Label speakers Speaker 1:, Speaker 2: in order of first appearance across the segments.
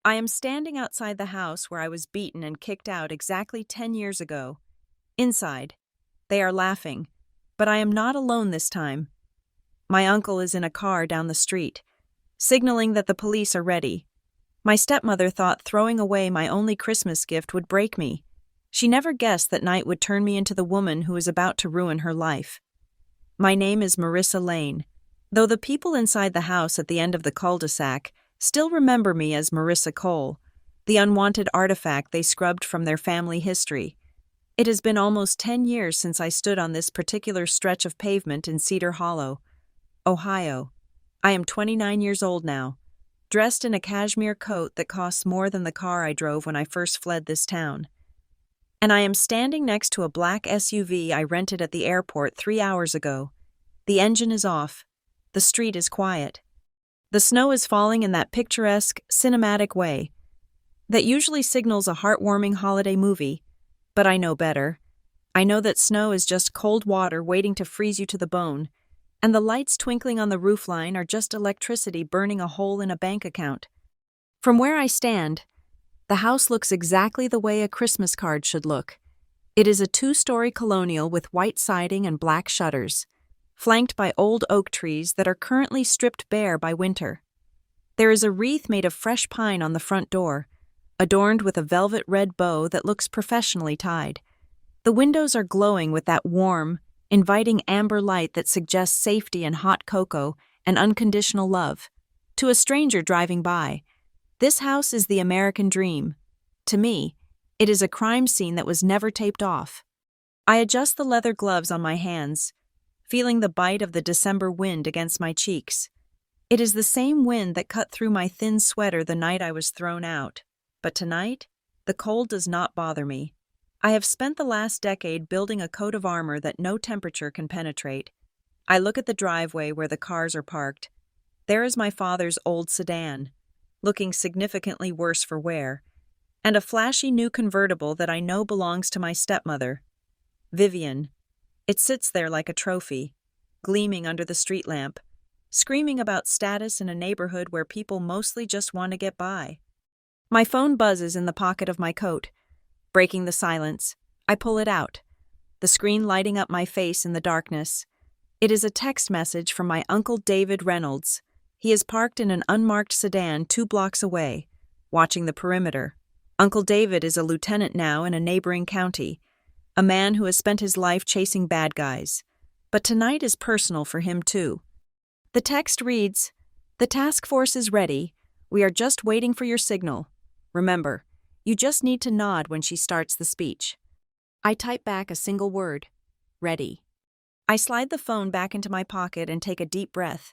Speaker 1: I am standing outside the house where I was beaten and kicked out exactly 10 years ago. Inside, they are laughing, but I am not alone this time. My uncle is in a car down the street, signaling that the police are ready. My stepmother thought throwing away my only Christmas gift would break me. She never guessed that night would turn me into the woman who is about to ruin her life. My name is Marissa Lane, though the people inside the house at the end of the cul-de-sac still remember me as Marissa Cole, the unwanted artifact they scrubbed from their family history. It has been almost 10 years since I stood on this particular stretch of pavement in Cedar Hollow, Ohio. I am 29 years old now, dressed in a cashmere coat that costs more than the car I drove when I first fled this town. And I am standing next to a black SUV I rented at the airport 3 hours ago. The engine is off. The street is quiet. The snow is falling in that picturesque, cinematic way that usually signals a heartwarming holiday movie, but I know better. I know that snow is just cold water waiting to freeze you to the bone, and the lights twinkling on the roofline are just electricity burning a hole in a bank account. From where I stand, the house looks exactly the way a Christmas card should look. It is a 2-story colonial with white siding and black shutters, flanked by old oak trees that are currently stripped bare by winter. There is a wreath made of fresh pine on the front door, adorned with a velvet red bow that looks professionally tied. The windows are glowing with that warm, inviting amber light that suggests safety and hot cocoa and unconditional love. To a stranger driving by, this house is the American dream. To me, it is a crime scene that was never taped off. I adjust the leather gloves on my hands, feeling the bite of the December wind against my cheeks. It is the same wind that cut through my thin sweater the night I was thrown out. But tonight, the cold does not bother me. I have spent the last decade building a coat of armor that no temperature can penetrate. I look at the driveway where the cars are parked. There is my father's old sedan, looking significantly worse for wear, and a flashy new convertible that I know belongs to my stepmother, Vivian. It sits there like a trophy, gleaming under the street lamp, screaming about status in a neighborhood where people mostly just want to get by. My phone buzzes in the pocket of my coat. Breaking the silence, I pull it out, the screen lighting up my face in the darkness. It is a text message from my Uncle David Reynolds. He is parked in an unmarked sedan 2 blocks away, watching the perimeter. Uncle David is a lieutenant now in a neighboring county, a man who has spent his life chasing bad guys. But tonight is personal for him too. The text reads, "The task force is ready. We are just waiting for your signal. Remember, you just need to nod when she starts the speech." I type back a single word, ready. I slide the phone back into my pocket and take a deep breath.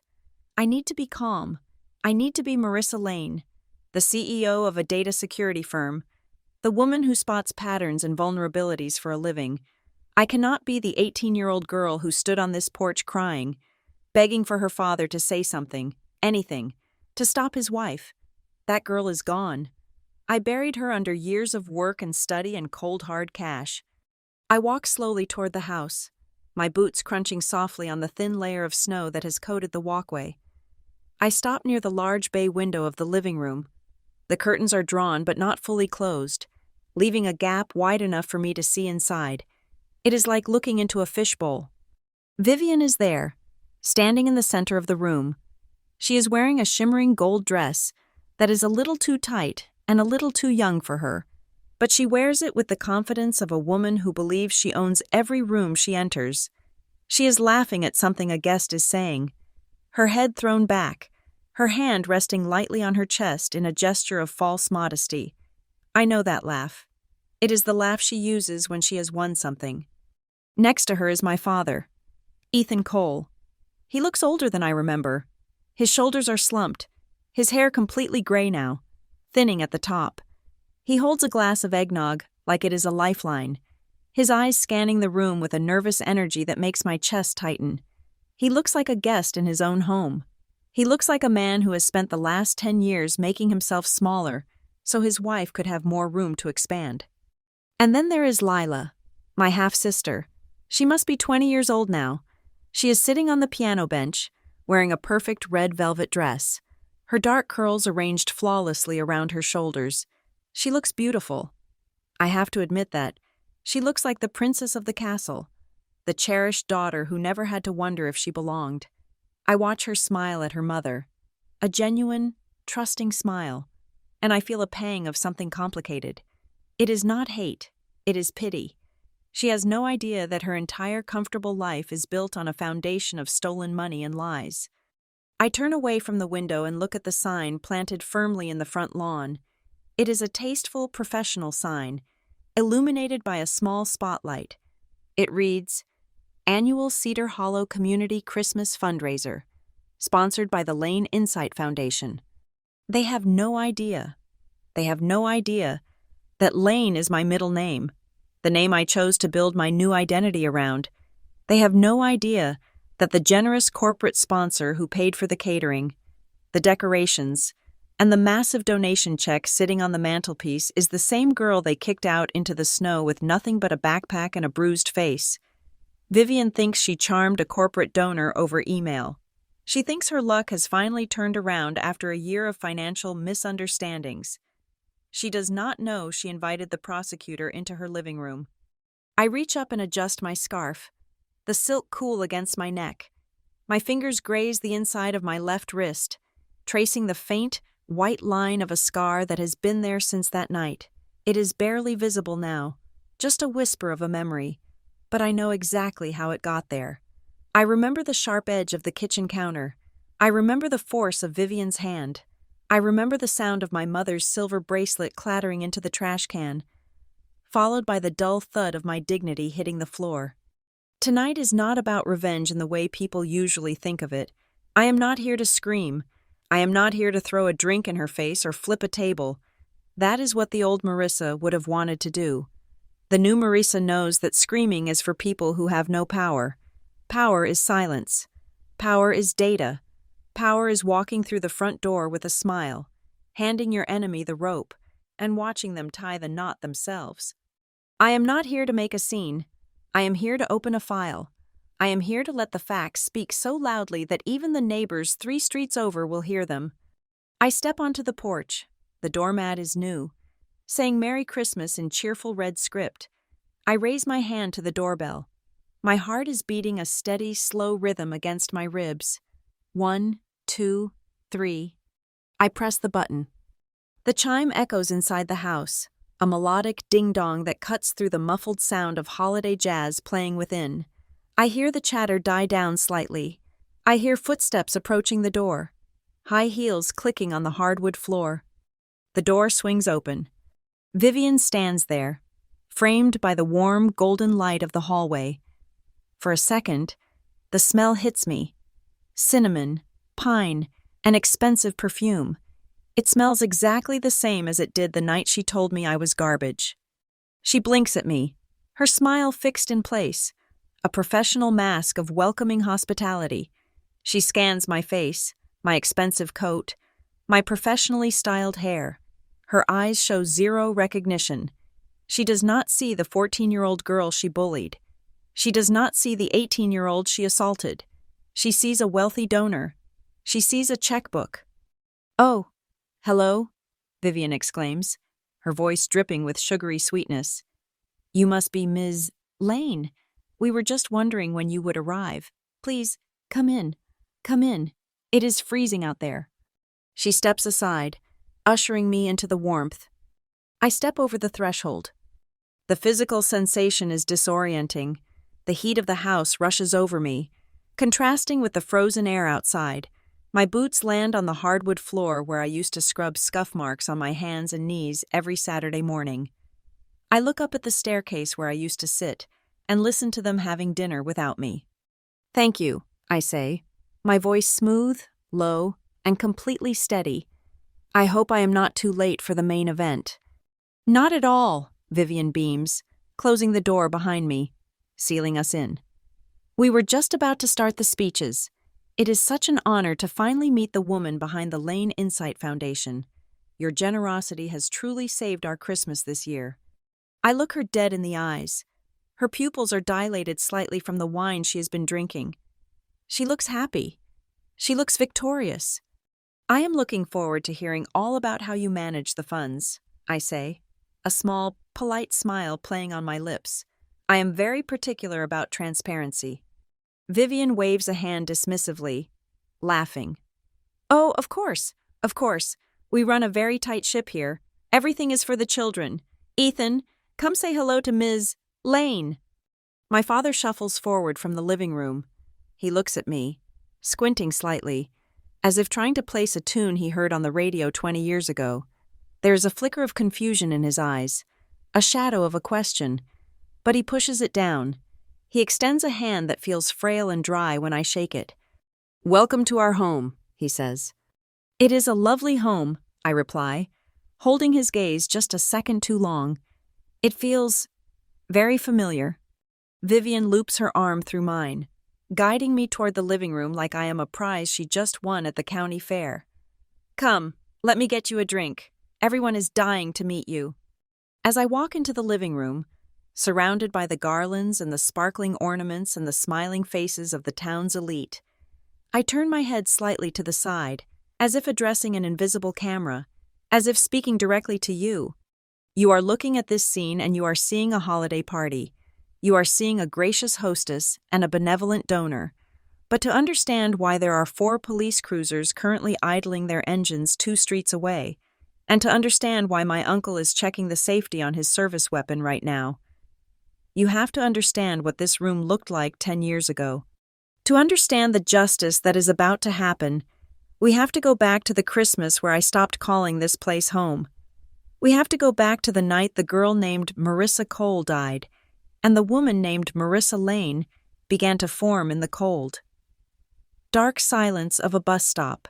Speaker 1: I need to be calm. I need to be Marissa Lane, the CEO of a data security firm, the woman who spots patterns and vulnerabilities for a living. I cannot be the 18-year-old girl who stood on this porch crying, begging for her father to say something, anything, to stop his wife. That girl is gone. I buried her under years of work and study and cold hard cash. I walk slowly toward the house, my boots crunching softly on the thin layer of snow that has coated the walkway. I stop near the large bay window of the living room. The curtains are drawn but not fully closed, leaving a gap wide enough for me to see inside. It is like looking into a fishbowl. Vivian is there, standing in the center of the room. She is wearing a shimmering gold dress that is a little too tight and a little too young for her, but she wears it with the confidence of a woman who believes she owns every room she enters. She is laughing at something a guest is saying, her head thrown back, her hand resting lightly on her chest in a gesture of false modesty. I know that laugh. It is the laugh she uses when she has won something. Next to her is my father, Ethan Cole. He looks older than I remember. His shoulders are slumped, his hair completely gray now, thinning at the top. He holds a glass of eggnog like it is a lifeline, his eyes scanning the room with a nervous energy that makes my chest tighten. He looks like a guest in his own home. He looks like a man who has spent the last 10 years making himself smaller so his wife could have more room to expand. And then there is Lila, my half-sister. She must be 20 years old now. She is sitting on the piano bench, wearing a perfect red velvet dress. Her dark curls arranged flawlessly around her shoulders. She looks beautiful. I have to admit that. She looks like the princess of the castle, the cherished daughter who never had to wonder if she belonged. I watch her smile at her mother, a genuine, trusting smile, and I feel a pang of something complicated. It is not hate, it is pity. She has no idea that her entire comfortable life is built on a foundation of stolen money and lies. I turn away from the window and look at the sign planted firmly in the front lawn. It is a tasteful, professional sign, illuminated by a small spotlight. It reads, Annual Cedar Hollow Community Christmas Fundraiser, sponsored by the Lane Insight Foundation. They have no idea. They have no idea that Lane is my middle name, the name I chose to build my new identity around. They have no idea that the generous corporate sponsor who paid for the catering, the decorations, and the massive donation check sitting on the mantelpiece is the same girl they kicked out into the snow with nothing but a backpack and a bruised face. Vivian thinks she charmed a corporate donor over email. She thinks her luck has finally turned around after a year of financial misunderstandings. She does not know she invited the prosecutor into her living room. I reach up and adjust my scarf, the silk cool against my neck. My fingers graze the inside of my left wrist, tracing the faint, white line of a scar that has been there since that night. It is barely visible now, just a whisper of a memory, but I know exactly how it got there. I remember the sharp edge of the kitchen counter. I remember the force of Vivian's hand. I remember the sound of my mother's silver bracelet clattering into the trash can, followed by the dull thud of my dignity hitting the floor. Tonight is not about revenge in the way people usually think of it. I am not here to scream. I am not here to throw a drink in her face or flip a table. That is what the old Marissa would have wanted to do. The new Marissa knows that screaming is for people who have no power. Power is silence. Power is data. Power is walking through the front door with a smile, handing your enemy the rope, and watching them tie the knot themselves. I am not here to make a scene. I am here to open a file. I am here to let the facts speak so loudly that even the neighbors 3 streets over will hear them. I step onto the porch. The doormat is new, saying Merry Christmas in cheerful red script. I raise my hand to the doorbell. My heart is beating a steady, slow rhythm against my ribs. 1, 2, 3. I press the button. The chime echoes inside the house, a melodic ding-dong that cuts through the muffled sound of holiday jazz playing within. I hear the chatter die down slightly. I hear footsteps approaching the door, high heels clicking on the hardwood floor. The door swings open. Vivian stands there, framed by the warm, golden light of the hallway. For a second, the smell hits me. Cinnamon, pine, and expensive perfume. It smells exactly the same as it did the night she told me I was garbage. She blinks at me, her smile fixed in place, a professional mask of welcoming hospitality. She scans my face, my expensive coat, my professionally styled hair. Her eyes show zero recognition. She does not see the 14-year-old girl she bullied. She does not see the 18-year-old she assaulted. She sees a wealthy donor. She sees a checkbook. "Oh, hello," Vivian exclaims, her voice dripping with sugary sweetness. "You must be Ms. Lane. We were just wondering when you would arrive. Please, come in. Come in. It is freezing out there." She steps aside, ushering me into the warmth. I step over the threshold. The physical sensation is disorienting. The heat of the house rushes over me, contrasting with the frozen air outside. My boots land on the hardwood floor where I used to scrub scuff marks on my hands and knees every Saturday morning. I look up at the staircase where I used to sit and listen to them having dinner without me. "Thank you," I say, my voice smooth, low, and completely steady. "I hope I am not too late for the main event." "Not at all," Vivian beams, closing the door behind me, sealing us in. "We were just about to start the speeches. It is such an honor to finally meet the woman behind the Lane Insight Foundation. Your generosity has truly saved our Christmas this year." I look her dead in the eyes. Her pupils are dilated slightly from the wine she has been drinking. She looks happy. She looks victorious. I am looking forward to hearing all about how you manage the funds, I say, a small, polite smile playing on my lips. I am very particular about transparency. Vivian waves a hand dismissively, laughing. Oh, of course, of course. We run a very tight ship here. Everything is for the children. Ethan, come say hello to Ms. Lane. My father shuffles forward from the living room. He looks at me, squinting slightly, as if trying to place a tune he heard on the radio 20 years ago. There is a flicker of confusion in his eyes, a shadow of a question, but he pushes it down. He extends a hand that feels frail and dry when I shake it. Welcome to our home, he says. It is a lovely home, I reply, holding his gaze just a second too long. It feels very familiar. Vivian loops her arm through mine, guiding me toward the living room like I am a prize she just won at the county fair. Come, let me get you a drink. Everyone is dying to meet you. As I walk into the living room, surrounded by the garlands and the sparkling ornaments and the smiling faces of the town's elite, I turn my head slightly to the side, as if addressing an invisible camera, as if speaking directly to you. You are looking at this scene and you are seeing a holiday party. You are seeing a gracious hostess and a benevolent donor. But to understand why there are 4 police cruisers currently idling their engines 2 streets away, and to understand why my uncle is checking the safety on his service weapon right now, you have to understand what this room looked like 10 years ago. To understand the justice that is about to happen, we have to go back to the Christmas where I stopped calling this place home. We have to go back to the night the girl named Marissa Cole died, and the woman named Marissa Lane began to form in the cold. Dark silence of a bus stop.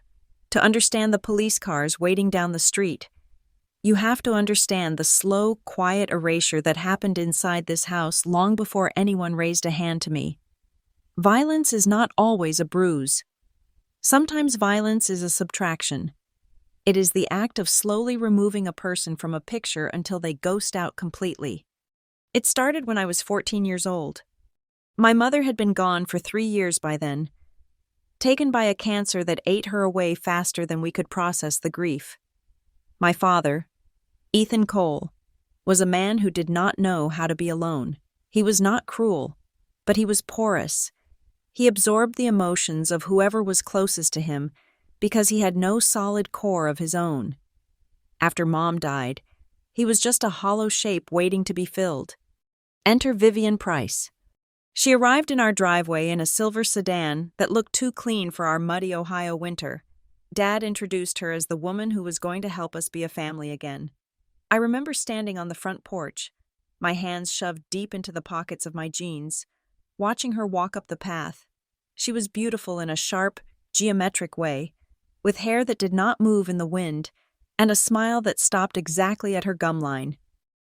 Speaker 1: To understand the police cars waiting down the street, you have to understand the slow, quiet erasure that happened inside this house long before anyone raised a hand to me. Violence is not always a bruise. Sometimes violence is a subtraction. It is the act of slowly removing a person from a picture until they ghost out completely. It started when I was 14 years old. My mother had been gone for 3 years by then, taken by a cancer that ate her away faster than we could process the grief. My father, Ethan Cole, was a man who did not know how to be alone. He was not cruel, but he was porous. He absorbed the emotions of whoever was closest to him because he had no solid core of his own. After Mom died, he was just a hollow shape waiting to be filled. Enter Vivian Price. She arrived in our driveway in a silver sedan that looked too clean for our muddy Ohio winter. Dad introduced her as the woman who was going to help us be a family again. I remember standing on the front porch, my hands shoved deep into the pockets of my jeans, watching her walk up the path. She was beautiful in a sharp, geometric way, with hair that did not move in the wind and a smile that stopped exactly at her gum line.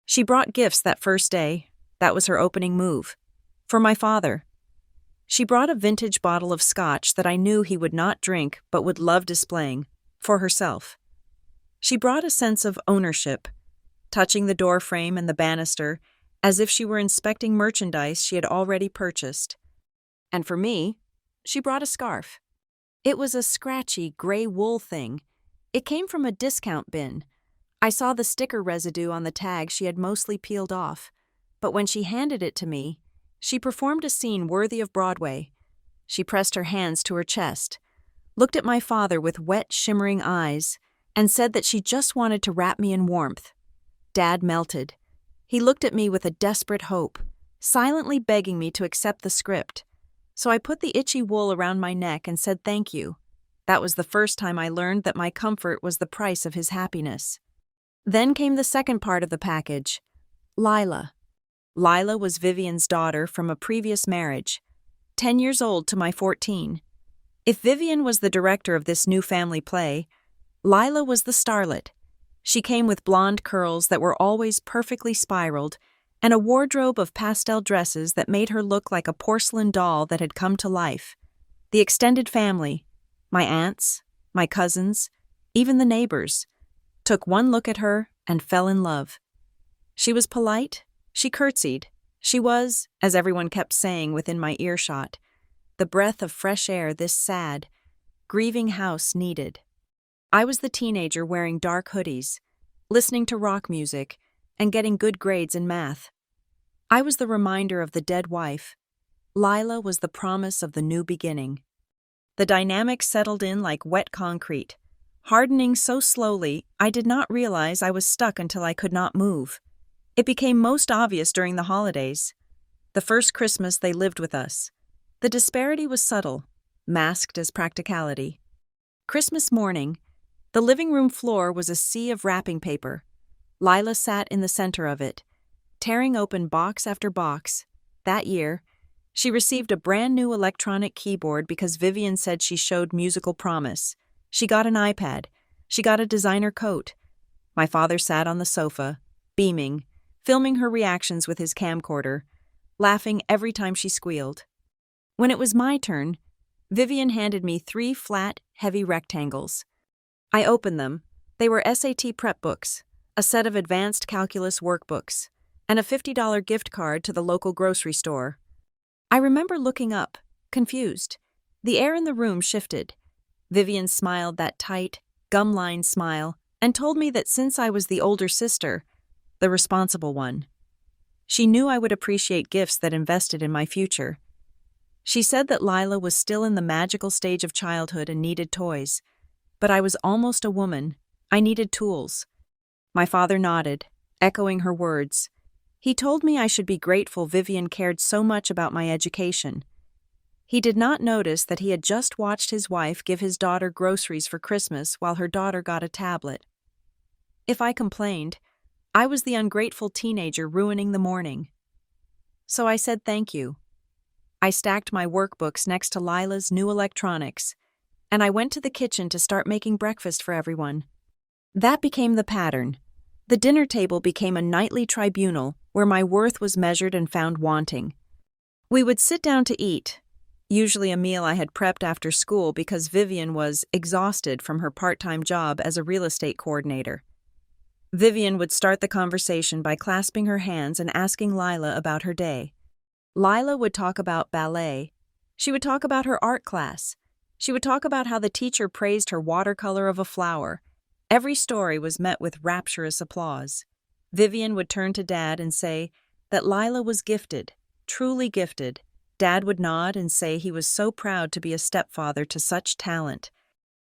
Speaker 1: She brought gifts that first day. That was her opening move. For my father. She brought a vintage bottle of scotch that I knew he would not drink but would love displaying, for herself. She brought a sense of ownership, touching the door frame and the banister as if she were inspecting merchandise she had already purchased. And for me, she brought a scarf. It was a scratchy, gray wool thing. It came from a discount bin. I saw the sticker residue on the tag she had mostly peeled off, but when she handed it to me, she performed a scene worthy of Broadway. She pressed her hands to her chest, looked at my father with wet, shimmering eyes, and said that she just wanted to wrap me in warmth. Dad melted. He looked at me with a desperate hope, silently begging me to accept the script. So I put the itchy wool around my neck and said thank you. That was the first time I learned that my comfort was the price of his happiness. Then came the second part of the package, Lila. Lila was Vivian's daughter from a previous marriage, 10 years old to my 14. If Vivian was the director of this new family play, Lila was the starlet. She came with blonde curls that were always perfectly spiraled and a wardrobe of pastel dresses that made her look like a porcelain doll that had come to life. The extended family, my aunts, my cousins, even the neighbors, took one look at her and fell in love. She was polite. She curtsied. She was, as everyone kept saying within my earshot, the breath of fresh air this sad, grieving house needed. I was the teenager wearing dark hoodies, listening to rock music, and getting good grades in math. I was the reminder of the dead wife. Lila was the promise of the new beginning. The dynamic settled in like wet concrete, hardening so slowly I did not realize I was stuck until I could not move. It became most obvious during the holidays. The first Christmas they lived with us. The disparity was subtle, masked as practicality. Christmas morning, the living room floor was a sea of wrapping paper. Lila sat in the center of it, tearing open box after box. That year, she received a brand new electronic keyboard because Vivian said she showed musical promise. She got an iPad. She got a designer coat. My father sat on the sofa, beaming, filming her reactions with his camcorder, laughing every time she squealed. When it was my turn, Vivian handed me 3 flat, heavy rectangles. I opened them. They were SAT prep books, a set of advanced calculus workbooks, and a $50 gift card to the local grocery store. I remember looking up, confused. The air in the room shifted. Vivian smiled that tight, gum-lined smile and told me that since I was the older sister, the responsible one, she knew I would appreciate gifts that invested in my future. She said that Lila was still in the magical stage of childhood and needed toys, but I was almost a woman. I needed tools. My father nodded, echoing her words. He told me I should be grateful Vivian cared so much about my education. He did not notice that he had just watched his wife give his daughter groceries for Christmas while her daughter got a tablet. If I complained, I was the ungrateful teenager ruining the morning. So I said thank you. I stacked my workbooks next to Lila's new electronics, and I went to the kitchen to start making breakfast for everyone. That became the pattern. The dinner table became a nightly tribunal where my worth was measured and found wanting. We would sit down to eat, usually a meal I had prepped after school because Vivian was exhausted from her part-time job as a real estate coordinator. Vivian would start the conversation by clasping her hands and asking Lila about her day. Lila would talk about ballet. She would talk about her art class. She would talk about how the teacher praised her watercolor of a flower. Every story was met with rapturous applause. Vivian would turn to Dad and say that Lila was gifted, truly gifted. Dad would nod and say he was so proud to be a stepfather to such talent.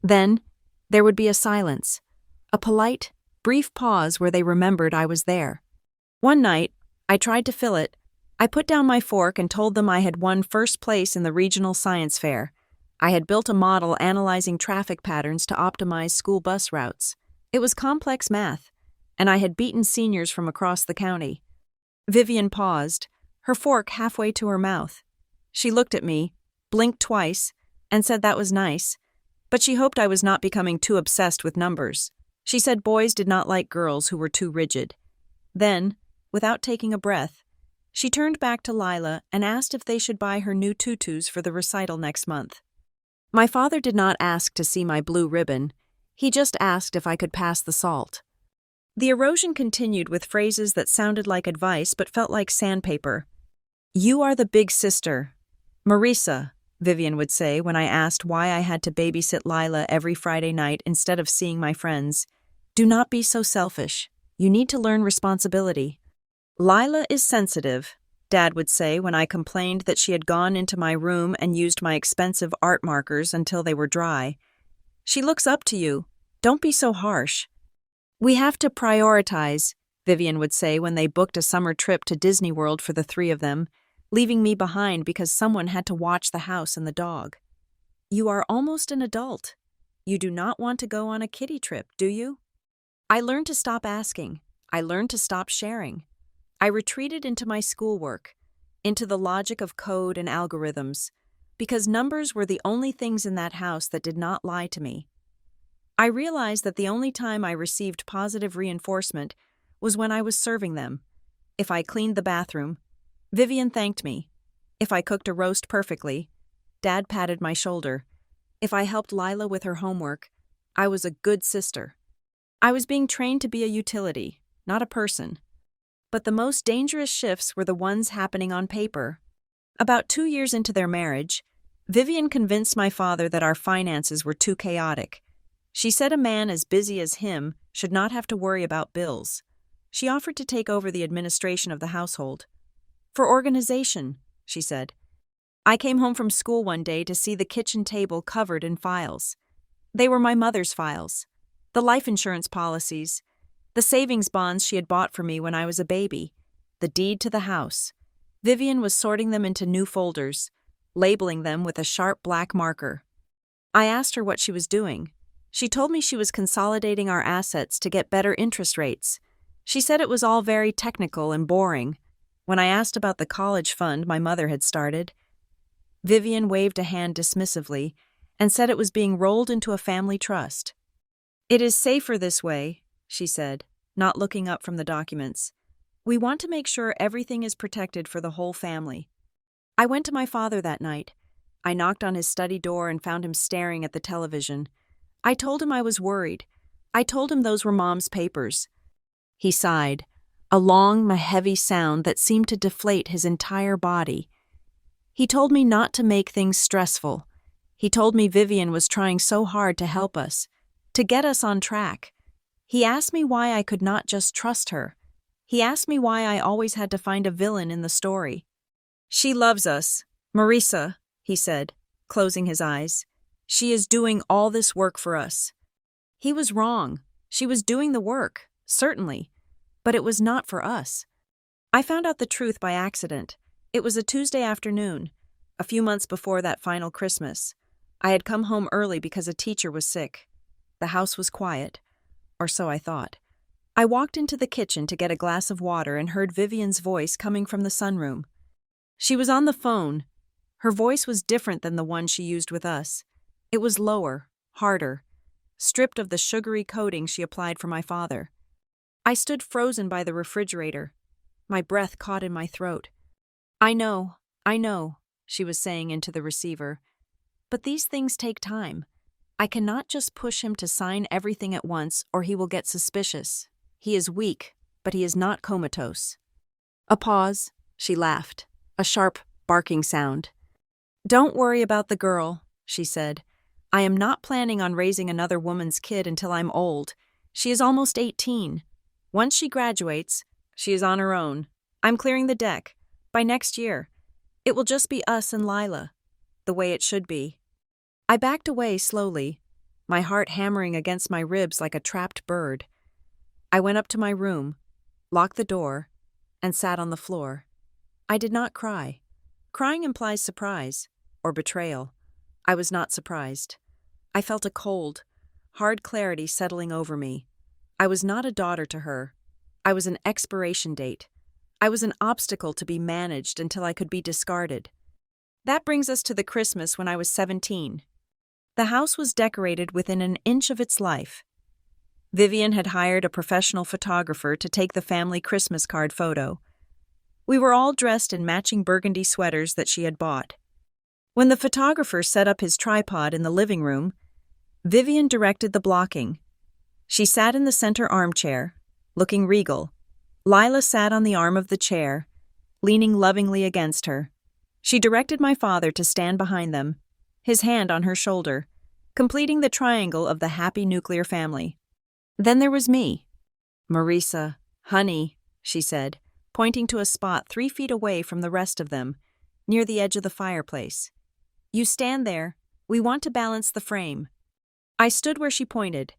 Speaker 1: Then, there would be a silence, a polite, brief pause where they remembered I was there. One night, I tried to fill it. I put down my fork and told them I had won first place in the regional science fair. I had built a model analyzing traffic patterns to optimize school bus routes. It was complex math, and I had beaten seniors from across the county. Vivian paused, her fork halfway to her mouth. She looked at me, blinked twice, and said that was nice, but she hoped I was not becoming too obsessed with numbers. She said boys did not like girls who were too rigid. Then, without taking a breath, she turned back to Lila and asked if they should buy her new tutus for the recital next month. My father did not ask to see my blue ribbon. He just asked if I could pass the salt. The erosion continued with phrases that sounded like advice but felt like sandpaper. "You are the big sister." "Marisa," Vivian would say when I asked why I had to babysit Lila every Friday night instead of seeing my friends. "Do not be so selfish. You need to learn responsibility." "Lila is sensitive," Dad would say when I complained that she had gone into my room and used my expensive art markers until they were dry. "She looks up to you. Don't be so harsh." "We have to prioritize," Vivian would say when they booked a summer trip to Disney World for the 3 of them, leaving me behind because someone had to watch the house and the dog. "You are almost an adult. You do not want to go on a kiddie trip, do you?" I learned to stop asking. I learned to stop sharing. I retreated into my schoolwork, into the logic of code and algorithms, because numbers were the only things in that house that did not lie to me. I realized that the only time I received positive reinforcement was when I was serving them. If I cleaned the bathroom, Vivian thanked me. If I cooked a roast perfectly, Dad patted my shoulder. If I helped Lila with her homework, I was a good sister. I was being trained to be a utility, not a person. But the most dangerous shifts were the ones happening on paper. About 2 years into their marriage, Vivian convinced my father that our finances were too chaotic. She said a man as busy as him should not have to worry about bills. She offered to take over the administration of the household. For organization, she said. I came home from school one day to see the kitchen table covered in files. They were my mother's files. The life insurance policies, the savings bonds she had bought for me when I was a baby, the deed to the house. Vivian was sorting them into new folders, labeling them with a sharp black marker. I asked her what she was doing. She told me she was consolidating our assets to get better interest rates. She said it was all very technical and boring. When I asked about the college fund my mother had started, Vivian waved a hand dismissively and said it was being rolled into a family trust. It is safer this way, she said, not looking up from the documents. We want to make sure everything is protected for the whole family. I went to my father that night. I knocked on his study door and found him staring at the television. I told him I was worried. I told him those were Mom's papers. He sighed, a long, heavy sound that seemed to deflate his entire body. He told me not to make things stressful. He told me Vivian was trying so hard to help us, to get us on track. He asked me why I could not just trust her. He asked me why I always had to find a villain in the story. She loves us, Marisa, he said, closing his eyes. She is doing all this work for us. He was wrong. She was doing the work, certainly, but it was not for us. I found out the truth by accident. It was a Tuesday afternoon, a few months before that final Christmas. I had come home early because a teacher was sick. The house was quiet, or so I thought. I walked into the kitchen to get a glass of water and heard Vivian's voice coming from the sunroom. She was on the phone. Her voice was different than the one she used with us. It was lower, harder, stripped of the sugary coating she applied for my father. I stood frozen by the refrigerator. My breath caught in my throat. I know, she was saying into the receiver. But these things take time. I cannot just push him to sign everything at once or he will get suspicious. He is weak, but he is not comatose. A pause. She laughed, a sharp, barking sound. Don't worry about the girl, she said. I am not planning on raising another woman's kid until I'm old. She is almost 18. Once she graduates, she is on her own. I'm clearing the deck. By next year, it will just be us and Lila, the way it should be. I backed away slowly, my heart hammering against my ribs like a trapped bird. I went up to my room, locked the door, and sat on the floor. I did not cry. Crying implies surprise, or betrayal. I was not surprised. I felt a cold, hard clarity settling over me. I was not a daughter to her. I was an expiration date. I was an obstacle to be managed until I could be discarded. That brings us to the Christmas when I was 17. The house was decorated within an inch of its life. Vivian had hired a professional photographer to take the family Christmas card photo. We were all dressed in matching burgundy sweaters that she had bought. When the photographer set up his tripod in the living room, Vivian directed the blocking. She sat in the center armchair, looking regal. Lila sat on the arm of the chair, leaning lovingly against her. She directed my father to stand behind them, his hand on her shoulder, completing the triangle of the happy nuclear family. Then there was me. Marisa, honey, she said, pointing to a spot 3 feet away from the rest of them, near the edge of the fireplace. You stand there. We want to balance the frame. I stood where she pointed.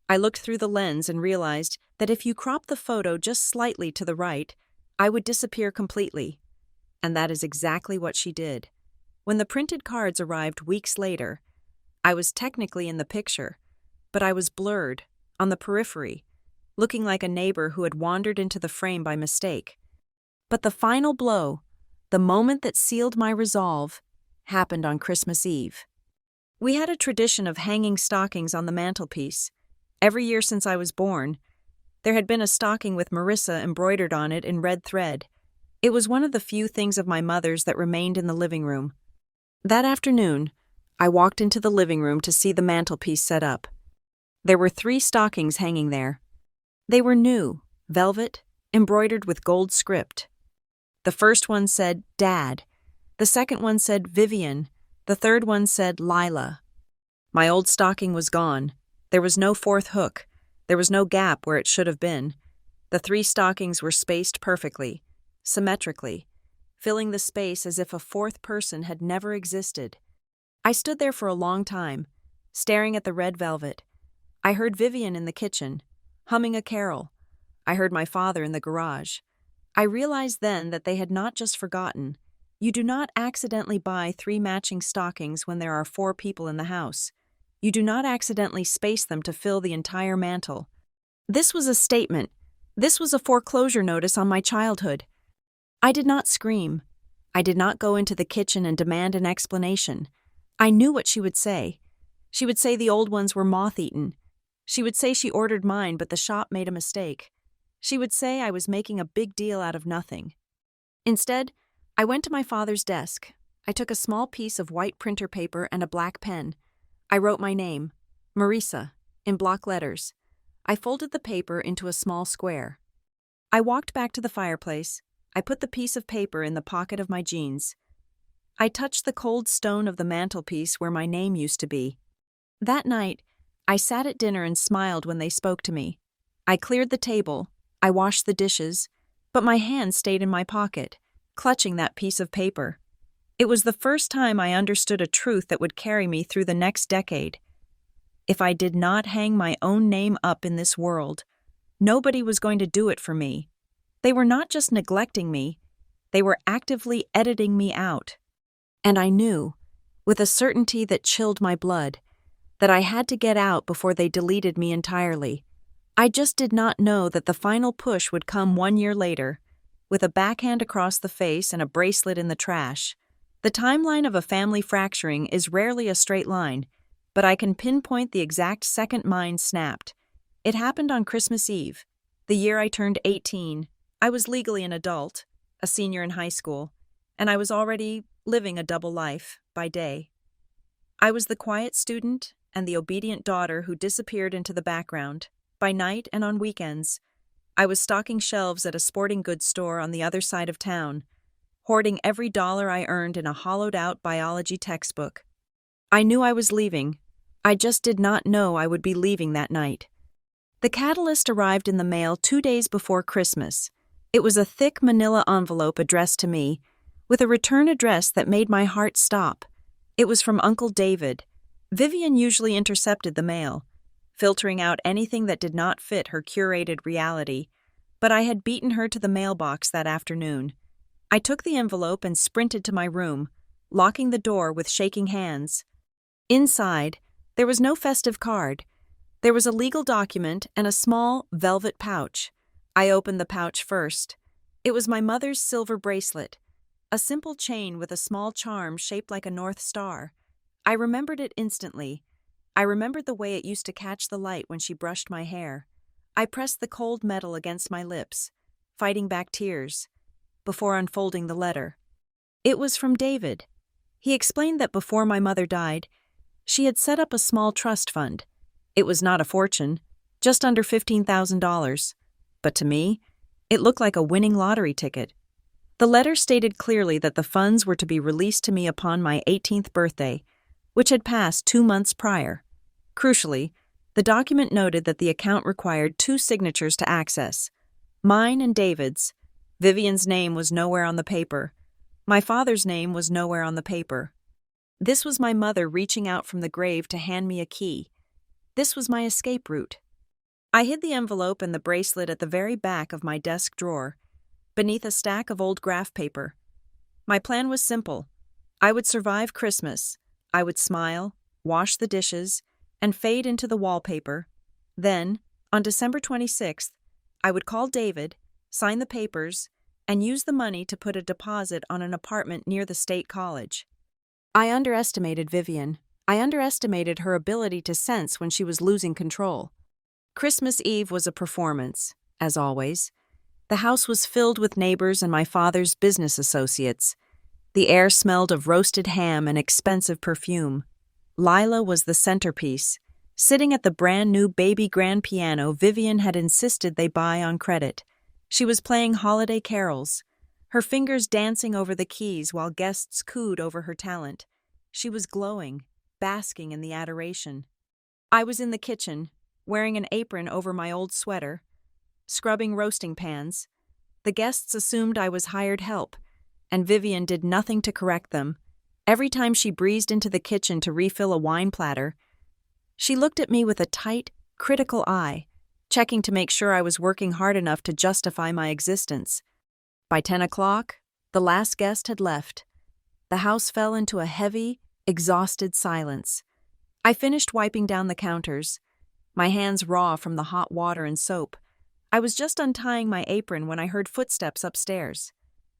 Speaker 1: I looked through the lens and realized that if you crop the photo just slightly to the right, I would disappear completely. And that is exactly what she did. When the printed cards arrived weeks later, I was technically in the picture, but I was blurred, on the periphery, looking like a neighbor who had wandered into the frame by mistake. But the final blow, the moment that sealed my resolve, happened on Christmas Eve. We had a tradition of hanging stockings on the mantelpiece. Every year since I was born, there had been a stocking with Marisa embroidered on it in red thread. It was one of the few things of my mother's that remained in the living room. That afternoon, I walked into the living room to see the mantelpiece set up. There were 3 stockings hanging there. They were new, velvet, embroidered with gold script. The first one said, Dad. The second one said, Vivian. The third one said, Lila. My old stocking was gone. There was no fourth hook. There was no gap where it should have been. The 3 stockings were spaced perfectly, symmetrically, filling the space as if a fourth person had never existed. I stood there for a long time, staring at the red velvet. I heard Vivian in the kitchen, humming a carol. I heard my father in the garage. I realized then that they had not just forgotten. You do not accidentally buy 3 matching stockings when there are 4 people in the house. You do not accidentally space them to fill the entire mantle. This was a statement. This was a foreclosure notice on my childhood. I did not scream. I did not go into the kitchen and demand an explanation. I knew what she would say. She would say the old ones were moth-eaten. She would say she ordered mine, but the shop made a mistake. She would say I was making a big deal out of nothing. Instead, I went to my father's desk. I took a small piece of white printer paper and a black pen. I wrote my name, Marisa, in block letters. I folded the paper into a small square. I walked back to the fireplace. I put the piece of paper in the pocket of my jeans. I touched the cold stone of the mantelpiece where my name used to be. That night, I sat at dinner and smiled when they spoke to me. I cleared the table. I washed the dishes, but my hand stayed in my pocket, clutching that piece of paper. It was the first time I understood a truth that would carry me through the next decade. If I did not hang my own name up in this world, nobody was going to do it for me. They were not just neglecting me, they were actively editing me out. And I knew, with a certainty that chilled my blood, that I had to get out before they deleted me entirely. I just did not know that the final push would come 1 year later, with a backhand across the face and a bracelet in the trash. The timeline of a family fracturing is rarely a straight line, but I can pinpoint the exact second mine snapped. It happened on Christmas Eve, the year I turned 18. I was legally an adult, a senior in high school, and I was already living a double life by day. I was the quiet student and the obedient daughter who disappeared into the background, by night and on weekends. I was stocking shelves at a sporting goods store on the other side of town, hoarding every dollar I earned in a hollowed-out biology textbook. I knew I was leaving. I just did not know I would be leaving that night. The catalyst arrived in the mail 2 days before Christmas. It was a thick manila envelope addressed to me, with a return address that made my heart stop. It was from Uncle David. Vivian usually intercepted the mail, filtering out anything that did not fit her curated reality, but I had beaten her to the mailbox that afternoon. I took the envelope and sprinted to my room, locking the door with shaking hands. Inside, there was no festive card. There was a legal document and a small velvet pouch. I opened the pouch first. It was my mother's silver bracelet, a simple chain with a small charm shaped like a North Star. I remembered it instantly. I remembered the way it used to catch the light when she brushed my hair. I pressed the cold metal against my lips, fighting back tears, before unfolding the letter. It was from David. He explained that before my mother died, she had set up a small trust fund. It was not a fortune, just under $15,000. But to me, it looked like a winning lottery ticket. The letter stated clearly that the funds were to be released to me upon my 18th birthday, which had passed 2 months prior. Crucially, the document noted that the account required 2 signatures to access, mine and David's. Vivian's name was nowhere on the paper. My father's name was nowhere on the paper. This was my mother reaching out from the grave to hand me a key. This was my escape route. I hid the envelope and the bracelet at the very back of my desk drawer, beneath a stack of old graph paper. My plan was simple. I would survive Christmas. I would smile, wash the dishes, and fade into the wallpaper. Then, on December 26th, I would call David, sign the papers, and use the money to put a deposit on an apartment near the state college. I underestimated Vivian. I underestimated her ability to sense when she was losing control. Christmas Eve was a performance, as always. The house was filled with neighbors and my father's business associates. The air smelled of roasted ham and expensive perfume. Lila was the centerpiece. Sitting at the brand-new baby grand piano Vivian had insisted they buy on credit. She was playing holiday carols, her fingers dancing over the keys while guests cooed over her talent. She was glowing, basking in the adoration. I was in the kitchen, wearing an apron over my old sweater, scrubbing roasting pans. The guests assumed I was hired help, and Vivian did nothing to correct them. Every time she breezed into the kitchen to refill a wine platter, she looked at me with a tight, critical eye, checking to make sure I was working hard enough to justify my existence. By 10 o'clock, the last guest had left. The house fell into a heavy, exhausted silence. I finished wiping down the counters, my hands raw from the hot water and soap. I was just untying my apron when I heard footsteps upstairs.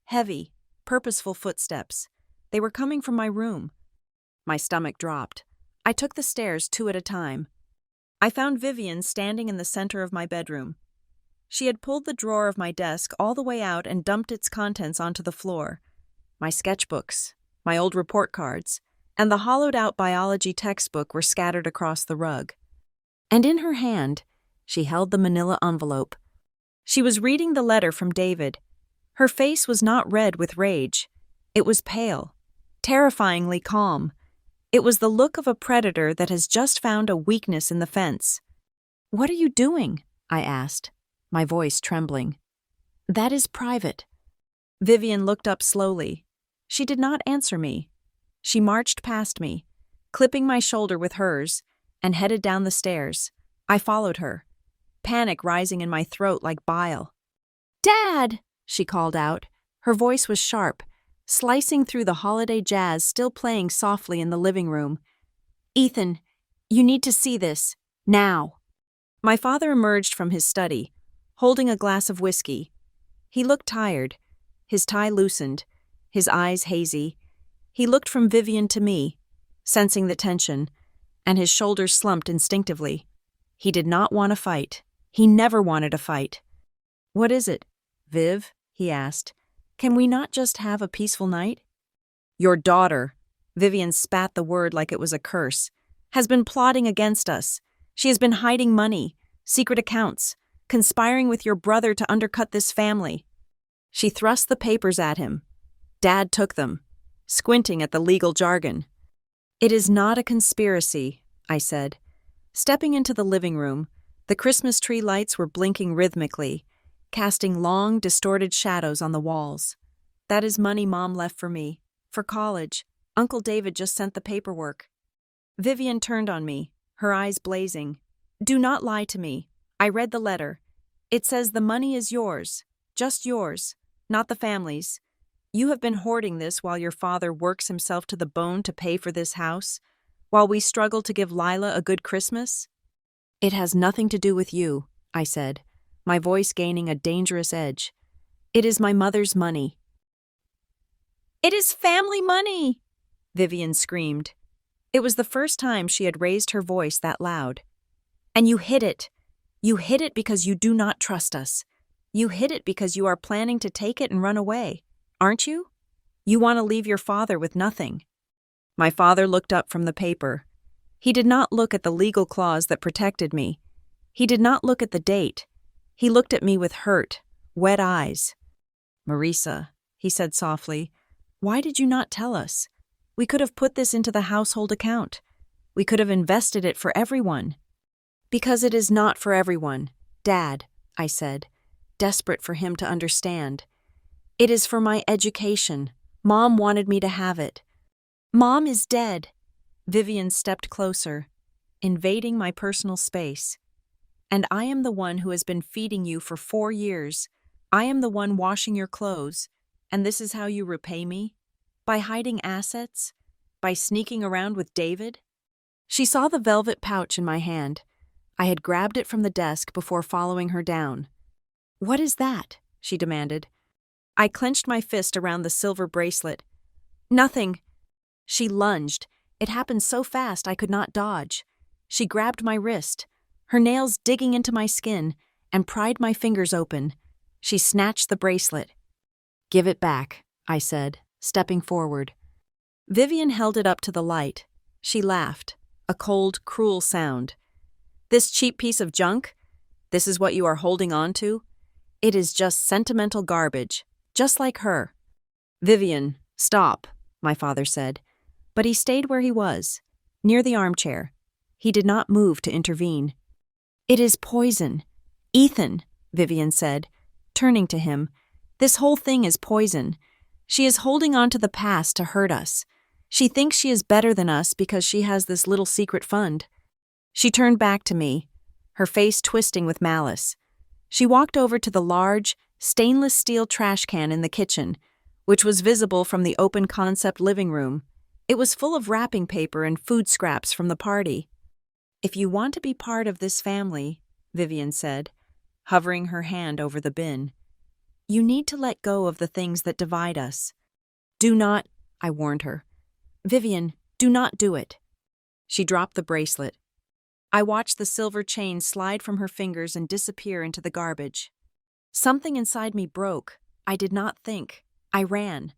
Speaker 1: Heavy, purposeful footsteps. They were coming from my room. My stomach dropped. I took the stairs 2 at a time. I found Vivian standing in the center of my bedroom. She had pulled the drawer of my desk all the way out and dumped its contents onto the floor. My sketchbooks, my old report cards, and the hollowed-out biology textbook were scattered across the rug. And in her hand, she held the manila envelope. She was reading the letter from David. Her face was not red with rage. It was pale, terrifyingly calm. It was the look of a predator that has just found a weakness in the fence. "What are you doing?" I asked, my voice trembling. "That is private." Vivian looked up slowly. She did not answer me. She marched past me, clipping my shoulder with hers, and headed down the stairs. I followed her, panic rising in my throat like bile. "Dad!" she called out. Her voice was sharp, slicing through the holiday jazz still playing softly in the living room. "Ethan, you need to see this. Now." My father emerged from his study, holding a glass of whiskey. He looked tired, his tie loosened, his eyes hazy. He looked from Vivian to me, sensing the tension, and his shoulders slumped instinctively. He did not want to fight. He never wanted a fight. "What is it, Viv?" he asked. "Can we not just have a peaceful night?" "Your daughter," Vivian spat the word like it was a curse, "has been plotting against us. She has been hiding money, secret accounts, conspiring with your brother to undercut this family." She thrust the papers at him. Dad took them, squinting at the legal jargon. "It is not a conspiracy," I said. Stepping into the living room, the Christmas tree lights were blinking rhythmically, casting long, distorted shadows on the walls. "That is money Mom left for me. For college. Uncle David just sent the paperwork." Vivian turned on me, her eyes blazing. "Do not lie to me. I read the letter. It says the money is yours. Just yours. Not the family's. You have been hoarding this while your father works himself to the bone to pay for this house, while we struggle to give Lila a good Christmas." "It has nothing to do with you," I said, my voice gaining a dangerous edge. "It is my mother's money." "It is family money!" Vivian screamed. It was the first time she had raised her voice that loud. "And you hid it. You hid it because you do not trust us. You hid it because you are planning to take it and run away. Aren't you? You want to leave your father with nothing." My father looked up from the paper. He did not look at the legal clause that protected me. He did not look at the date. He looked at me with hurt, wet eyes. "Marisa," he said softly, "why did you not tell us? We could have put this into the household account. We could have invested it for everyone." "Because it is not for everyone, Dad," I said, desperate for him to understand. "It is for my education. Mom wanted me to have it." "Mom is dead." Vivian stepped closer, invading my personal space. "And I am the one who has been feeding you for 4 years. I am the one washing your clothes. And this is how you repay me? By hiding assets? By sneaking around with David?" She saw the velvet pouch in my hand. I had grabbed it from the desk before following her down. "What is that?" she demanded. I clenched my fist around the silver bracelet. "Nothing." She lunged. It happened so fast I could not dodge. She grabbed my wrist, her nails digging into my skin, and pried my fingers open. She snatched the bracelet. "Give it back," I said, stepping forward. Vivian held it up to the light. She laughed, a cold, cruel sound. "This cheap piece of junk? This is what you are holding on to? It is just sentimental garbage, just like her." "Vivian, stop," my father said. But he stayed where he was, near the armchair, He did not move to intervene. "It is poison. Ethan," Vivian said, turning to him. "This whole thing is poison. She is holding on to the past to hurt us. She thinks she is better than us because she has this little secret fund." She turned back to me, her face twisting with malice. She walked over to the large, stainless steel trash can in the kitchen, which was visible from the open concept living room. It was full of wrapping paper and food scraps from the party. "If you want to be part of this family," Vivian said, hovering her hand over the bin, "you need to let go of the things that divide us. Do not," I warned her. "Vivian, do not do it." She dropped the bracelet. I watched the silver chain slide from her fingers and disappear into the garbage. Something inside me broke. I did not think. I ran.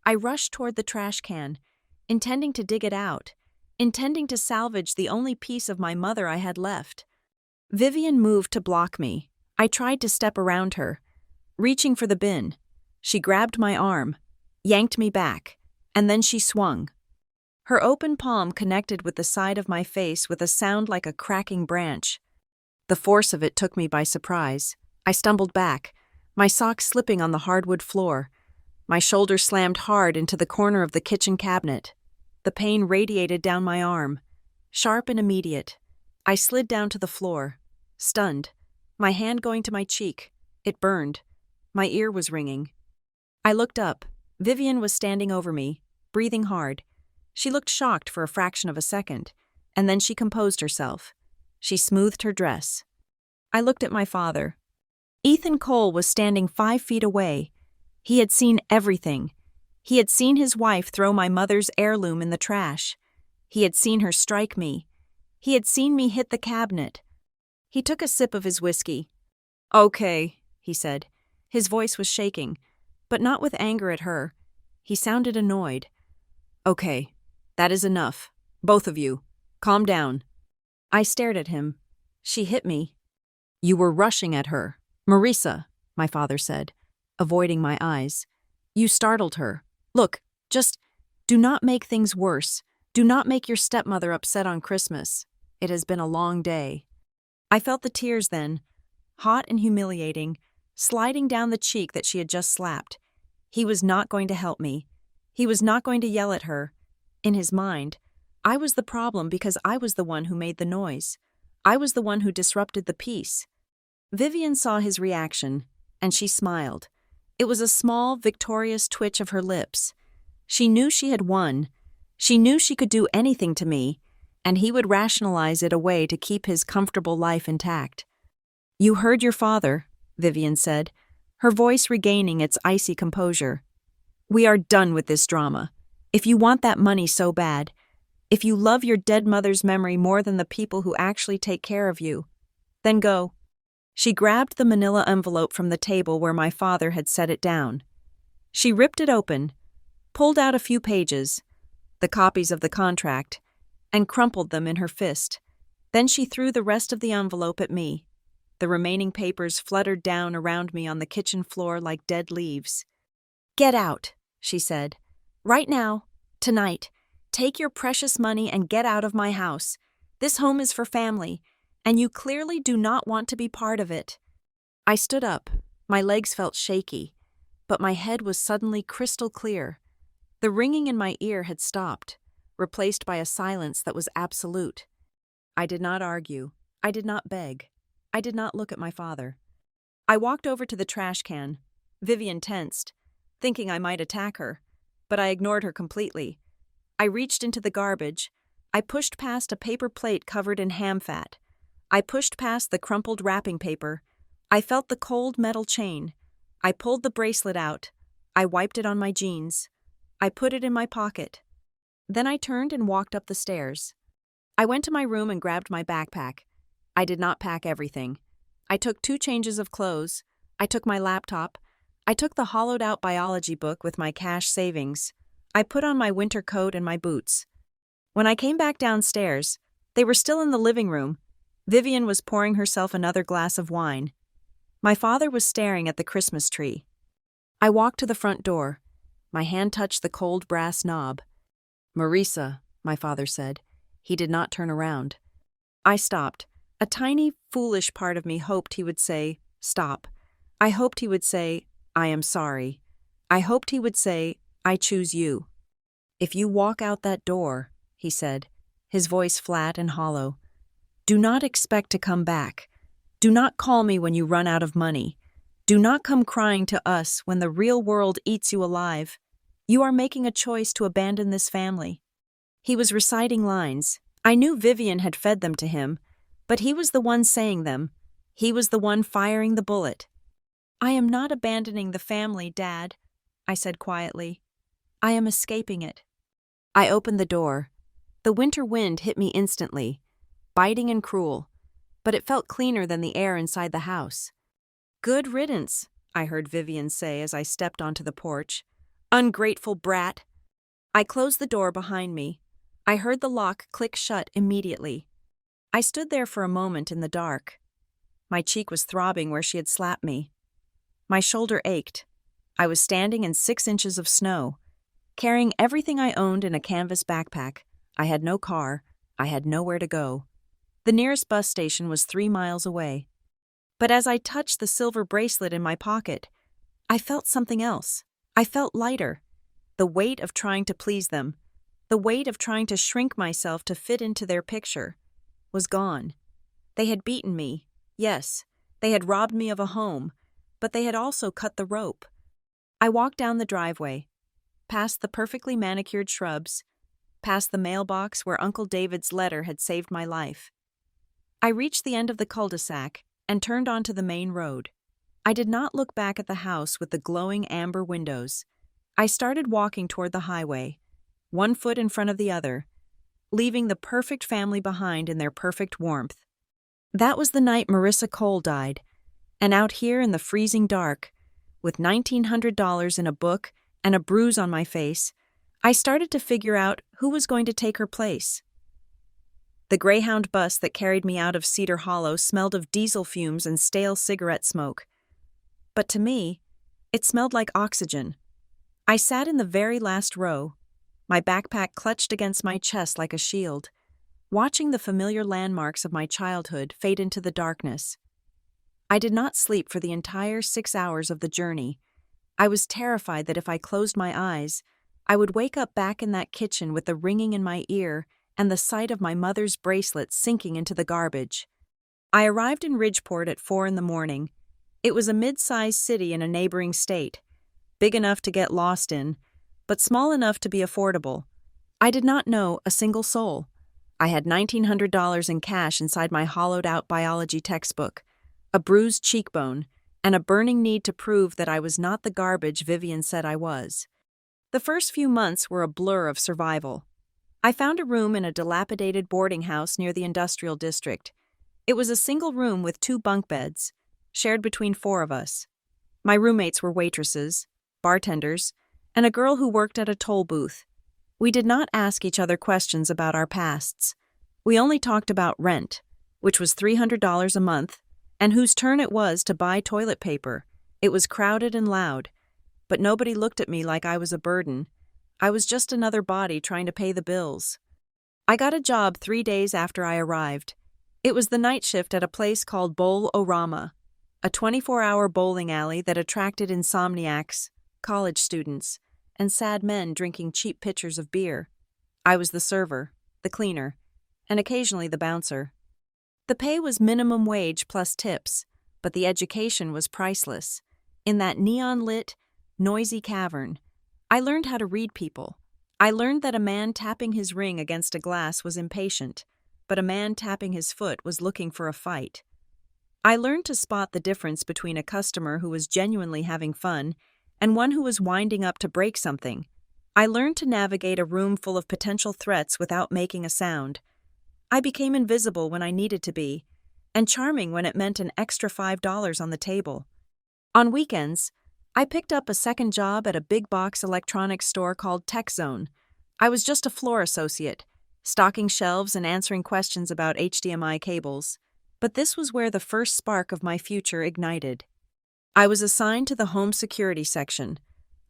Speaker 1: I rushed toward the trash can, intending to dig it out, intending to salvage the only piece of my mother I had left. Vivian moved to block me. I tried to step around her. Reaching for the bin, she grabbed my arm, yanked me back, and then she swung. Her open palm connected with the side of my face with a sound like a cracking branch. The force of it took me by surprise. I stumbled back, my socks slipping on the hardwood floor. My shoulder slammed hard into the corner of the kitchen cabinet. The pain radiated down my arm, sharp and immediate. I slid down to the floor, stunned, my hand going to my cheek. It burned. My ear was ringing. I looked up. Vivian was standing over me, breathing hard. She looked shocked for a fraction of a second, and then she composed herself. She smoothed her dress. I looked at my father. Ethan Cole was standing 5 feet away. He had seen everything. He had seen his wife throw my mother's heirloom in the trash. He had seen her strike me. He had seen me hit the cabinet. He took a sip of his whiskey. "Okay," he said. His voice was shaking, but not with anger at her. He sounded annoyed. "Okay, that is enough. Both of you. Calm down." I stared at him. "She hit me." "You were rushing at her. Marisa," my father said, avoiding my eyes. "You startled her. Look, just do not make things worse. Do not make your stepmother upset on Christmas. It has been a long day." I felt the tears then, hot and humiliating, sliding down the cheek that she had just slapped. He was not going to help me. He was not going to yell at her. In his mind, I was the problem because I was the one who made the noise. I was the one who disrupted the peace. Vivian saw his reaction, and she smiled. It was a small, victorious twitch of her lips. She knew she had won. She knew she could do anything to me, and he would rationalize it away to keep his comfortable life intact. "You heard your father," Vivian said, her voice regaining its icy composure. "We are done with this drama. If you want that money so bad, if you love your dead mother's memory more than the people who actually take care of you, then go." She grabbed the manila envelope from the table where my father had set it down. She ripped it open, pulled out a few pages, the copies of the contract, and crumpled them in her fist. Then she threw the rest of the envelope at me. The remaining papers fluttered down around me on the kitchen floor like dead leaves. "Get out," she said. "Right now, tonight. Take your precious money and get out of my house. This home is for family, and you clearly do not want to be part of it." I stood up. My legs felt shaky, but my head was suddenly crystal clear. The ringing in my ear had stopped, replaced by a silence that was absolute. I did not argue. I did not beg. I did not look at my father. I walked over to the trash can. Vivian tensed, thinking I might attack her, but I ignored her completely. I reached into the garbage. I pushed past a paper plate covered in ham fat. I pushed past the crumpled wrapping paper. I felt the cold metal chain. I pulled the bracelet out. I wiped it on my jeans. I put it in my pocket. Then I turned and walked up the stairs. I went to my room and grabbed my backpack. I did not pack everything. I took 2 changes of clothes. I took my laptop. I took the hollowed-out biology book with my cash savings. I put on my winter coat and my boots. When I came back downstairs, they were still in the living room. Vivian was pouring herself another glass of wine. My father was staring at the Christmas tree. I walked to the front door. My hand touched the cold brass knob. "Marisa," my father said. He did not turn around. I stopped. A tiny, foolish part of me hoped he would say, "Stop." I hoped he would say, "I am sorry." I hoped he would say, "I choose you." "If you walk out that door," he said, his voice flat and hollow, "do not expect to come back. Do not call me when you run out of money. Do not come crying to us when the real world eats you alive. You are making a choice to abandon this family." He was reciting lines. I knew Vivian had fed them to him, but he was the one saying them. He was the one firing the bullet. "I am not abandoning the family, Dad," I said quietly. "I am escaping it." I opened the door. The winter wind hit me instantly, biting and cruel, but it felt cleaner than the air inside the house. "Good riddance," I heard Vivian say as I stepped onto the porch. "Ungrateful brat." I closed the door behind me. I heard the lock click shut immediately. I stood there for a moment in the dark. My cheek was throbbing where she had slapped me. My shoulder ached. I was standing in 6 inches of snow, carrying everything I owned in a canvas backpack. I had no car. I had nowhere to go. The nearest bus station was 3 miles away. But as I touched the silver bracelet in my pocket, I felt something else. I felt lighter. The weight of trying to please them, the weight of trying to shrink myself to fit into their picture, was gone. They had beaten me, yes. They had robbed me of a home, but they had also cut the rope. I walked down the driveway, past the perfectly manicured shrubs, past the mailbox where Uncle David's letter had saved my life. I reached the end of the cul-de-sac and turned onto the main road. I did not look back at the house with the glowing amber windows. I started walking toward the highway, one foot in front of the other, leaving the perfect family behind in their perfect warmth. That was the night Marissa Cole died, and out here in the freezing dark, with $1,900 in a book and a bruise on my face, I started to figure out who was going to take her place. The Greyhound bus that carried me out of Cedar Hollow smelled of diesel fumes and stale cigarette smoke. But to me, it smelled like oxygen. I sat in the very last row, my backpack clutched against my chest like a shield, watching the familiar landmarks of my childhood fade into the darkness. I did not sleep for the entire 6 hours of the journey. I was terrified that if I closed my eyes, I would wake up back in that kitchen with the ringing in my ear and the sight of my mother's bracelet sinking into the garbage. I arrived in Ridgeport at 4 a.m. It was a mid-sized city in a neighboring state, big enough to get lost in, but small enough to be affordable. I did not know a single soul. I had $1,900 in cash inside my hollowed-out biology textbook, a bruised cheekbone, and a burning need to prove that I was not the garbage Vivian said I was. The first few months were a blur of survival. I found a room in a dilapidated boarding house near the industrial district. It was a single room with 2 bunk beds, shared between 4 of us. My roommates were waitresses, bartenders, and a girl who worked at a toll booth. We did not ask each other questions about our pasts. We only talked about rent, which was $300 a month, and whose turn it was to buy toilet paper. It was crowded and loud, but nobody looked at me like I was a burden. I was just another body trying to pay the bills. I got a job 3 days after I arrived. It was the night shift at a place called Bowl-O-Rama, a 24-hour bowling alley that attracted insomniacs, college students, and sad men drinking cheap pitchers of beer. I was the server, the cleaner, and occasionally the bouncer. The pay was minimum wage plus tips, but the education was priceless. In that neon-lit, noisy cavern, I learned how to read people. I learned that a man tapping his ring against a glass was impatient, but a man tapping his foot was looking for a fight. I learned to spot the difference between a customer who was genuinely having fun and one who was winding up to break something. I learned to navigate a room full of potential threats without making a sound. I became invisible when I needed to be, and charming when it meant an extra $5 on the table. On weekends, I picked up a second job at a big-box electronics store called Tech Zone. I was just a floor associate, stocking shelves and answering questions about HDMI cables. But this was where the first spark of my future ignited. I was assigned to the home security section.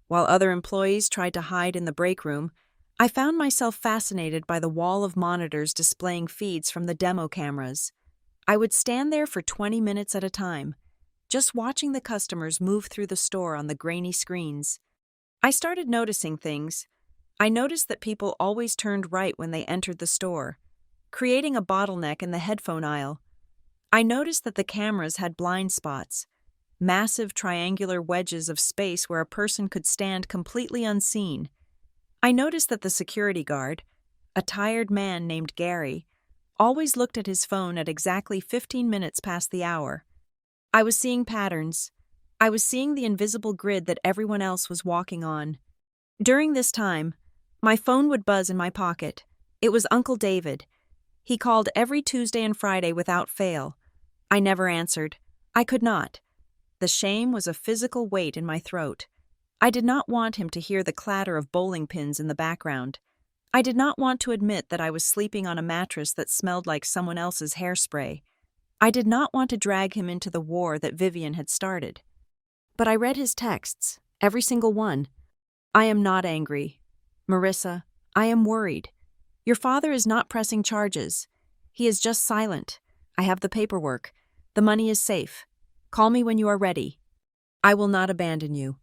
Speaker 1: While other employees tried to hide in the break room, I found myself fascinated by the wall of monitors displaying feeds from the demo cameras. I would stand there for 20 minutes at a time, just watching the customers move through the store on the grainy screens. I started noticing things. I noticed that people always turned right when they entered the store, creating a bottleneck in the headphone aisle. I noticed that the cameras had blind spots, massive triangular wedges of space where a person could stand completely unseen. I noticed that the security guard, a tired man named Gary, always looked at his phone at exactly 15 minutes past the hour. I was seeing patterns. I was seeing the invisible grid that everyone else was walking on. During this time, my phone would buzz in my pocket. It was Uncle David. He called every Tuesday and Friday without fail. I never answered. I could not. The shame was a physical weight in my throat. I did not want him to hear the clatter of bowling pins in the background. I did not want to admit that I was sleeping on a mattress that smelled like someone else's hairspray. I did not want to drag him into the war that Vivian had started. But I read his texts, every single one. I am not angry. Marissa, I am worried. Your father is not pressing charges. He is just silent. I have the paperwork. The money is safe. Call me when you are ready. I will not abandon you.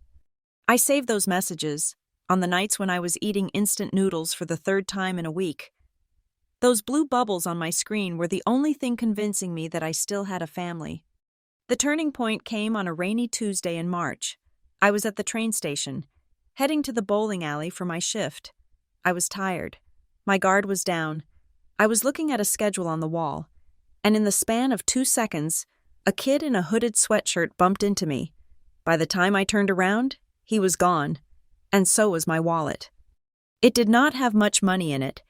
Speaker 1: I saved those messages on the nights when I was eating instant noodles for the third time in a week. Those blue bubbles on my screen were the only thing convincing me that I still had a family. The turning point came on a rainy Tuesday in March. I was at the train station, heading to the bowling alley for my shift. I was tired. My guard was down. I was looking at a schedule on the wall, and in the span of 2 seconds, a kid in a hooded sweatshirt bumped into me. By the time I turned around, he was gone, and so was my wallet. It did not have much money in it,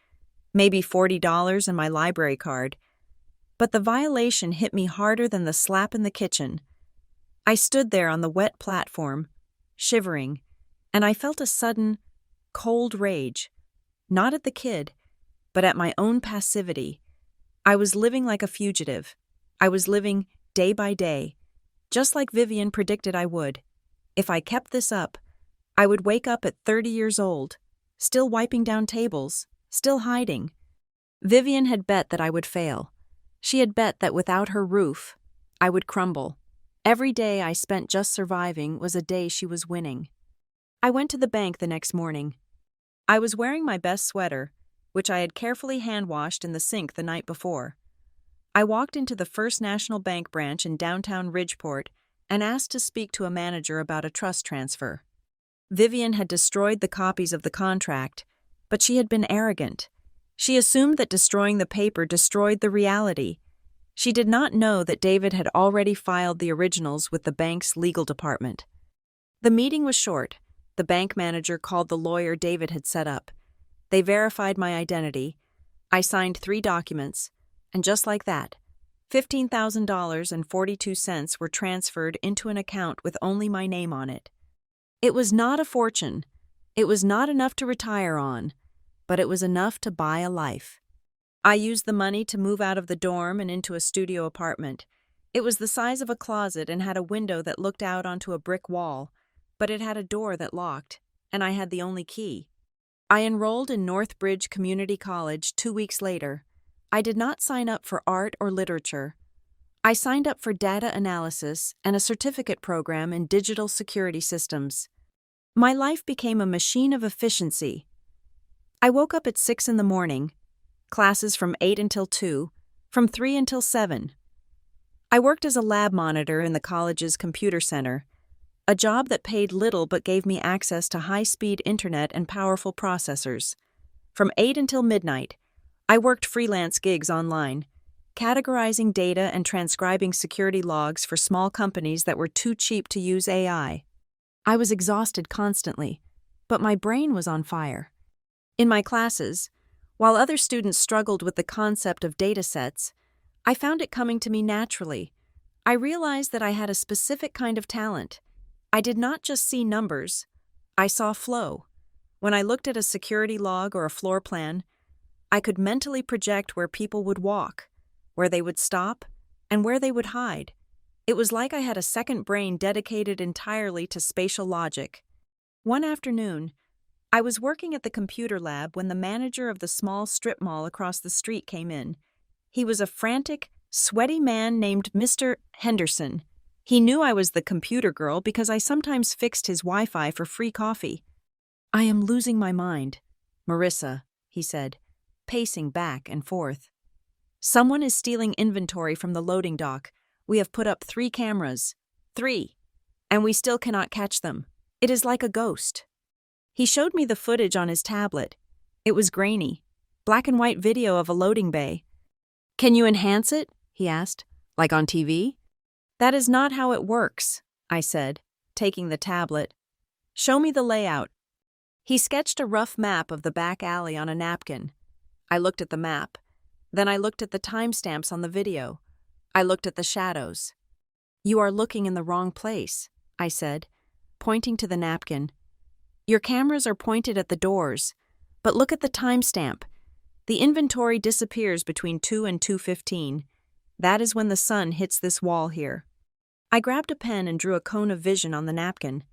Speaker 1: maybe $40 and my library card, but the violation hit me harder than the slap in the kitchen. I stood there on the wet platform, shivering, and I felt a sudden, cold rage, not at the kid, but at my own passivity. I was living like a fugitive. I was living day by day, just like Vivian predicted I would. If I kept this up, I would wake up at 30 years old, still wiping down tables, still hiding. Vivian had bet that I would fail. She had bet that without her roof, I would crumble. Every day I spent just surviving was a day she was winning. I went to the bank the next morning. I was wearing my best sweater, which I had carefully hand-washed in the sink the night before. I walked into the First National Bank branch in downtown Ridgeport and asked to speak to a manager about a trust transfer. Vivian had destroyed the copies of the contract, but she had been arrogant. She assumed that destroying the paper destroyed the reality. She did not know that David had already filed the originals with the bank's legal department. The meeting was short. The bank manager called the lawyer David had set up. They verified my identity. I signed 3 documents, and just like that, $15,042 were transferred into an account with only my name on it. It was not a fortune. It was not enough to retire on, but it was enough to buy a life. I used the money to move out of the dorm and into a studio apartment. It was the size of a closet and had a window that looked out onto a brick wall, but it had a door that locked, and I had the only key. I enrolled in Northbridge Community College 2 weeks later. I did not sign up for art or literature. I signed up for data analysis and a certificate program in digital security systems. My life became a machine of efficiency. I woke up at 6 in the morning, classes from 8 until 2, from 3 until 7. I worked as a lab monitor in the college's computer center, a job that paid little but gave me access to high-speed internet and powerful processors. From 8 until midnight, I worked freelance gigs online, categorizing data and transcribing security logs for small companies that were too cheap to use AI. I was exhausted constantly, but my brain was on fire. In my classes, while other students struggled with the concept of data sets, I found it coming to me naturally. I realized that I had a specific kind of talent. I did not just see numbers, I saw flow. When I looked at a security log or a floor plan, I could mentally project where people would walk, where they would stop, and where they would hide. It was like I had a second brain dedicated entirely to spatial logic. One afternoon, I was working at the computer lab when the manager of the small strip mall across the street came in. He was a frantic, sweaty man named Mr. Henderson. He knew I was the computer girl because I sometimes fixed his Wi-Fi for free coffee. "I am losing my mind, Marissa," he said, pacing back and forth. "Someone is stealing inventory from the loading dock. We have put up 3 cameras. 3. And we still cannot catch them. It is like a ghost." He showed me the footage on his tablet. It was grainy, black and white video of a loading bay. "Can you enhance it?" he asked. "Like on TV?" "That is not how it works," I said, taking the tablet. "Show me the layout." He sketched a rough map of the back alley on a napkin. I looked at the map. Then I looked at the timestamps on the video. I looked at the shadows. "You are looking in the wrong place," I said, pointing to the napkin. "Your cameras are pointed at the doors, but look at the timestamp. The inventory disappears between 2 and 2:15. That is when the sun hits this wall here." I grabbed a pen and drew a cone of vision on the napkin.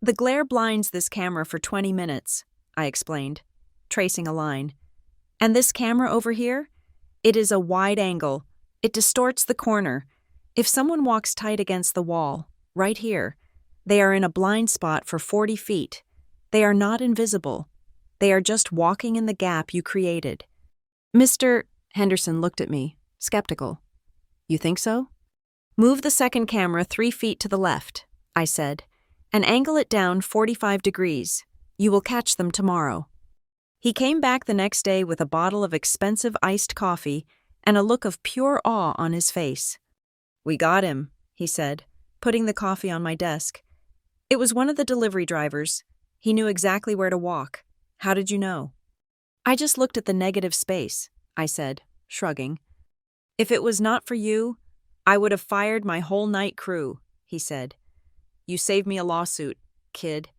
Speaker 1: "The glare blinds this camera for 20 minutes, I explained, tracing a line. "And this camera over here? It is a wide angle. It distorts the corner. If someone walks tight against the wall, right here, they are in a blind spot for 40 feet. They are not invisible. They are just walking in the gap you created." Mr. Henderson looked at me, skeptical. "You think so?" "Move the second camera 3 feet to the left," I said, "and angle it down 45 degrees. You will catch them tomorrow." He came back the next day with a bottle of expensive iced coffee and a look of pure awe on his face. "We got him," he said, putting the coffee on my desk. "It was one of the delivery drivers. He knew exactly where to walk. How did you know?" "I just looked at the negative space," I said, shrugging. "If it was not for you, I would have fired my whole night crew," he said. "You saved me a lawsuit, kid."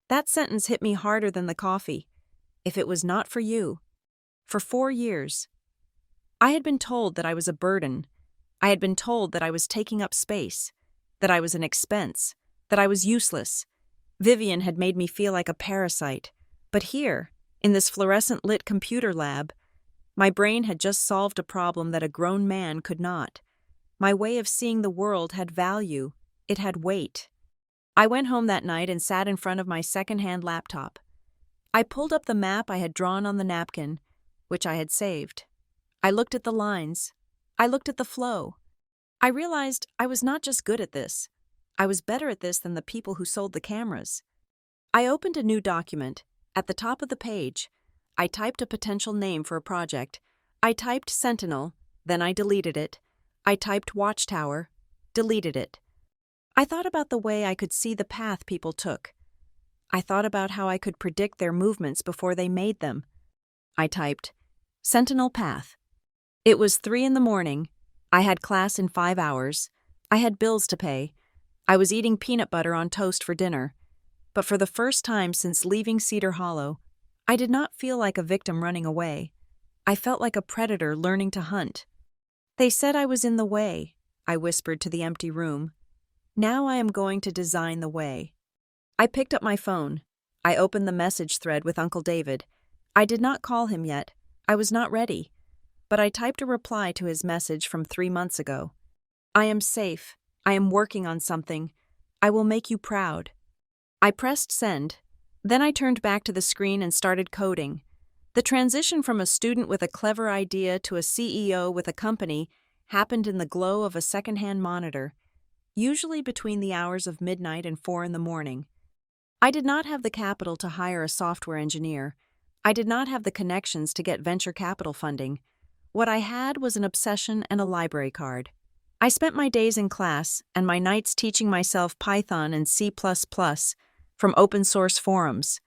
Speaker 1: That sentence hit me harder than the coffee. If it was not for you. For 4 years. I had been told that I was a burden. I had been told that I was taking up space, that I was an expense, that I was useless. Vivian had made me feel like a parasite. But here, in this fluorescent-lit computer lab, my brain had just solved a problem that a grown man could not. My way of seeing the world had value. It had weight. I went home that night and sat in front of my second-hand laptop. I pulled up the map I had drawn on the napkin, which I had saved. I looked at the lines. I looked at the flow. I realized I was not just good at this. I was better at this than the people who sold the cameras. I opened a new document. At the top of the page, I typed a potential name for a project. I typed Sentinel, then I deleted it. I typed Watchtower, deleted it. I thought about the way I could see the path people took. I thought about how I could predict their movements before they made them. I typed Sentinel Path. It was 3 in the morning. I had class in 5 hours. I had bills to pay. I was eating peanut butter on toast for dinner. But for the first time since leaving Cedar Hollow, I did not feel like a victim running away. I felt like a predator learning to hunt. "They said I was in the way," I whispered to the empty room. "Now I am going to design the way." I picked up my phone. I opened the message thread with Uncle David. I did not call him yet. I was not ready. But I typed a reply to his message from 3 months ago. "I am safe. I am working on something. I will make you proud." I pressed send. Then I turned back to the screen and started coding. The transition from a student with a clever idea to a CEO with a company happened in the glow of a secondhand monitor, usually between the hours of midnight and 4 in the morning. I did not have the capital to hire a software engineer. I did not have the connections to get venture capital funding. What I had was an obsession and a library card. I spent my days in class and my nights teaching myself Python and C++ from open-source forums.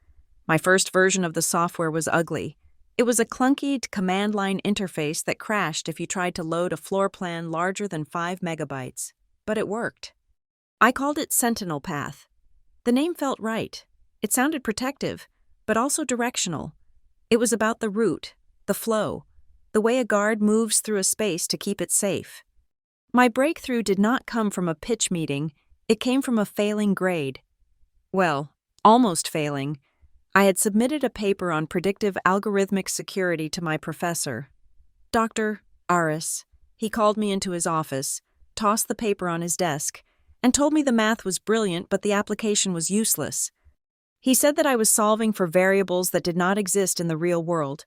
Speaker 1: My first version of the software was ugly. It was a clunky command-line interface that crashed if you tried to load a floor plan larger than 5 megabytes. But it worked. I called it Sentinel Path. The name felt right. It sounded protective, but also directional. It was about the route, the flow, the way a guard moves through a space to keep it safe. My breakthrough did not come from a pitch meeting. It came from a failing grade. Well, Almost failing, I had submitted a paper on predictive algorithmic security to my professor, Dr. Aris. He called me into his office, tossed the paper on his desk, and told me the math was brilliant but the application was useless. He said that I was solving for variables that did not exist in the real world.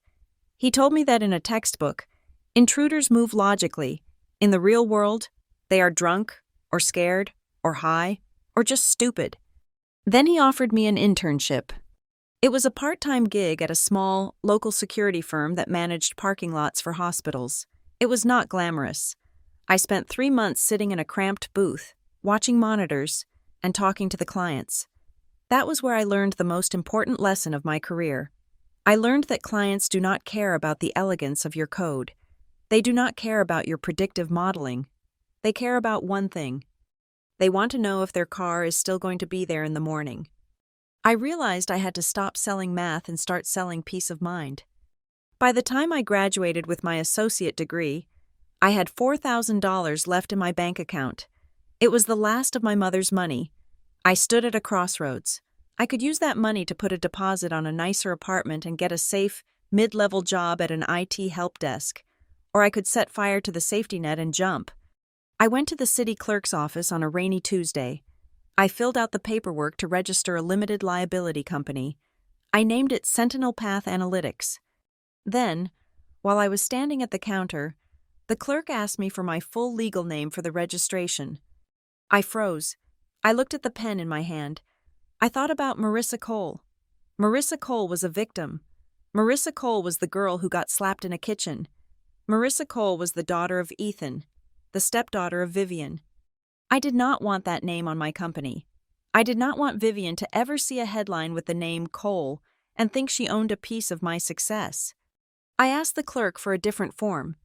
Speaker 1: He told me that in a textbook, intruders move logically. In the real world, they are drunk, or scared, or high, or just stupid. Then he offered me an internship. It was a part-time gig at a small, local security firm that managed parking lots for hospitals. It was not glamorous. I spent 3 months sitting in a cramped booth, watching monitors, and talking to the clients. That was where I learned the most important lesson of my career. I learned that clients do not care about the elegance of your code. They do not care about your predictive modeling. They care about one thing. They want to know if their car is still going to be there in the morning. I realized I had to stop selling math and start selling peace of mind. By the time I graduated with my associate degree, I had $4,000 left in my bank account. It was the last of my mother's money. I stood at a crossroads. I could use that money to put a deposit on a nicer apartment and get a safe, mid-level job at an IT help desk, or I could set fire to the safety net and jump. I went to the city clerk's office on a rainy Tuesday. I filled out the paperwork to register a limited liability company. I named it Sentinel Path Analytics. Then, while I was standing at the counter, the clerk asked me for my full legal name for the registration. I froze. I looked at the pen in my hand. I thought about Marissa Cole. Marissa Cole was a victim. Marissa Cole was the girl who got slapped in a kitchen. Marissa Cole was the daughter of Ethan, the stepdaughter of Vivian. I did not want that name on my company. I did not want Vivian to ever see a headline with the name Cole and think she owned a piece of my success. I asked the clerk for a different form.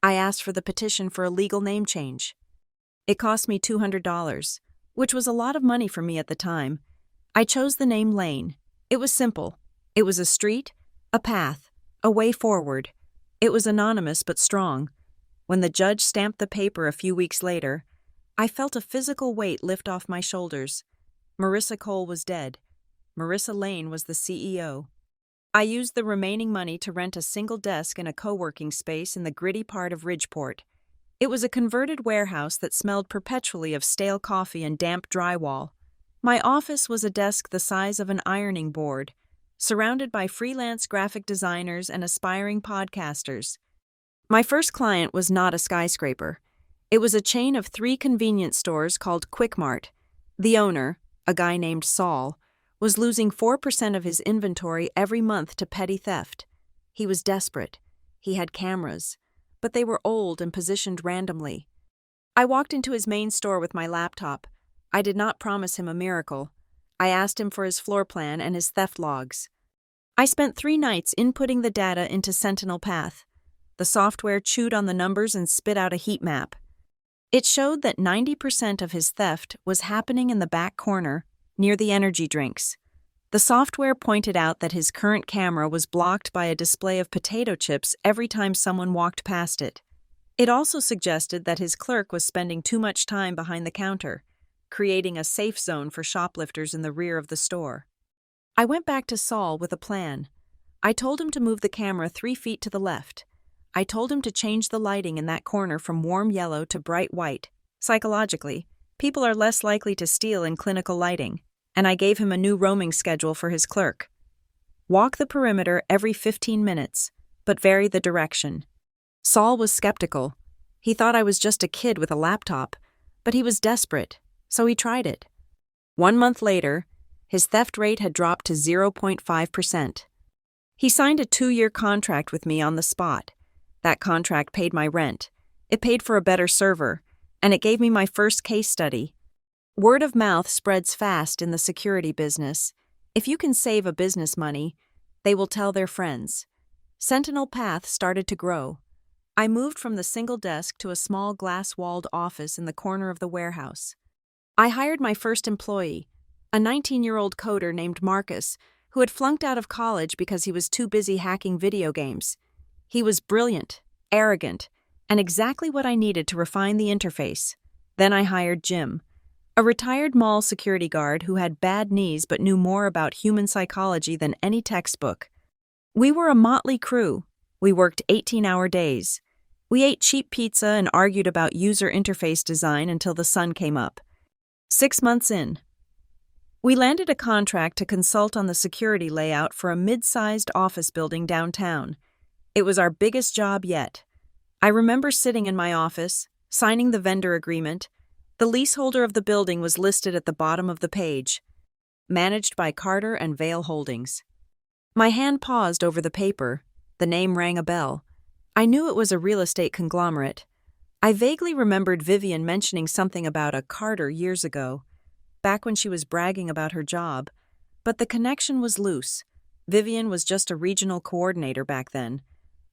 Speaker 1: I asked for the petition for a legal name change. It cost me $200, which was a lot of money for me at the time. I chose the name Lane. It was simple. It was a street, a path, a way forward. It was anonymous but strong. When the judge stamped the paper a few weeks later, I felt a physical weight lift off my shoulders. Marissa Cole was dead. Marissa Lane was the CEO. I used the remaining money to rent a single desk in a co-working space in the gritty part of Ridgeport. It was a converted warehouse that smelled perpetually of stale coffee and damp drywall. My office was a desk the size of an ironing board, surrounded by freelance graphic designers and aspiring podcasters. My first client was not a skyscraper. It was a chain of 3 convenience stores called Quick Mart. The owner, a guy named Saul, was losing 4% of his inventory every month to petty theft. He was desperate. He had cameras, but they were old and positioned randomly. I walked into his main store with my laptop. I did not promise him a miracle. I asked him for his floor plan and his theft logs. I spent 3 nights inputting the data into Sentinel Path. The software chewed on the numbers and spit out a heat map. It showed that 90% of his theft was happening in the back corner, near the energy drinks. The software pointed out that his current camera was blocked by a display of potato chips every time someone walked past it. It also suggested that his clerk was spending too much time behind the counter, creating a safe zone for shoplifters in the rear of the store. I went back to Saul with a plan. I told him to move the camera 3 feet to the left. I told him to change the lighting in that corner from warm yellow to bright white. Psychologically, people are less likely to steal in clinical lighting, and I gave him a new roaming schedule for his clerk. Walk the perimeter every 15 minutes, but vary the direction. Saul was skeptical. He thought I was just a kid with a laptop, but he was desperate, so he tried it. 1 month later, his theft rate had dropped to 0.5%. He signed a 2-year contract with me on the spot. That contract paid my rent. It paid for a better server, and it gave me my first case study. Word of mouth spreads fast in the security business. If you can save a business money, they will tell their friends. Sentinel Path started to grow. I moved from the single desk to a small glass-walled office in the corner of the warehouse. I hired my first employee, a 19-year-old coder named Marcus, who had flunked out of college because he was too busy hacking video games. He was brilliant, arrogant, and exactly what I needed to refine the interface. Then I hired Jim. A retired mall security guard who had bad knees but knew more about human psychology than any textbook. We were a motley crew. We worked 18-hour days. We ate cheap pizza and argued about user interface design until the sun came up. 6 months in, we landed a contract to consult on the security layout for a mid-sized office building downtown. It was our biggest job yet. I remember sitting in my office, signing the vendor agreement. The leaseholder of the building was listed at the bottom of the page. Managed by Carter and Vale Holdings. My hand paused over the paper. The name rang a bell. I knew it was a real estate conglomerate. I vaguely remembered Vivian mentioning something about a Carter years ago, back when she was bragging about her job, but the connection was loose. Vivian was just a regional coordinator back then.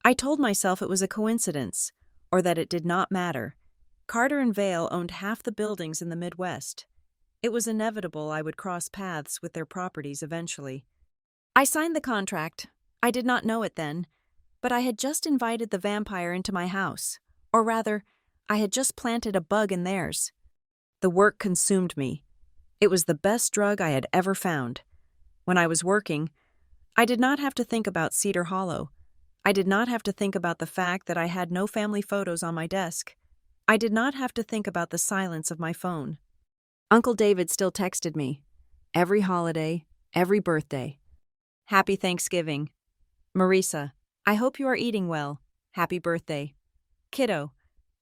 Speaker 1: I told myself it was a coincidence, or that it did not matter. Carter and Vale owned half the buildings in the Midwest. It was inevitable I would cross paths with their properties eventually. I signed the contract. I did not know it then, but I had just invited the vampire into my house, or rather, I had just planted a bug in theirs. The work consumed me. It was the best drug I had ever found. When I was working, I did not have to think about Cedar Hollow. I did not have to think about the fact that I had no family photos on my desk. I did not have to think about the silence of my phone. Uncle David still texted me. Every holiday, every birthday. Happy Thanksgiving. Marisa, I hope you are eating well. Happy birthday. Kiddo,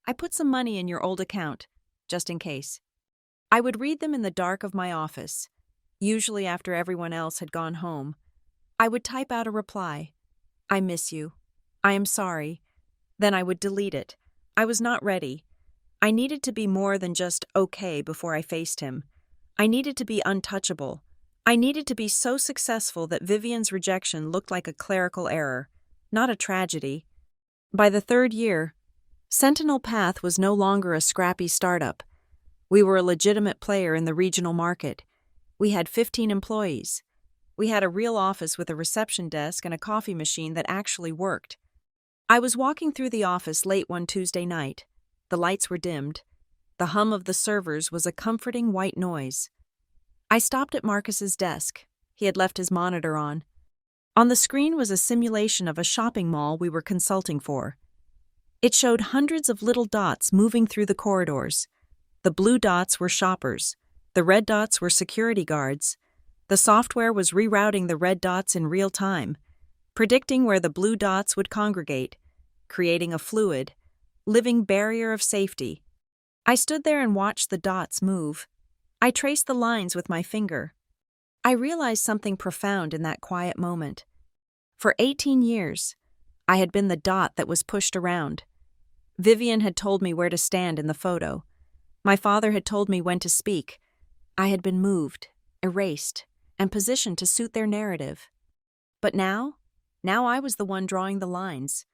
Speaker 1: I put some money in your old account, just in case. I would read them in the dark of my office, usually after everyone else had gone home. I would type out a reply. I miss you. I am sorry. Then I would delete it. I was not ready. I needed to be more than just okay before I faced him. I needed to be untouchable. I needed to be so successful that Vivian's rejection looked like a clerical error, not a tragedy. By the 3rd year, Sentinel Path was no longer a scrappy startup. We were a legitimate player in the regional market. We had 15 employees. We had a real office with a reception desk and a coffee machine that actually worked. I was walking through the office late one Tuesday night. The lights were dimmed. The hum of the servers was a comforting white noise. I stopped at Marcus's desk. He had left his monitor on. On the screen was a simulation of a shopping mall we were consulting for. It showed hundreds of little dots moving through the corridors. The blue dots were shoppers. The red dots were security guards. The software was rerouting the red dots in real time, predicting where the blue dots would congregate, creating a fluid, living barrier of safety. I stood there and watched the dots move. I traced the lines with my finger. I realized something profound in that quiet moment. For 18 years, I had been the dot that was pushed around. Vivian had told me where to stand in the photo. My father had told me when to speak. I had been moved, erased, and positioned to suit their narrative. But now I was the one drawing the lines.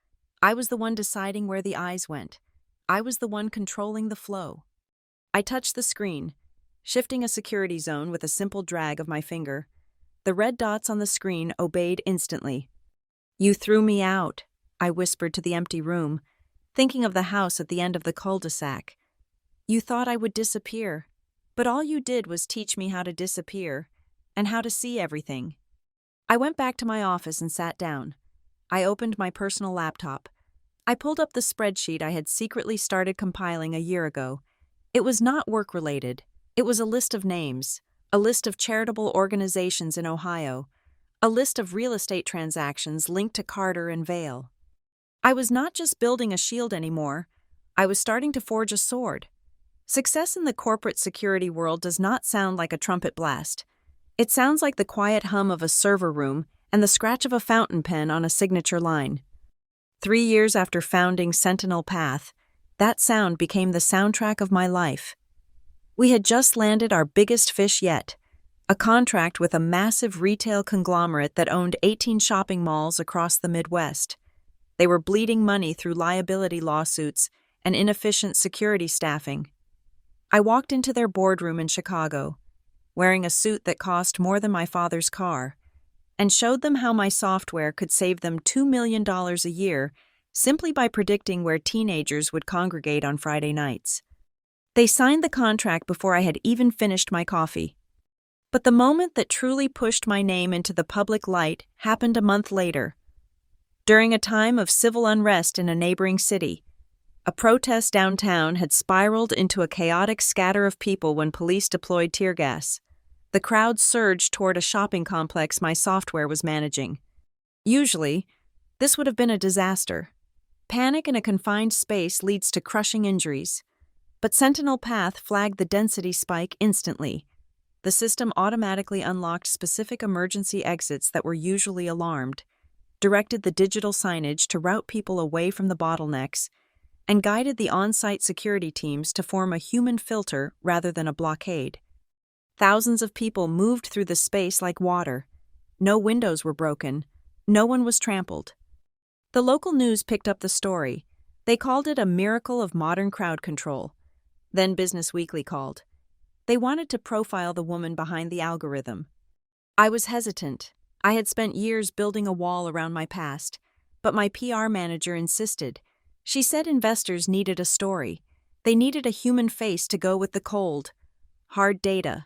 Speaker 1: I was the one deciding where the eyes went. I was the one controlling the flow. I touched the screen, shifting a security zone with a simple drag of my finger. The red dots on the screen obeyed instantly. "You threw me out," I whispered to the empty room, thinking of the house at the end of the cul-de-sac. "You thought I would disappear, but all you did was teach me how to disappear and how to see everything." I went back to my office and sat down. I opened my personal laptop. I pulled up the spreadsheet I had secretly started compiling a year ago. It was not work-related. It was a list of names, a list of charitable organizations in Ohio, a list of real estate transactions linked to Carter and Vale. I was not just building a shield anymore. I was starting to forge a sword. Success in the corporate security world does not sound like a trumpet blast. It sounds like the quiet hum of a server room and the scratch of a fountain pen on a signature line. 3 years after founding Sentinel Path, that sound became the soundtrack of my life. We had just landed our biggest fish yet, a contract with a massive retail conglomerate that owned 18 shopping malls across the Midwest. They were bleeding money through liability lawsuits and inefficient security staffing. I walked into their boardroom in Chicago, wearing a suit that cost more than my father's car, and showed them how my software could save them $2 million a year simply by predicting where teenagers would congregate on Friday nights. They signed the contract before I had even finished my coffee. But the moment that truly pushed my name into the public light happened a month later. During a time of civil unrest in a neighboring city, a protest downtown had spiraled into a chaotic scatter of people when police deployed tear gas. The crowd surged toward a shopping complex my software was managing. Usually, this would have been a disaster. Panic in a confined space leads to crushing injuries. But Sentinel Path flagged the density spike instantly. The system automatically unlocked specific emergency exits that were usually alarmed, directed the digital signage to route people away from the bottlenecks, and guided the on-site security teams to form a human filter rather than a blockade. Thousands of people moved through the space like water. No windows were broken. No one was trampled. The local news picked up the story. They called it a miracle of modern crowd control. Then Business Weekly called. They wanted to profile the woman behind the algorithm. I was hesitant. I had spent years building a wall around my past, but my PR manager insisted. She said investors needed a story. They needed a human face to go with the cold, hard data.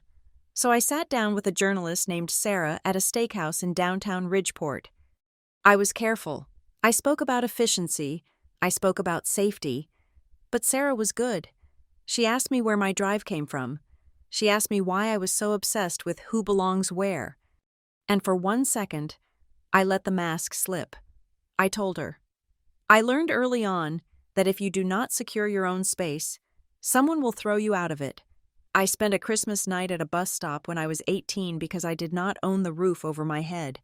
Speaker 1: So I sat down with a journalist named Sarah at a steakhouse in downtown Ridgeport. I was careful. I spoke about efficiency. I spoke about safety. But Sarah was good. She asked me where my drive came from. She asked me why I was so obsessed with who belongs where. And for 1 second, I let the mask slip. I told her, I learned early on that if you do not secure your own space, someone will throw you out of it. I spent a Christmas night at a bus stop when I was 18 because I did not own the roof over my head.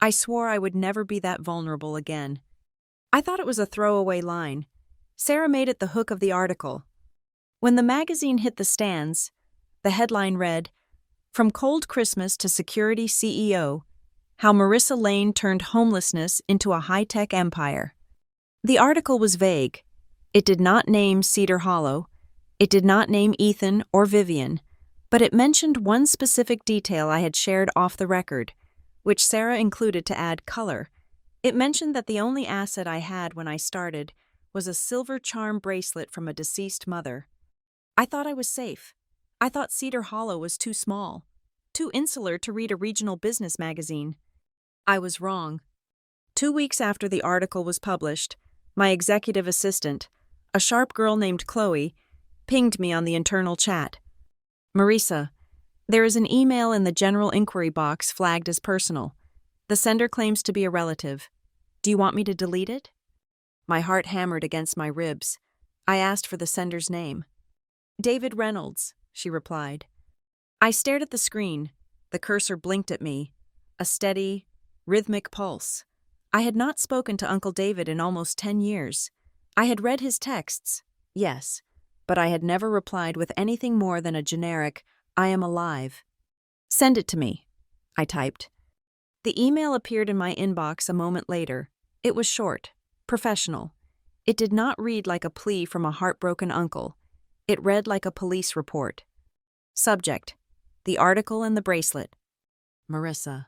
Speaker 1: I swore I would never be that vulnerable again. I thought it was a throwaway line. Sarah made it the hook of the article. When the magazine hit the stands, the headline read, From Cold Christmas to Security CEO, How Marissa Lane Turned Homelessness into a High-Tech Empire. The article was vague. It did not name Cedar Hollow. It did not name Ethan or Vivian, but it mentioned one specific detail I had shared off the record, which Sarah included to add color. It mentioned that the only asset I had when I started was a silver charm bracelet from a deceased mother. I thought I was safe. I thought Cedar Hollow was too small, too insular to read a regional business magazine. I was wrong. 2 weeks after the article was published, my executive assistant, a sharp girl named Chloe, pinged me on the internal chat. Marissa, there is an email in the general inquiry box flagged as personal. The sender claims to be a relative. Do you want me to delete it? My heart hammered against my ribs. I asked for the sender's name. David Reynolds, she replied. I stared at the screen. The cursor blinked at me. A steady, rhythmic pulse. I had not spoken to Uncle David in almost 10 years. I had read his texts, yes, but I had never replied with anything more than a generic, I am alive. Send it to me, I typed. The email appeared in my inbox a moment later. It was short, professional. It did not read like a plea from a heartbroken uncle. It read like a police report. Subject: the article and the bracelet. Marissa.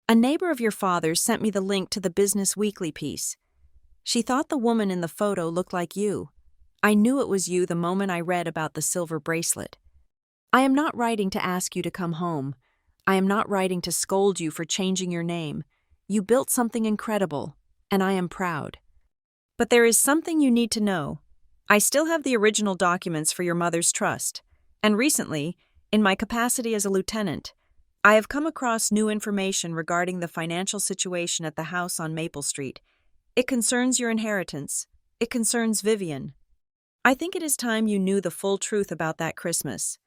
Speaker 1: A neighbor of your father's sent me the link to the Business Weekly piece. She thought the woman in the photo looked like you. I knew it was you the moment I read about the silver bracelet. I am not writing to ask you to come home. I am not writing to scold you for changing your name. You built something incredible, and I am proud. But there is something you need to know. I still have the original documents for your mother's trust, and recently, in my capacity as a lieutenant, I have come across new information regarding the financial situation at the house on Maple Street. It concerns your inheritance. It concerns Vivian. I think it is time you knew the full truth about that Christmas.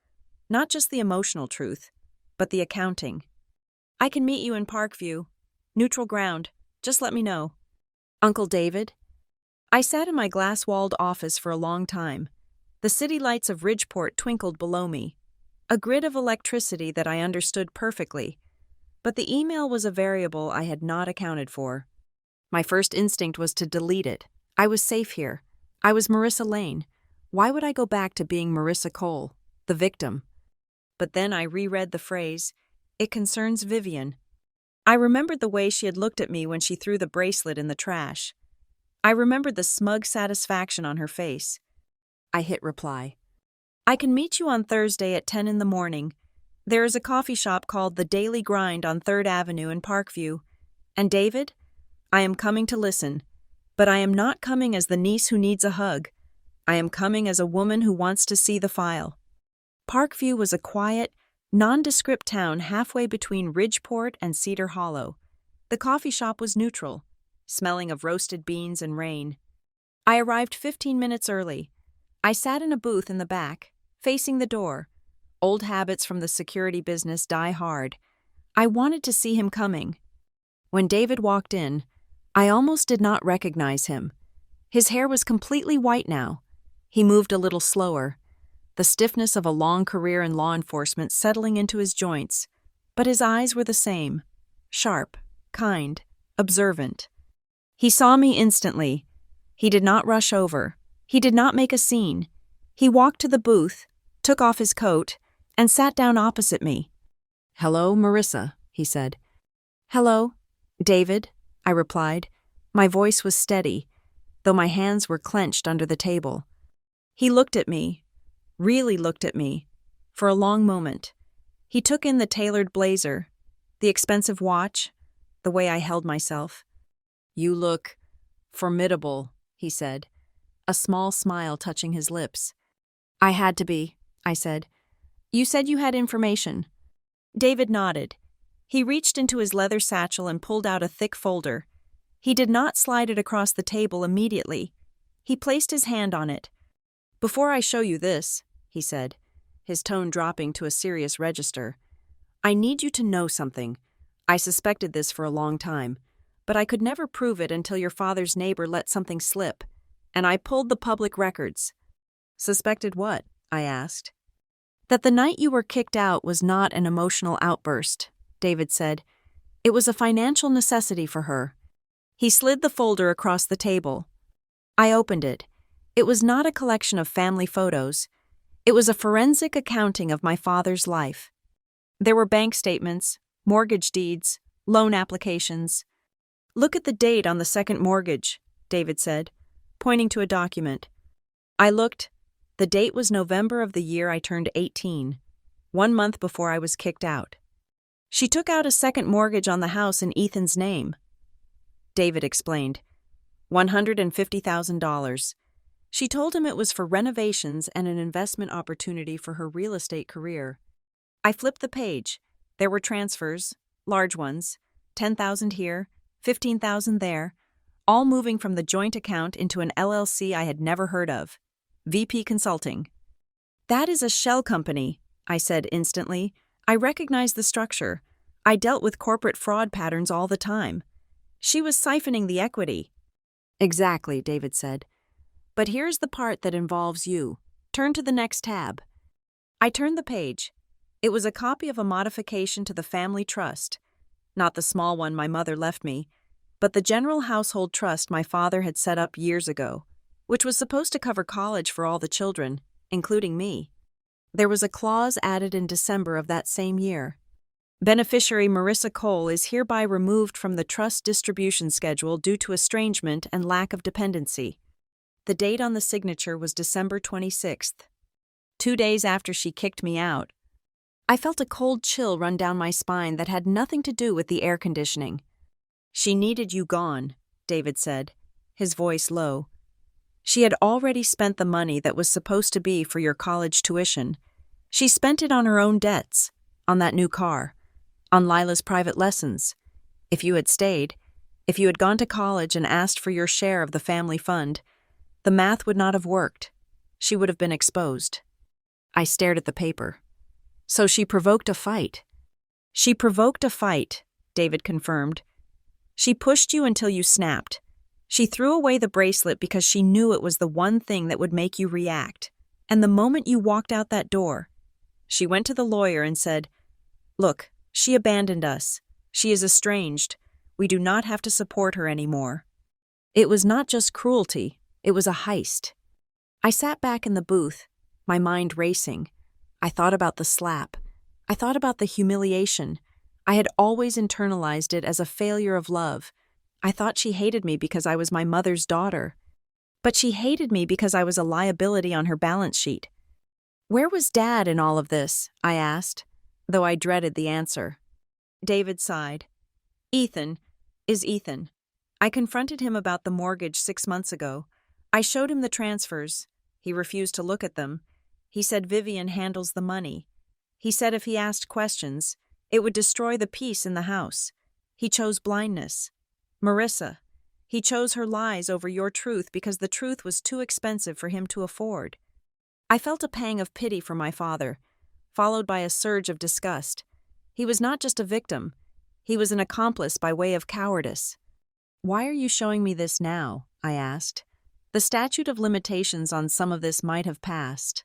Speaker 1: Not just the emotional truth, but the accounting. I can meet you in Parkview. Neutral ground. Just let me know. Uncle David? I sat in my glass-walled office for a long time. The city lights of Ridgeport twinkled below me, a grid of electricity that I understood perfectly. But the email was a variable I had not accounted for. My first instinct was to delete it. I was safe here. I was Marissa Lane. Why would I go back to being Marissa Cole, the victim? But then I reread the phrase, "It concerns Vivian." I remembered the way she had looked at me when she threw the bracelet in the trash. I remembered the smug satisfaction on her face. I hit reply. I can meet you on Thursday at 10 in the morning. There is a coffee shop called The Daily Grind on 3rd Avenue in Parkview. And David, I am coming to listen, but I am not coming as the niece who needs a hug. I am coming as a woman who wants to see the file. Parkview was a quiet, nondescript town halfway between Ridgeport and Cedar Hollow. The coffee shop was neutral, smelling of roasted beans and rain. I arrived 15 minutes early. I sat in a booth in the back, facing the door. Old habits from the security business die hard. I wanted to see him coming. When David walked in, I almost did not recognize him. His hair was completely white now. He moved a little slower, the stiffness of a long career in law enforcement settling into his joints, but his eyes were the same, sharp, kind, observant. He saw me instantly. He did not rush over. He did not make a scene. He walked to the booth, took off his coat, and sat down opposite me. "Hello, Marissa," he said. "Hello, David," I replied. My voice was steady, though my hands were clenched under the table. He looked at me, really looked at me, for a long moment. He took in the tailored blazer, the expensive watch, the way I held myself. "You look formidable," he said, a small smile touching his lips. "I had to be," I said. "You said you had information." David nodded. He reached into his leather satchel and pulled out a thick folder. He did not slide it across the table immediately. He placed his hand on it. "Before I show you this," he said, his tone dropping to a serious register, "I need you to know something. I suspected this for a long time, but I could never prove it until your father's neighbor let something slip, and I pulled the public records." "Suspected what?" I asked. "That the night you were kicked out was not an emotional outburst," David said. "It was a financial necessity for her." He slid the folder across the table. I opened it. It was not a collection of family photos. It was a forensic accounting of my father's life. There were bank statements, mortgage deeds, loan applications. "Look at the date on the second mortgage," David said, pointing to a document. I looked. The date was November of the year I turned 18, 1 month before I was kicked out. "She took out a second mortgage on the house in Ethan's name," David explained. $150,000. She told him it was for renovations and an investment opportunity for her real estate career. I flipped the page. There were transfers, large ones, $10,000 here, $15,000 there, all moving from the joint account into an LLC I had never heard of, VP Consulting. "That is a shell company," I said instantly. I recognized the structure. I dealt with corporate fraud patterns all the time. She was siphoning the equity. "Exactly," David said. "But here's the part that involves you. Turn to the next tab." I turned the page. It was a copy of a modification to the family trust, not the small one my mother left me, but the general household trust my father had set up years ago, which was supposed to cover college for all the children, including me. There was a clause added in December of that same year. "Beneficiary Marissa Cole is hereby removed from the trust distribution schedule due to estrangement and lack of dependency." The date on the signature was December 26th. 2 days after she kicked me out. I felt a cold chill run down my spine that had nothing to do with the air conditioning. "She needed you gone," David said, his voice low. "She had already spent the money that was supposed to be for your college tuition. She spent it on her own debts, on that new car, on Lila's private lessons. If you had stayed, if you had gone to college and asked for your share of the family fund, the math would not have worked. She would have been exposed." I stared at the paper. "So she provoked a fight." "She provoked a fight," David confirmed. "She pushed you until you snapped. She threw away the bracelet because she knew it was the one thing that would make you react. And the moment you walked out that door, she went to the lawyer and said, 'Look, she abandoned us. She is estranged. We do not have to support her anymore.' It was not just cruelty, it was a heist." I sat back in the booth, my mind racing. I thought about the slap. I thought about the humiliation. I had always internalized it as a failure of love. I thought she hated me because I was my mother's daughter. But she hated me because I was a liability on her balance sheet. Where was Dad in all of this? I asked, though I dreaded the answer. David sighed. Ethan is Ethan. I confronted him about the mortgage 6 months ago. I showed him the transfers. He refused to look at them. He said Vivian handles the money. He said if he asked questions, it would destroy the peace in the house. He chose blindness. Marissa, he chose her lies over your truth because the truth was too expensive for him to afford. I felt a pang of pity for my father, followed by a surge of disgust. He was not just a victim. He was an accomplice by way of cowardice. Why are you showing me this now? I asked. The statute of limitations on some of this might have passed.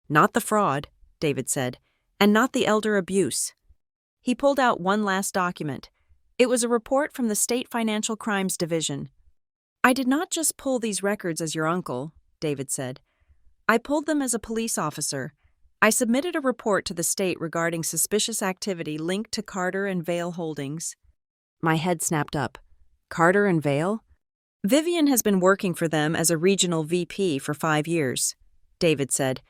Speaker 1: Not the fraud, David said, and not the elder abuse. He pulled out one last document. It was a report from the State Financial Crimes Division. I did not just pull these records as your uncle, David said. I pulled them as a police officer. I submitted a report to the state regarding suspicious activity linked to Carter and Vale Holdings. My head snapped up. Carter and Vale? Vivian has been working for them as a regional VP for 5 years, David said.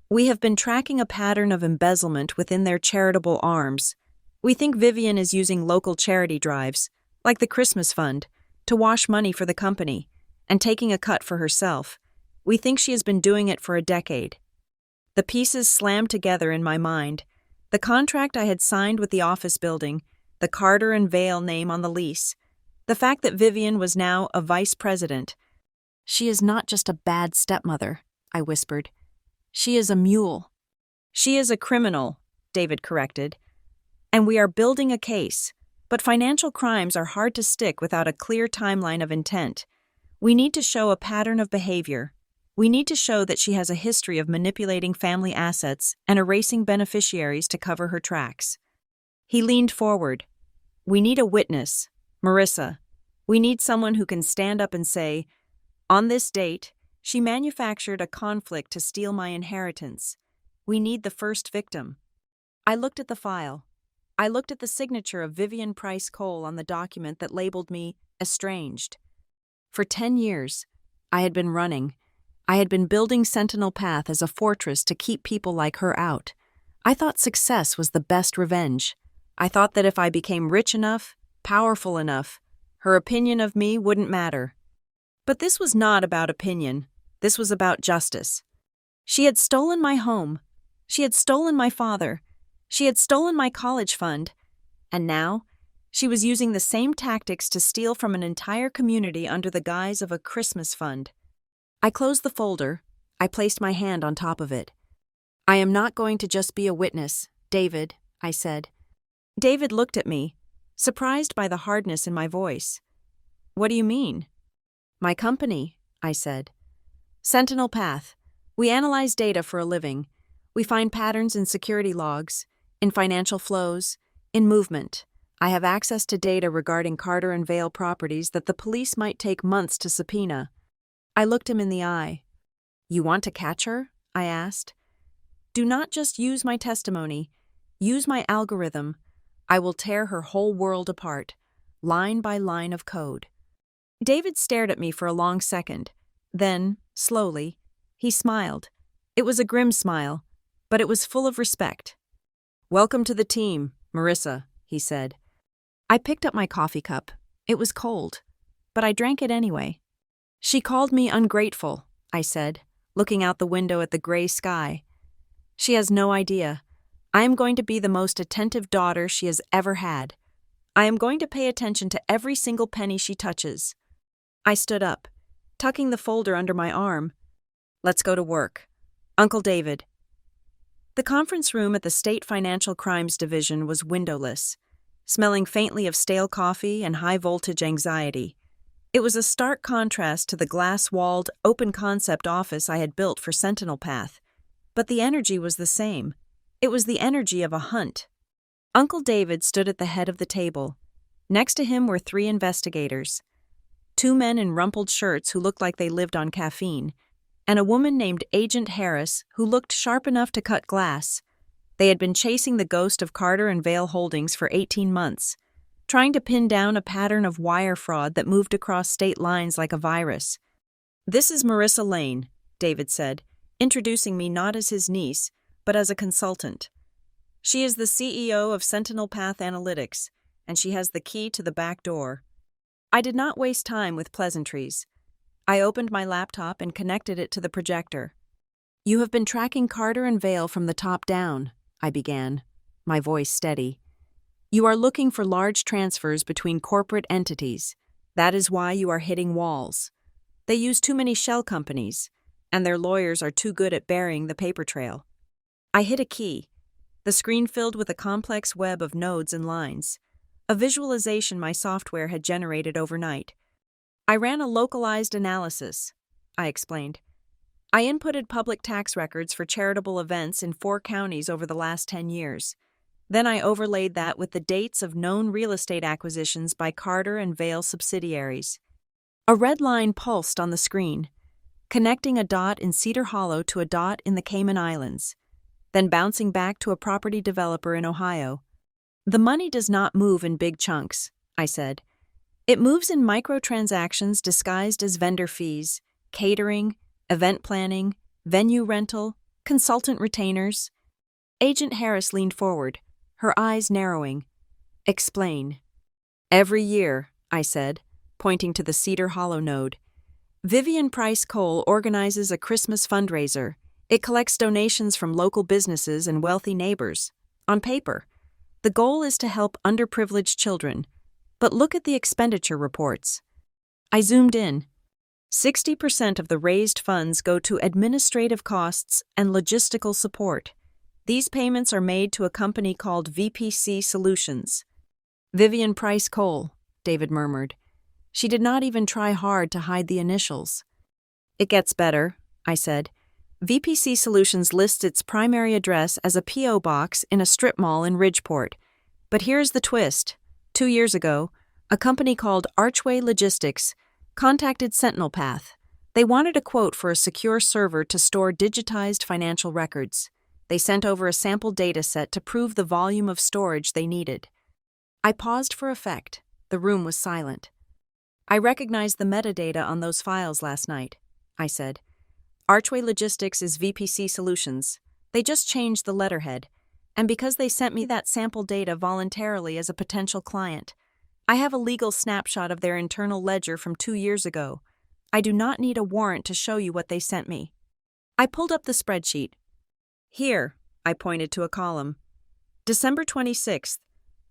Speaker 1: We have been tracking a pattern of embezzlement within their charitable arms. We think Vivian is using local charity drives, like the Christmas Fund, to wash money for the company, and taking a cut for herself. We think she has been doing it for a decade. The pieces slammed together in my mind. The contract I had signed with the office building, the Carter and Vale name on the lease, the fact that Vivian was now a vice president. She is not just a bad stepmother, I whispered. She is a mule. She is a criminal, David corrected. And we are building a case, but financial crimes are hard to stick without a clear timeline of intent. We need to show a pattern of behavior. We need to show that she has a history of manipulating family assets and erasing beneficiaries to cover her tracks. He leaned forward. We need a witness, Marissa. We need someone who can stand up and say, on this date, she manufactured a conflict to steal my inheritance. We need the first victim. I looked at the file. I looked at the signature of Vivian Price Cole on the document that labeled me estranged. For 10 years, I had been running. I had been building Sentinel Path as a fortress to keep people like her out. I thought success was the best revenge. I thought that if I became rich enough, powerful enough, her opinion of me wouldn't matter. But this was not about opinion. This was about justice. She had stolen my home. She had stolen my father. She had stolen my college fund. And now, she was using the same tactics to steal from an entire community under the guise of a Christmas fund. I closed the folder. I placed my hand on top of it. I am not going to just be a witness, David, I said. David looked at me, surprised by the hardness in my voice. What do you mean? My company, I said. Sentinel Path. We analyze data for a living. We find patterns in security logs, in financial flows, in movement. I have access to data regarding Carter and Vale properties that the police might take months to subpoena. I looked him in the eye. You want to catch her? I asked. Do not just use my testimony. Use my algorithm. I will tear her whole world apart, line by line of code. David stared at me for a long second. Then, slowly, he smiled. It was a grim smile, but it was full of respect. Welcome to the team, Marissa, he said. I picked up my coffee cup. It was cold, but I drank it anyway. She called me ungrateful, I said, looking out the window at the gray sky. She has no idea. I am going to be the most attentive daughter she has ever had. I am going to pay attention to every single penny she touches. I stood up, tucking the folder under my arm. Let's go to work. Uncle David. The conference room at the State Financial Crimes Division was windowless, smelling faintly of stale coffee and high-voltage anxiety. It was a stark contrast to the glass-walled, open-concept office I had built for Sentinel Path, but the energy was the same. It was the energy of a hunt. Uncle David stood at the head of the table. Next to him were 3 investigators, 2 men in rumpled shirts who looked like they lived on caffeine, and a woman named Agent Harris who looked sharp enough to cut glass. They had been chasing the ghost of Carter and Vale Holdings for 18 months, trying to pin down a pattern of wire fraud that moved across state lines like a virus. This is Marissa Lane, David said, introducing me not as his niece, but as a consultant. She is the CEO of Sentinel Path Analytics, and she has the key to the back door. I did not waste time with pleasantries. I opened my laptop and connected it to the projector. "You have been tracking Carter and Vale from the top down," I began, my voice steady. "You are looking for large transfers between corporate entities. That is why you are hitting walls. They use too many shell companies, and their lawyers are too good at burying the paper trail." I hit a key. The screen filled with a complex web of nodes and lines, a visualization my software had generated overnight. "I ran a localized analysis," I explained. "I inputted public tax records for charitable events in 4 counties over the last 10 years. Then I overlaid that with the dates of known real estate acquisitions by Carter and Vale subsidiaries." A red line pulsed on the screen, connecting a dot in Cedar Hollow to a dot in the Cayman Islands, then bouncing back to a property developer in Ohio. "The money does not move in big chunks," I said. "It moves in microtransactions disguised as vendor fees, catering, event planning, venue rental, consultant retainers." Agent Harris leaned forward, her eyes narrowing. "Explain." "Every year," I said, pointing to the Cedar Hollow node, "Vivian Price Cole organizes a Christmas fundraiser. It collects donations from local businesses and wealthy neighbors. On paper, the goal is to help underprivileged children. But look at the expenditure reports." I zoomed in. 60% of the raised funds go to administrative costs and logistical support. These payments are made to a company called VPC Solutions. "Vivian Price Cole," David murmured. "She did not even try hard to hide the initials." "It gets better," I said. "VPC Solutions lists its primary address as a P.O. box in a strip mall in Ridgeport. But here's the twist. 2 years ago, a company called Archway Logistics contacted Sentinel Path. They wanted a quote for a secure server to store digitized financial records. They sent over a sample data set to prove the volume of storage they needed." I paused for effect. The room was silent. "I recognized the metadata on those files last night," I said. "Archway Logistics is VPC Solutions. They just changed the letterhead. And because they sent me that sample data voluntarily as a potential client, I have a legal snapshot of their internal ledger from 2 years ago. I do not need a warrant to show you what they sent me." I pulled up the spreadsheet. "Here," I pointed to a column. "December 26th,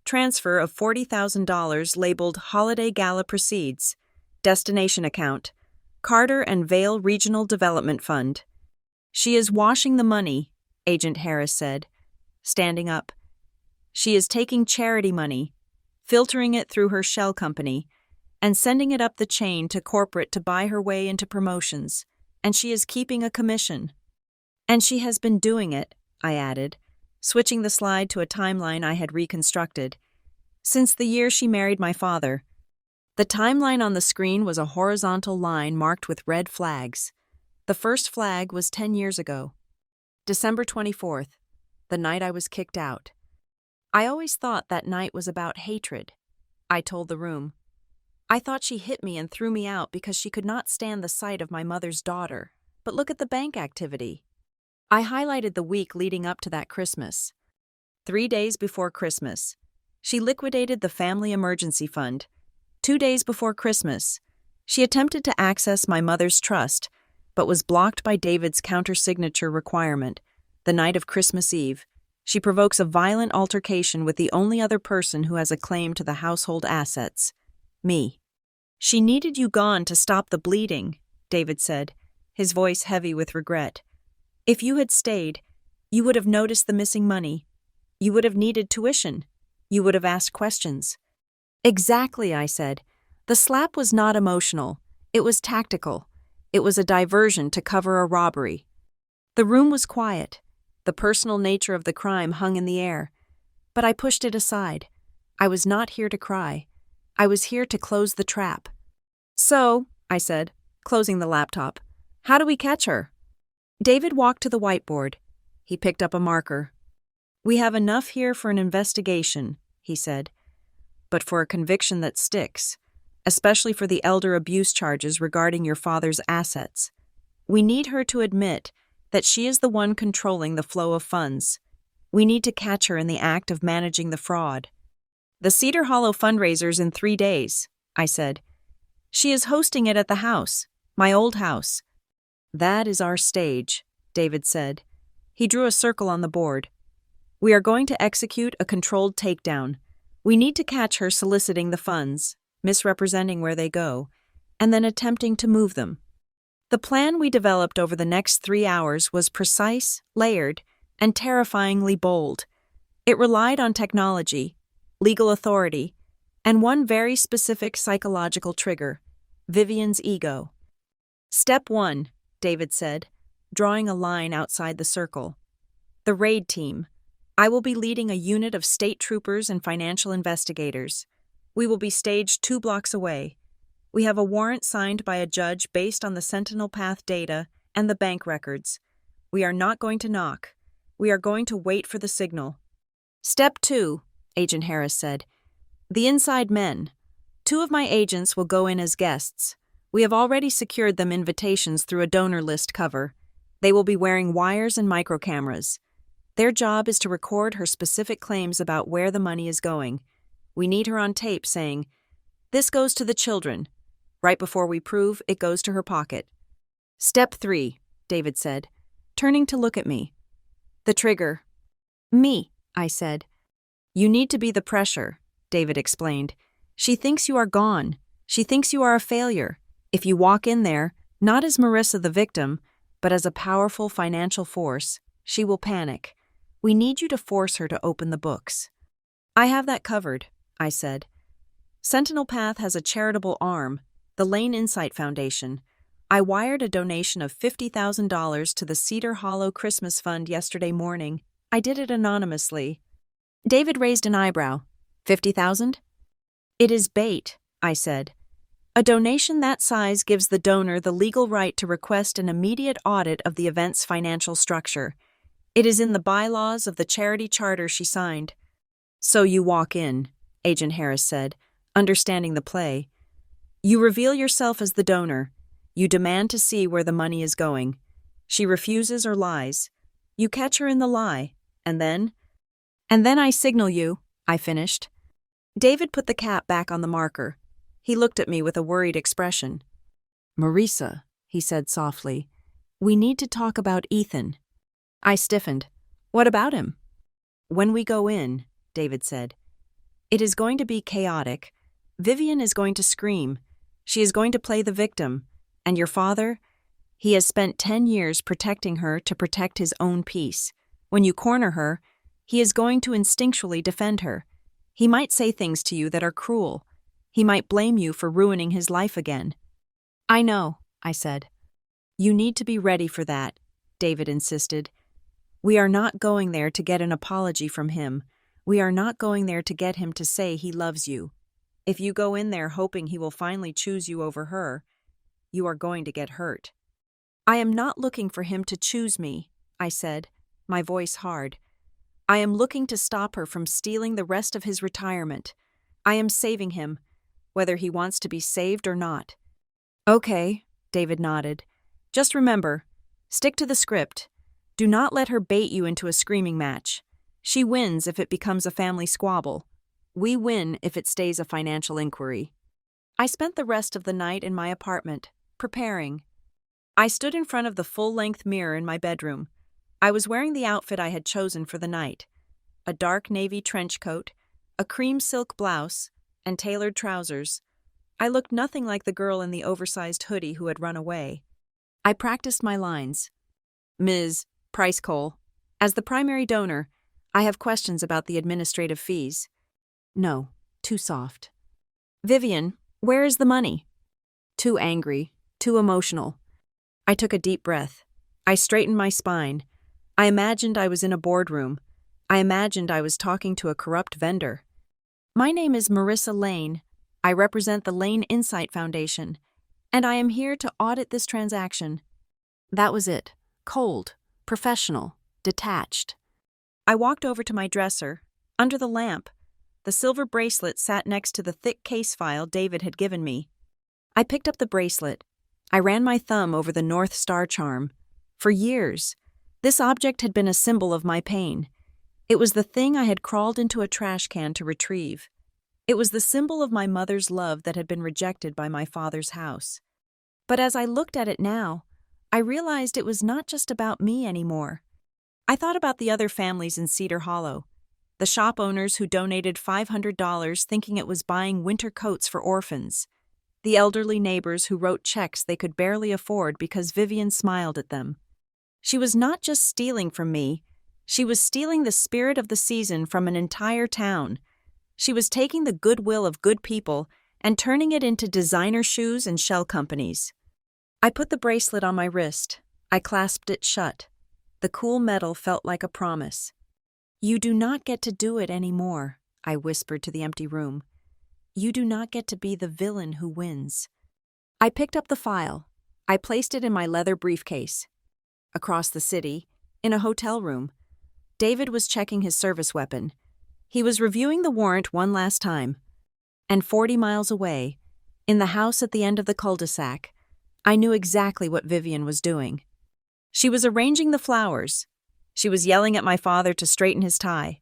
Speaker 1: transfer of $40,000 labeled Holiday Gala Proceeds. Destination account, Carter and Vale Regional Development Fund." "She is washing the money," Agent Harris said, standing up. "She is taking charity money, filtering it through her shell company, and sending it up the chain to corporate to buy her way into promotions, and she is keeping a commission." "And she has been doing it," I added, switching the slide to a timeline I had reconstructed, "since the year she married my father." The timeline on the screen was a horizontal line marked with red flags. The first flag was 10 years ago. December 24th, the night I was kicked out. "I always thought that night was about hatred," I told the room. "I thought she hit me and threw me out because she could not stand the sight of my mother's daughter. But look at the bank activity." I highlighted the week leading up to that Christmas. 3 days before Christmas, she liquidated the family emergency fund. 2 days before Christmas, she attempted to access my mother's trust, but was blocked by David's countersignature requirement. The night of Christmas Eve, she provokes a violent altercation with the only other person who has a claim to the household assets, me. "She needed you gone to stop the bleeding," David said, his voice heavy with regret. "If you had stayed, you would have noticed the missing money. You would have needed tuition. You would have asked questions." "Exactly," I said. "The slap was not emotional. It was tactical. It was a diversion to cover a robbery." The room was quiet. The personal nature of the crime hung in the air. But I pushed it aside. I was not here to cry. I was here to close the trap. "So," I said, closing the laptop, "how do we catch her?" David walked to the whiteboard. He picked up a marker. "We have enough here for an investigation," he said, "but for a conviction that sticks, especially for the elder abuse charges regarding your father's assets. We need her to admit that she is the one controlling the flow of funds. We need to catch her in the act of managing the fraud. The Cedar Hollow fundraiser's in 3 days, I said. She is hosting it at the house, my old house. That is our stage, David said. He drew a circle on the board. We are going to execute a controlled takedown. We need to catch her soliciting the funds, misrepresenting where they go, and then attempting to move them. The plan we developed over the next 3 hours was precise, layered, and terrifyingly bold. It relied on technology, legal authority, and one very specific psychological trigger, Vivian's ego. Step 1, David said, drawing a line outside the circle. The raid team. I will be leading a unit of state troopers and financial investigators. We will be staged 2 blocks away. We have a warrant signed by a judge based on the Sentinel Path data and the bank records. We are not going to knock. We are going to wait for the signal. Step 2, Agent Harris said. The inside men. 2 of my agents will go in as guests. We have already secured them invitations through a donor list cover. They will be wearing wires and microcameras. Their job is to record her specific claims about where the money is going. We need her on tape saying, "This goes to the children," right before we prove it goes to her pocket. Step 3, David said, turning to look at me. The trigger. Me, I said. You need to be the pressure, David explained. She thinks you are gone. She thinks you are a failure. If you walk in there, not as Marissa the victim, but as a powerful financial force, she will panic. We need you to force her to open the books. I have that covered, I said. Sentinel Path has a charitable arm, the Lane Insight Foundation. I wired a donation of $50,000 to the Cedar Hollow Christmas Fund yesterday morning. I did it anonymously. David raised an eyebrow. 50,000? It is bait, I said. A donation that size gives the donor the legal right to request an immediate audit of the event's financial structure. It is in the bylaws of the charity charter she signed. So you walk in, Agent Harris said, understanding the play. You reveal yourself as the donor. You demand to see where the money is going. She refuses or lies. You catch her in the lie, and then I signal you, I finished. David put the cap back on the marker. He looked at me with a worried expression. Marissa, he said softly, we need to talk about Ethan. I stiffened. What about him? When we go in, David said. It is going to be chaotic. Vivian is going to scream. She is going to play the victim. And your father? He has spent 10 years protecting her to protect his own peace. When you corner her, he is going to instinctually defend her. He might say things to you that are cruel. He might blame you for ruining his life again. I know, I said. You need to be ready for that, David insisted. We are not going there to get an apology from him. We are not going there to get him to say he loves you. If you go in there hoping he will finally choose you over her, you are going to get hurt. I am not looking for him to choose me, I said, my voice hard. I am looking to stop her from stealing the rest of his retirement. I am saving him, whether he wants to be saved or not. Okay, David nodded. Just remember, stick to the script. Do not let her bait you into a screaming match. She wins if it becomes a family squabble. We win if it stays a financial inquiry. I spent the rest of the night in my apartment, preparing. I stood in front of the full-length mirror in my bedroom. I was wearing the outfit I had chosen for the night. A dark navy trench coat, a cream silk blouse, and tailored trousers. I looked nothing like the girl in the oversized hoodie who had run away. I practiced my lines. Ms. Price Cole, as the primary donor, I have questions about the administrative fees. No, too soft. Vivian, where is the money? Too angry, too emotional. I took a deep breath. I straightened my spine. I imagined I was in a boardroom. I imagined I was talking to a corrupt vendor. My name is Marissa Lane. I represent the Lane Insight Foundation, and I am here to audit this transaction. That was it. Cold, professional, detached. I walked over to my dresser, under the lamp. The silver bracelet sat next to the thick case file David had given me. I picked up the bracelet. I ran my thumb over the North Star charm. For years, this object had been a symbol of my pain. It was the thing I had crawled into a trash can to retrieve. It was the symbol of my mother's love that had been rejected by my father's house. But as I looked at it now, I realized it was not just about me anymore. I thought about the other families in Cedar Hollow, the shop owners who donated $500 thinking it was buying winter coats for orphans, the elderly neighbors who wrote checks they could barely afford because Vivian smiled at them. She was not just stealing from me, she was stealing the spirit of the season from an entire town. She was taking the goodwill of good people and turning it into designer shoes and shell companies. I put the bracelet on my wrist. I clasped it shut. The cool metal felt like a promise. "You do not get to do it anymore," I whispered to the empty room. "You do not get to be the villain who wins." I picked up the file. I placed it in my leather briefcase. Across the city, in a hotel room, David was checking his service weapon. He was reviewing the warrant one last time. And 40 miles away, in the house at the end of the cul-de-sac, I knew exactly what Vivian was doing. She was arranging the flowers. She was yelling at my father to straighten his tie.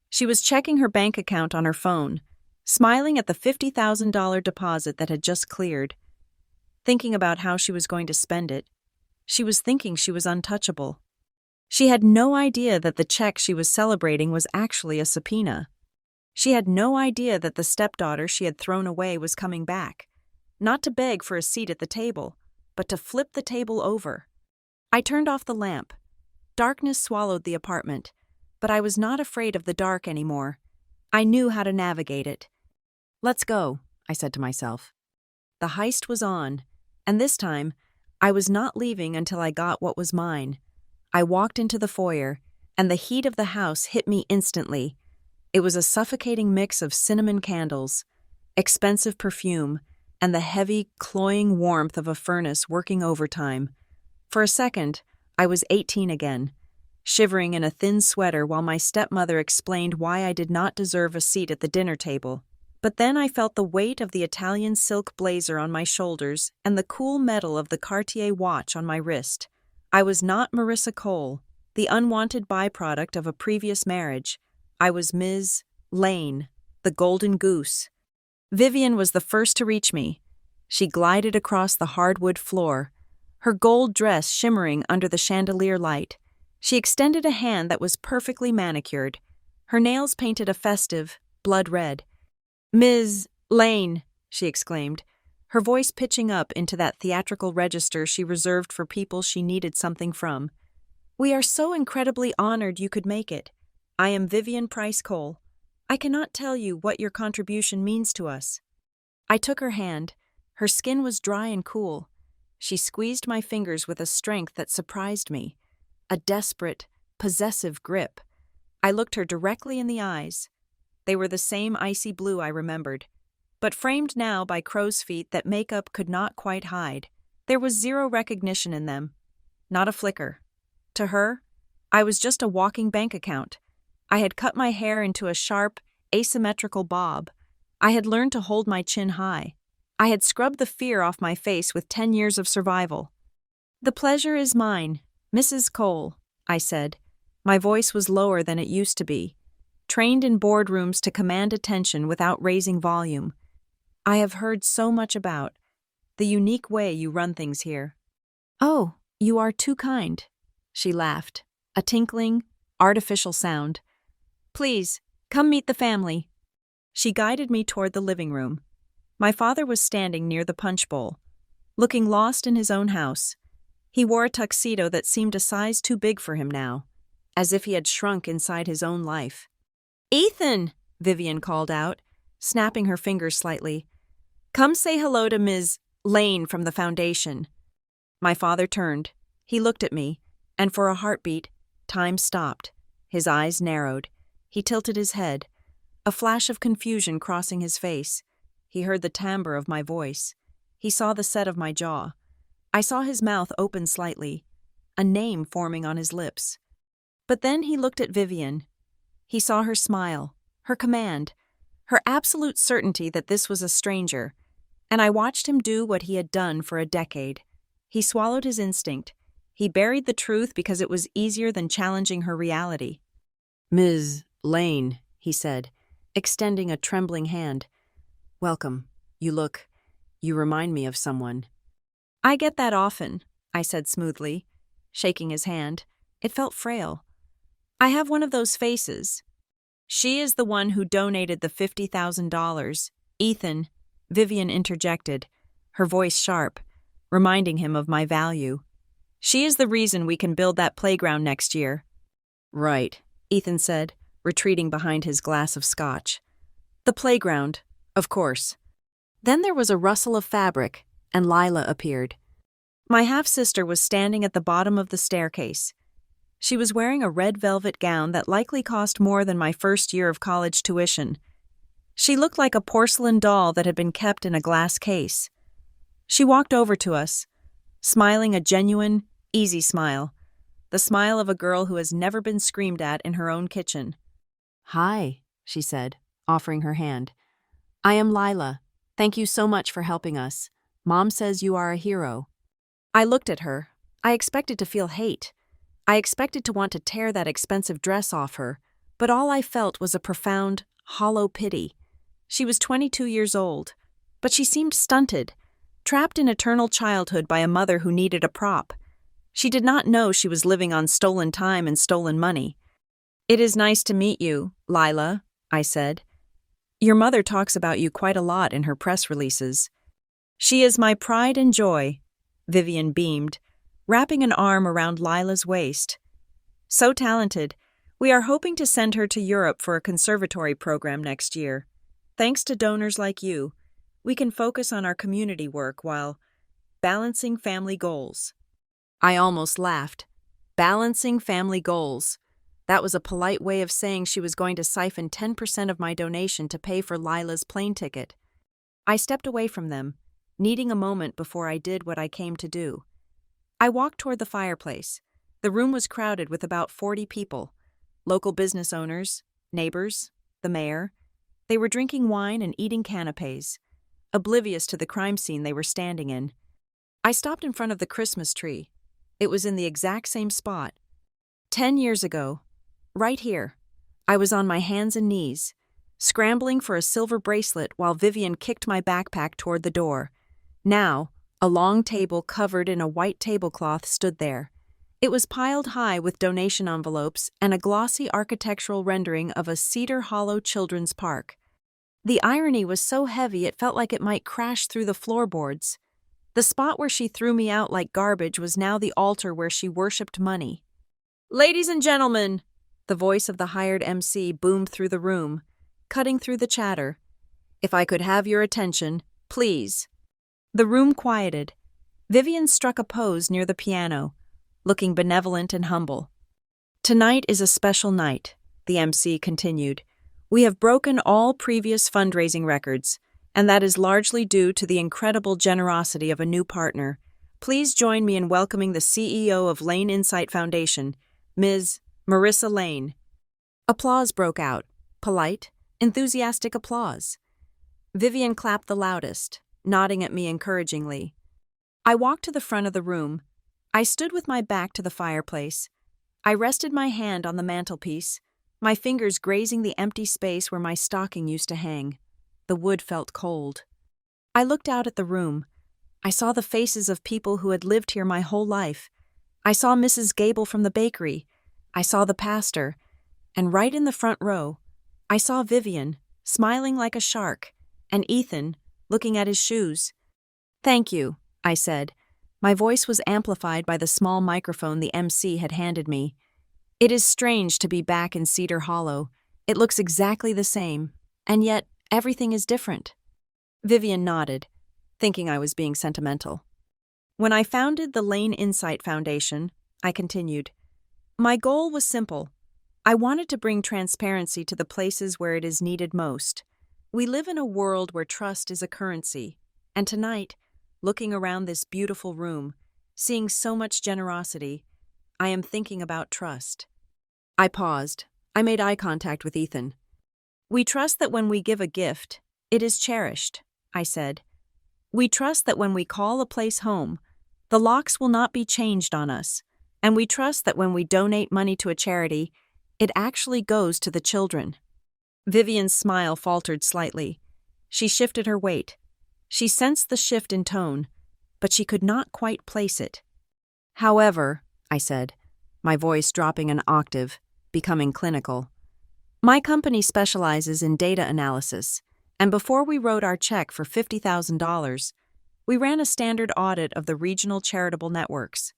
Speaker 1: She was checking her bank account on her phone, smiling at the $50,000 deposit that had just cleared. Thinking about how she was going to spend it, she was thinking she was untouchable. She had no idea that the check she was celebrating was actually a subpoena. She had no idea that the stepdaughter she had thrown away was coming back, not to beg for a seat at the table, but to flip the table over. I turned off the lamp. Darkness swallowed the apartment, but I was not afraid of the dark anymore. I knew how to navigate it. "Let's go," I said to myself. The heist was on, and this time, I was not leaving until I got what was mine. I walked into the foyer, and the heat of the house hit me instantly. It was a suffocating mix of cinnamon candles, expensive perfume, and the heavy, cloying warmth of a furnace working overtime. For a second, I was 18 again, shivering in a thin sweater while my stepmother explained why I did not deserve a seat at the dinner table. But then I felt the weight of the Italian silk blazer on my shoulders and the cool metal of the Cartier watch on my wrist. I was not Marissa Cole, the unwanted byproduct of a previous marriage. I was Ms. Lane, the golden goose. Vivian was the first to reach me. She glided across the hardwood floor, her gold dress shimmering under the chandelier light. She extended a hand that was perfectly manicured, her nails painted a festive, blood red. "Ms. Lane," she exclaimed, her voice pitching up into that theatrical register she reserved for people she needed something from. "We are so incredibly honored you could make it. I am Vivian Price Cole. I cannot tell you what your contribution means to us." I took her hand. Her skin was dry and cool. She squeezed my fingers with a strength that surprised me, a desperate, possessive grip. I looked her directly in the eyes. They were the same icy blue I remembered, but framed now by crow's feet that makeup could not quite hide. There was zero recognition in them, not a flicker. To her, I was just a walking bank account. I had cut my hair into a sharp, asymmetrical bob. I had learned to hold my chin high. I had scrubbed the fear off my face with 10 years of survival. "The pleasure is mine, Mrs. Cole," I said. My voice was lower than it used to be, trained in boardrooms to command attention without raising volume. "I have heard so much about the unique way you run things here." "Oh, you are too kind," she laughed, a tinkling, artificial sound. "Please, come meet the family." She guided me toward the living room. My father was standing near the punch bowl, looking lost in his own house. He wore a tuxedo that seemed a size too big for him now, as if he had shrunk inside his own life. "Ethan," Vivian called out, snapping her fingers slightly. "Come say hello to Ms. Lane from the foundation." My father turned. He looked at me, and for a heartbeat, time stopped. His eyes narrowed. He tilted his head, a flash of confusion crossing his face. He heard the timbre of my voice. He saw the set of my jaw. I saw his mouth open slightly, a name forming on his lips. But then he looked at Vivian. He saw her smile, her command, her absolute certainty that this was a stranger, and I watched him do what he had done for a decade. He swallowed his instinct. He buried the truth because it was easier than challenging her reality. "Ms. Lane," he said, extending a trembling hand. "Welcome. You remind me of someone." "I get that often," I said smoothly, shaking his hand. It felt frail. "I have one of those faces." "She is the one who donated the $50,000. Ethan," Vivian interjected, her voice sharp, reminding him of my value. "She is the reason we can build that playground next year." "Right," Ethan said, retreating behind his glass of scotch. "The playground, of course." Then there was a rustle of fabric, and Lila appeared. My half-sister was standing at the bottom of the staircase. She was wearing a red velvet gown that likely cost more than my first year of college tuition. She looked like a porcelain doll that had been kept in a glass case. She walked over to us, smiling a genuine, easy smile, the smile of a girl who has never been screamed at in her own kitchen. "Hi," she said, offering her hand. "I am Lila. Thank you so much for helping us. Mom says you are a hero." I looked at her. I expected to feel hate. I expected to want to tear that expensive dress off her, but all I felt was a profound, hollow pity. She was 22 years old, but she seemed stunted, trapped in eternal childhood by a mother who needed a prop. She did not know she was living on stolen time and stolen money. "It is nice to meet you, Lila," I said. "Your mother talks about you quite a lot in her press releases." "She is my pride and joy," Vivian beamed, wrapping an arm around Lila's waist. "So talented. We are hoping to send her to Europe for a conservatory program next year. Thanks to donors like you, we can focus on our community work while balancing family goals." I almost laughed. Balancing family goals. That was a polite way of saying she was going to siphon 10% of my donation to pay for Lila's plane ticket. I stepped away from them, needing a moment before I did what I came to do. I walked toward the fireplace. The room was crowded with about 40 people. Local business owners, neighbors, the mayor. They were drinking wine and eating canapés, oblivious to the crime scene they were standing in. I stopped in front of the Christmas tree. It was in the exact same spot. 10 years ago, right here, I was on my hands and knees, scrambling for a silver bracelet while Vivian kicked my backpack toward the door. Now, a long table covered in a white tablecloth stood there. It was piled high with donation envelopes and a glossy architectural rendering of a Cedar Hollow Children's Park. The irony was so heavy it felt like it might crash through the floorboards. The spot where she threw me out like garbage was now the altar where she worshipped money. "Ladies and gentlemen," the voice of the hired MC boomed through the room, cutting through the chatter. "If I could have your attention, please." The room quieted. Vivian struck a pose near the piano, looking benevolent and humble. "Tonight is a special night," the MC continued. "We have broken all previous fundraising records, and that is largely due to the incredible generosity of a new partner. Please join me in welcoming the CEO of Lane Insight Foundation, Ms. Marissa Lane." Applause broke out, polite, enthusiastic applause. Vivian clapped the loudest, nodding at me encouragingly. I walked to the front of the room. I stood with my back to the fireplace. I rested my hand on the mantelpiece, my fingers grazing the empty space where my stocking used to hang. The wood felt cold. I looked out at the room. I saw the faces of people who had lived here my whole life. I saw Mrs. Gable from the bakery. I saw the pastor. And right in the front row, I saw Vivian, smiling like a shark, and Ethan, looking at his shoes. "Thank you," I said. My voice was amplified by the small microphone the MC had handed me. "It is strange to be back in Cedar Hollow. It looks exactly the same, and yet everything is different." Vivian nodded, thinking I was being sentimental. "When I founded the Lane Insight Foundation," I continued, "my goal was simple. I wanted to bring transparency to the places where it is needed most. We live in a world where trust is a currency, and tonight, looking around this beautiful room, seeing so much generosity, I am thinking about trust." I paused. I made eye contact with Ethan. "We trust that when we give a gift, it is cherished," I said. "We trust that when we call a place home, The locks will not be changed on us, and we trust that when we donate money to a charity, it actually goes to the children." Vivian's smile faltered slightly. She shifted her weight. She sensed the shift in tone, but she could not quite place it. "However," I said, my voice dropping an octave, becoming clinical, "my company specializes in data analysis, and before we wrote our check for $50,000, we ran a standard audit of the regional charitable networks."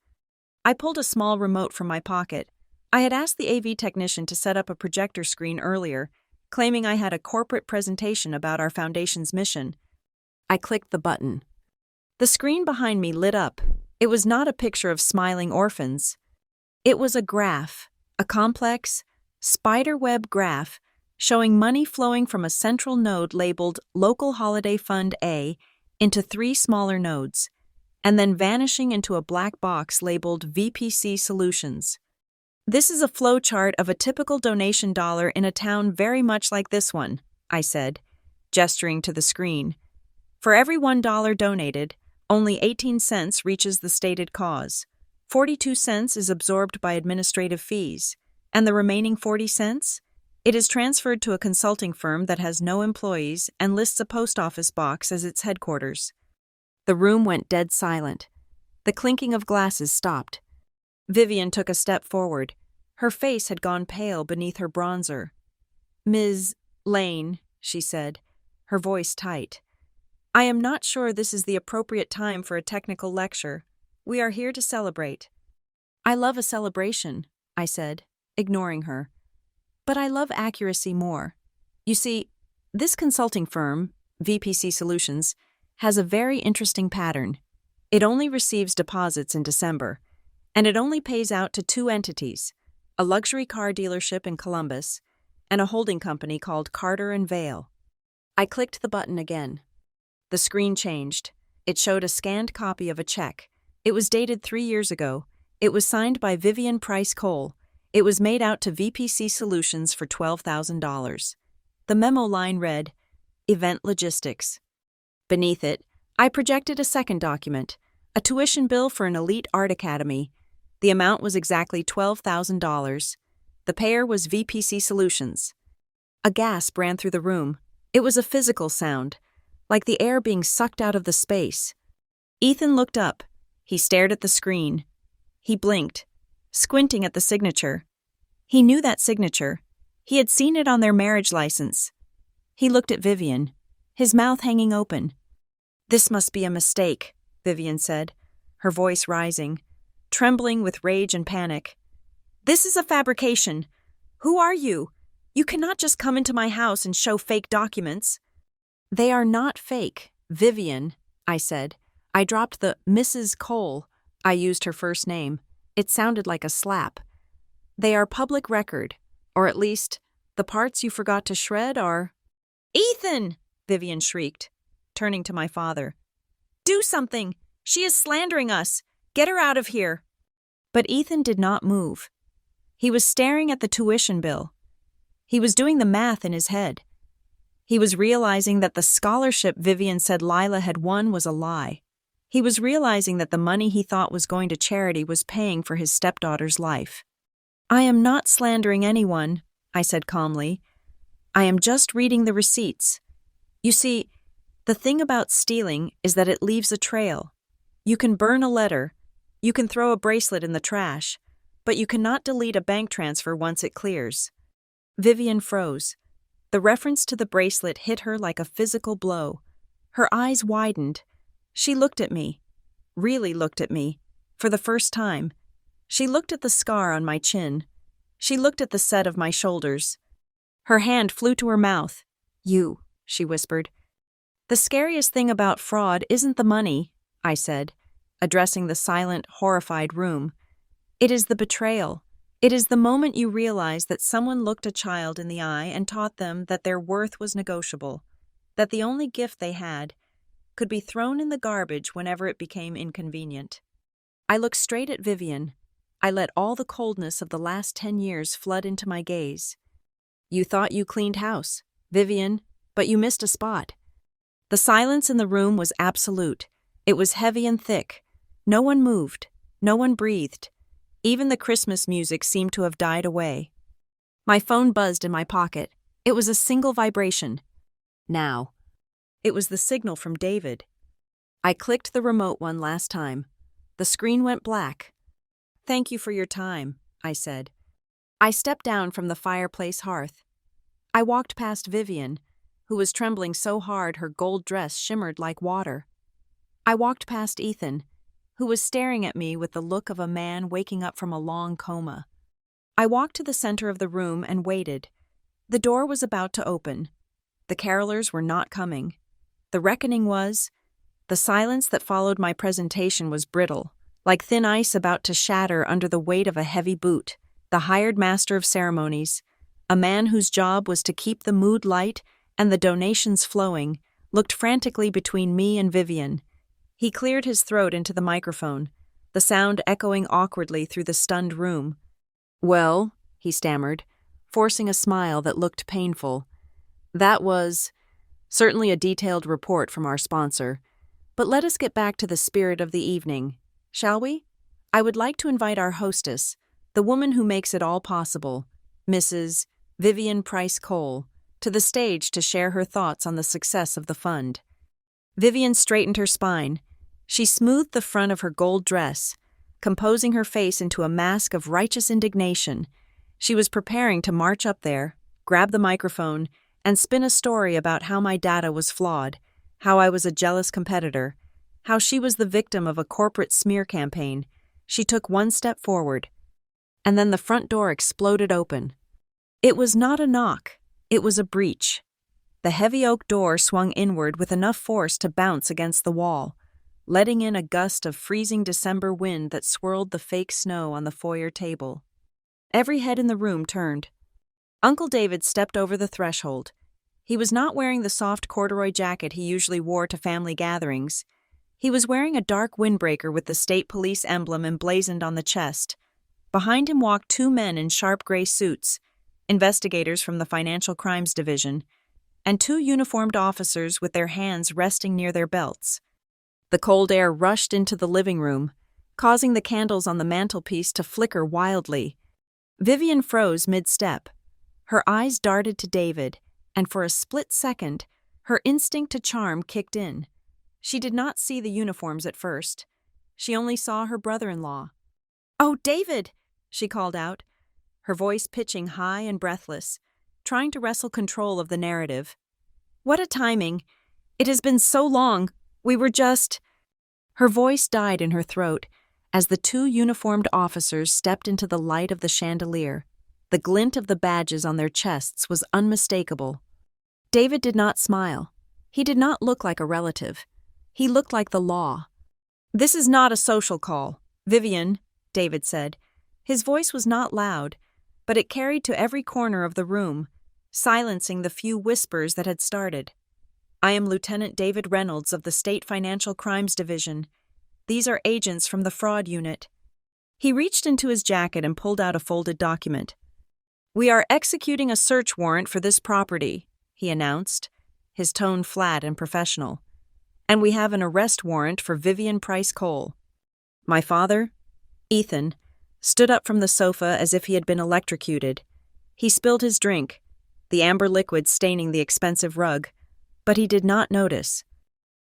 Speaker 1: I pulled a small remote from my pocket. I had asked the AV technician to set up a projector screen earlier, claiming I had a corporate presentation about our foundation's mission. I clicked the button. The screen behind me lit up. It was not a picture of smiling orphans. It was a graph, a complex, spiderweb graph showing money flowing from a central node labeled Local Holiday Fund A into 3 smaller nodes, and then vanishing into a black box labeled VPC Solutions. "This is a flowchart of a typical donation dollar in a town very much like this one," I said, gesturing to the screen. "For every $1 donated, only 18 cents reaches the stated cause. 42 cents is absorbed by administrative fees, and the remaining 40 cents? It is transferred to a consulting firm that has no employees and lists a post office box as its headquarters." The room went dead silent. The clinking of glasses stopped. Vivian took a step forward. Her face had gone pale beneath her bronzer. "Ms. Lane," she said, her voice tight, "I am not sure this is the appropriate time for a technical lecture. We are here to celebrate." "I love a celebration," I said, ignoring her. "But I love accuracy more. You see, this consulting firm, VPC Solutions, has a very interesting pattern. It only receives deposits in December, and it only pays out to 2 entities, a luxury car dealership in Columbus and a holding company called Carter and Vale." I clicked the button again. The screen changed. It showed a scanned copy of a check. It was dated 3 years ago. It was signed by Vivian Price Cole. It was made out to VPC Solutions for $12,000. The memo line read, "Event Logistics." Beneath it, I projected a second document, a tuition bill for an elite art academy. The amount was exactly $12,000. The payer was VPC Solutions. A gasp ran through the room. It was a physical sound, like the air being sucked out of the space. Ethan looked up. He stared at the screen. He blinked, squinting at the signature. He knew that signature. He had seen it on their marriage license. He looked at Vivian, his mouth hanging open. "This must be a mistake," Vivian said, her voice rising, trembling with rage and panic. "This is a fabrication. Who are you? You cannot just come into my house and show fake documents." "They are not fake, Vivian," I said. I dropped the Mrs. Cole. I used her first name. It sounded like a slap. "They are public record, or at least, the parts you forgot to shred are—" "Ethan!" Vivian shrieked, turning to my father. "Do something! She is slandering us! Get her out of here!" But Ethan did not move. He was staring at the tuition bill. He was doing the math in his head. He was realizing that the scholarship Vivian said Lila had won was a lie. He was realizing that the money he thought was going to charity was paying for his stepdaughter's life. "I am not slandering anyone," I said calmly. "I am just reading the receipts. You see, the thing about stealing is that it leaves a trail. You can burn a letter, you can throw a bracelet in the trash, but you cannot delete a bank transfer once it clears." Vivian froze. The reference to the bracelet hit her like a physical blow. Her eyes widened. She looked at me, really looked at me, for the first time. She looked at the scar on my chin. She looked at the set of my shoulders. Her hand flew to her mouth. "You," she whispered. "The scariest thing about fraud isn't the money," I said, addressing the silent, horrified room. "It is the betrayal. It is the moment you realize that someone looked a child in the eye and taught them that their worth was negotiable, that the only gift they had could be thrown in the garbage whenever it became inconvenient." I looked straight at Vivian. I let all the coldness of the last 10 years flood into my gaze. "You thought you cleaned house, Vivian, but you missed a spot." The silence in the room was absolute. It was heavy and thick. No one moved. No one breathed. Even the Christmas music seemed to have died away. My phone buzzed in my pocket. It was a single vibration. Now. It was the signal from David. I clicked the remote one last time. The screen went black. "Thank you for your time," I said. I stepped down from the fireplace hearth. I walked past Vivian, who was trembling so hard her gold dress shimmered like water. I walked past Ethan, who was staring at me with the look of a man waking up from a long coma. I walked to the center of the room and waited. The door was about to open. The carolers were not coming. The reckoning was. The silence that followed my presentation was brittle, like thin ice about to shatter under the weight of a heavy boot. The hired master of ceremonies, a man whose job was to keep the mood light and the donations flowing, looked frantically between me and Vivian. He cleared his throat into the microphone, the sound echoing awkwardly through the stunned room. "Well," he stammered, forcing a smile that looked painful. "That was certainly a detailed report from our sponsor. But let us get back to the spirit of the evening, shall we? I would like to invite our hostess, the woman who makes it all possible, Mrs. Vivian Price Cole, to the stage to share her thoughts on the success of the fund." Vivian straightened her spine. She smoothed the front of her gold dress, composing her face into a mask of righteous indignation. She was preparing to march up there, grab the microphone, and spin a story about how my data was flawed, how I was a jealous competitor, how she was the victim of a corporate smear campaign. She took one step forward, and then the front door exploded open. It was not a knock, it was a breach. The heavy oak door swung inward with enough force to bounce against the wall, letting in a gust of freezing December wind that swirled the fake snow on the foyer table. Every head in the room turned. Uncle David stepped over the threshold. He was not wearing the soft corduroy jacket he usually wore to family gatherings. He was wearing a dark windbreaker with the state police emblem emblazoned on the chest. Behind him walked two men in sharp gray suits, investigators from the Financial Crimes Division, and two uniformed officers with their hands resting near their belts. The cold air rushed into the living room, causing the candles on the mantelpiece to flicker wildly. Vivian froze mid-step. Her eyes darted to David, and for a split second, her instinct to charm kicked in. She did not see the uniforms at first. She only saw her brother-in-law. "Oh, David!" she called out, her voice pitching high and breathless, trying to wrestle control of the narrative. "What a timing! It has been so long. We were just—" Her voice died in her throat as the two uniformed officers stepped into the light of the chandelier. The glint of the badges on their chests was unmistakable. David did not smile. He did not look like a relative. He looked like the law. "This is not a social call, Vivian," David said. His voice was not loud, but it carried to every corner of the room, silencing the few whispers that had started. "I am Lieutenant David Reynolds of the State Financial Crimes Division. These are agents from the fraud unit." He reached into his jacket and pulled out a folded document. "We are executing a search warrant for this property," he announced, his tone flat and professional. "And we have an arrest warrant for Vivian Price Cole." My father, Ethan, stood up from the sofa as if he had been electrocuted. He spilled his drink, the amber liquid staining the expensive rug, but he did not notice.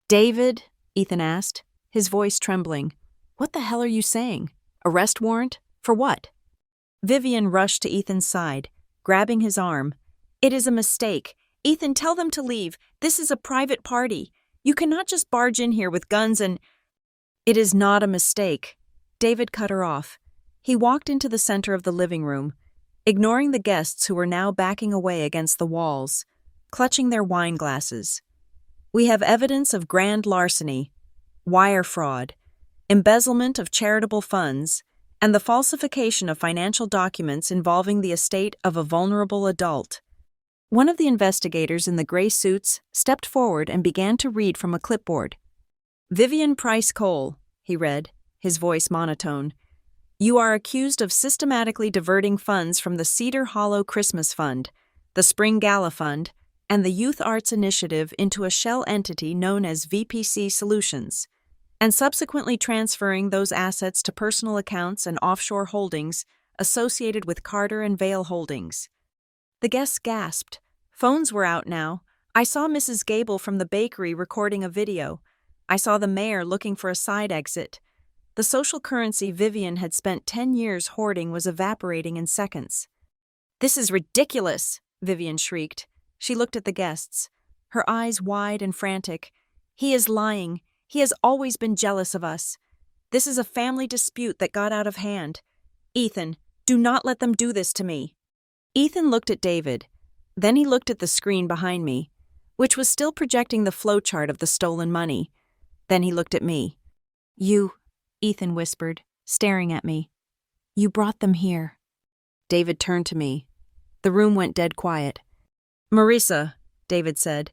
Speaker 1: "David," Ethan asked, his voice trembling, "what the hell are you saying? Arrest warrant? For what?" Vivian rushed to Ethan's side, grabbing his arm. "It is a mistake. Ethan, tell them to leave. This is a private party. You cannot just barge in here with guns and—" "It is not a mistake." David cut her off. He walked into the center of the living room, ignoring the guests who were now backing away against the walls, clutching their wine glasses. "We have evidence of grand larceny, wire fraud, embezzlement of charitable funds, and the falsification of financial documents involving the estate of a vulnerable adult." One of the investigators in the gray suits stepped forward and began to read from a clipboard. "Vivian Price Cole," he read, his voice monotone. "You are accused of systematically diverting funds from the Cedar Hollow Christmas Fund, the Spring Gala Fund, and the Youth Arts Initiative into a shell entity known as VPC Solutions. and subsequently transferring those assets to personal accounts and offshore holdings associated with Carter and Vale Holdings. The guests gasped. Phones were out now. I saw Mrs. Gable from the bakery recording a video. I saw the mayor looking for a side exit. The social currency Vivian had spent 10 years hoarding was evaporating in seconds. "This is ridiculous," Vivian shrieked. She looked at the guests, her eyes wide and frantic. "He is lying. He has always been jealous of us. This is a family dispute that got out of hand. Ethan, do not let them do this to me." Ethan looked at David. Then he looked at the screen behind me, which was still projecting the flowchart of the stolen money. Then he looked at me. "You," Ethan whispered, staring at me. "You brought them here." David turned to me. The room went dead quiet. "Marisa," David said,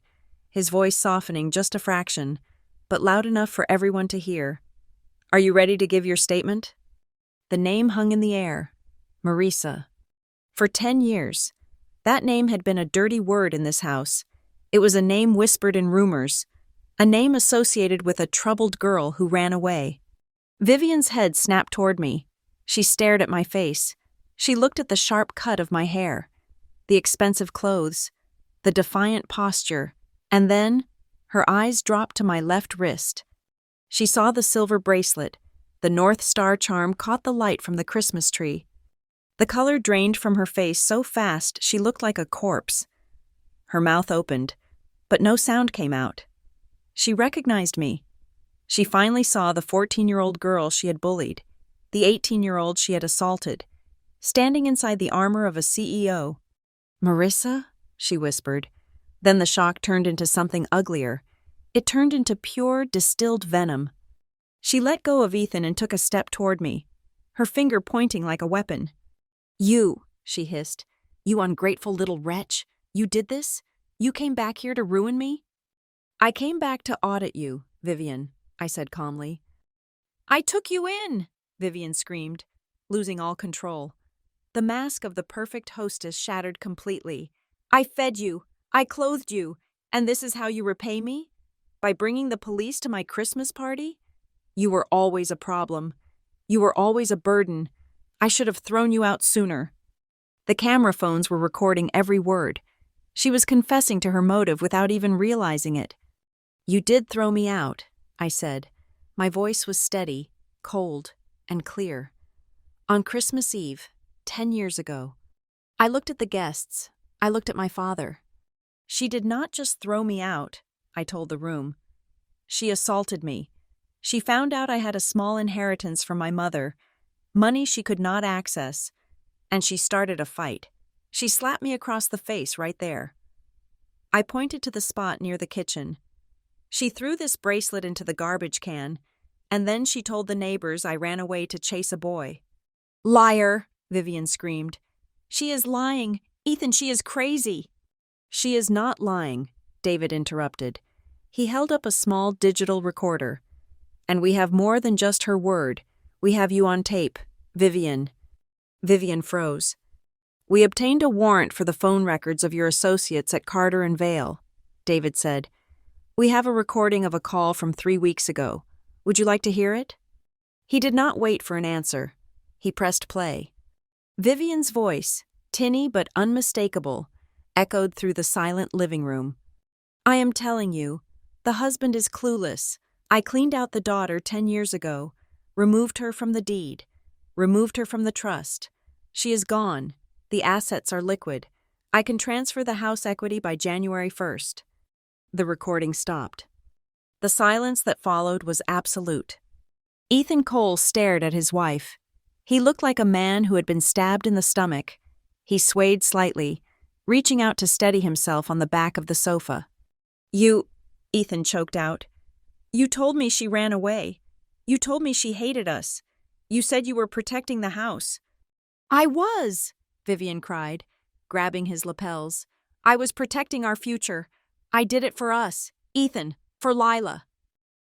Speaker 1: his voice softening just a fraction, but loud enough for everyone to hear. "Are you ready to give your statement?" The name hung in the air. Marisa. For 10 years, that name had been a dirty word in this house. It was a name whispered in rumors, a name associated with a troubled girl who ran away. Vivian's head snapped toward me. She stared at my face. She looked at the sharp cut of my hair, the expensive clothes, the defiant posture, and then her eyes dropped to my left wrist. She saw the silver bracelet. The North Star charm caught the light from the Christmas tree. The color drained from her face so fast she looked like a corpse. Her mouth opened, but no sound came out. She recognized me. She finally saw the 14-year-old girl she had bullied, the 18-year-old she had assaulted, standing inside the armor of a CEO. "Marisa?" she whispered. Then the shock turned into something uglier. It turned into pure, distilled venom. She let go of Ethan and took a step toward me, her finger pointing like a weapon. "You," she hissed. "You ungrateful little wretch. You did this? You came back here to ruin me?" "I came back to audit you, Vivian," I said calmly. "I took you in!" Vivian screamed, losing all control. The mask of the perfect hostess shattered completely. "I fed you. I clothed you. And this is how you repay me? By bringing the police to my Christmas party? You were always a problem. You were always a burden. I should have thrown you out sooner." The camera phones were recording every word. She was confessing to her motive without even realizing it. "You did throw me out," I said. My voice was steady, cold, and clear. "On Christmas Eve, 10 years ago." I looked at the guests. I looked at my father. "She did not just throw me out," I told the room. "She assaulted me. She found out I had a small inheritance from my mother, money she could not access, and she started a fight. She slapped me across the face right there." I pointed to the spot near the kitchen. "She threw this bracelet into the garbage can, and then she told the neighbors I ran away to chase a boy." "Liar!" Vivian screamed. "She is lying. Ethan, she is crazy." "She is not lying," David interrupted. He held up a small digital recorder. "And we have more than just her word. We have you on tape, Vivian." Vivian froze. "We obtained a warrant for the phone records of your associates at Carter and Vale," David said. "We have a recording of a call from 3 weeks ago. Would you like to hear it?" He did not wait for an answer. He pressed play. Vivian's voice, tinny but unmistakable, echoed through the silent living room. "I am telling you, the husband is clueless. I cleaned out the daughter 10 years ago, removed her from the deed, removed her from the trust. She is gone. The assets are liquid. I can transfer the house equity by January 1st. The recording stopped. The silence that followed was absolute. Ethan Cole stared at his wife. He looked like a man who had been stabbed in the stomach. He swayed slightly, reaching out to steady himself on the back of the sofa. "You," Ethan choked out, "you told me she ran away. You told me she hated us. You said you were protecting the house." "I was," Vivian cried, grabbing his lapels. "I was protecting our future. I did it for us, Ethan, for Lila."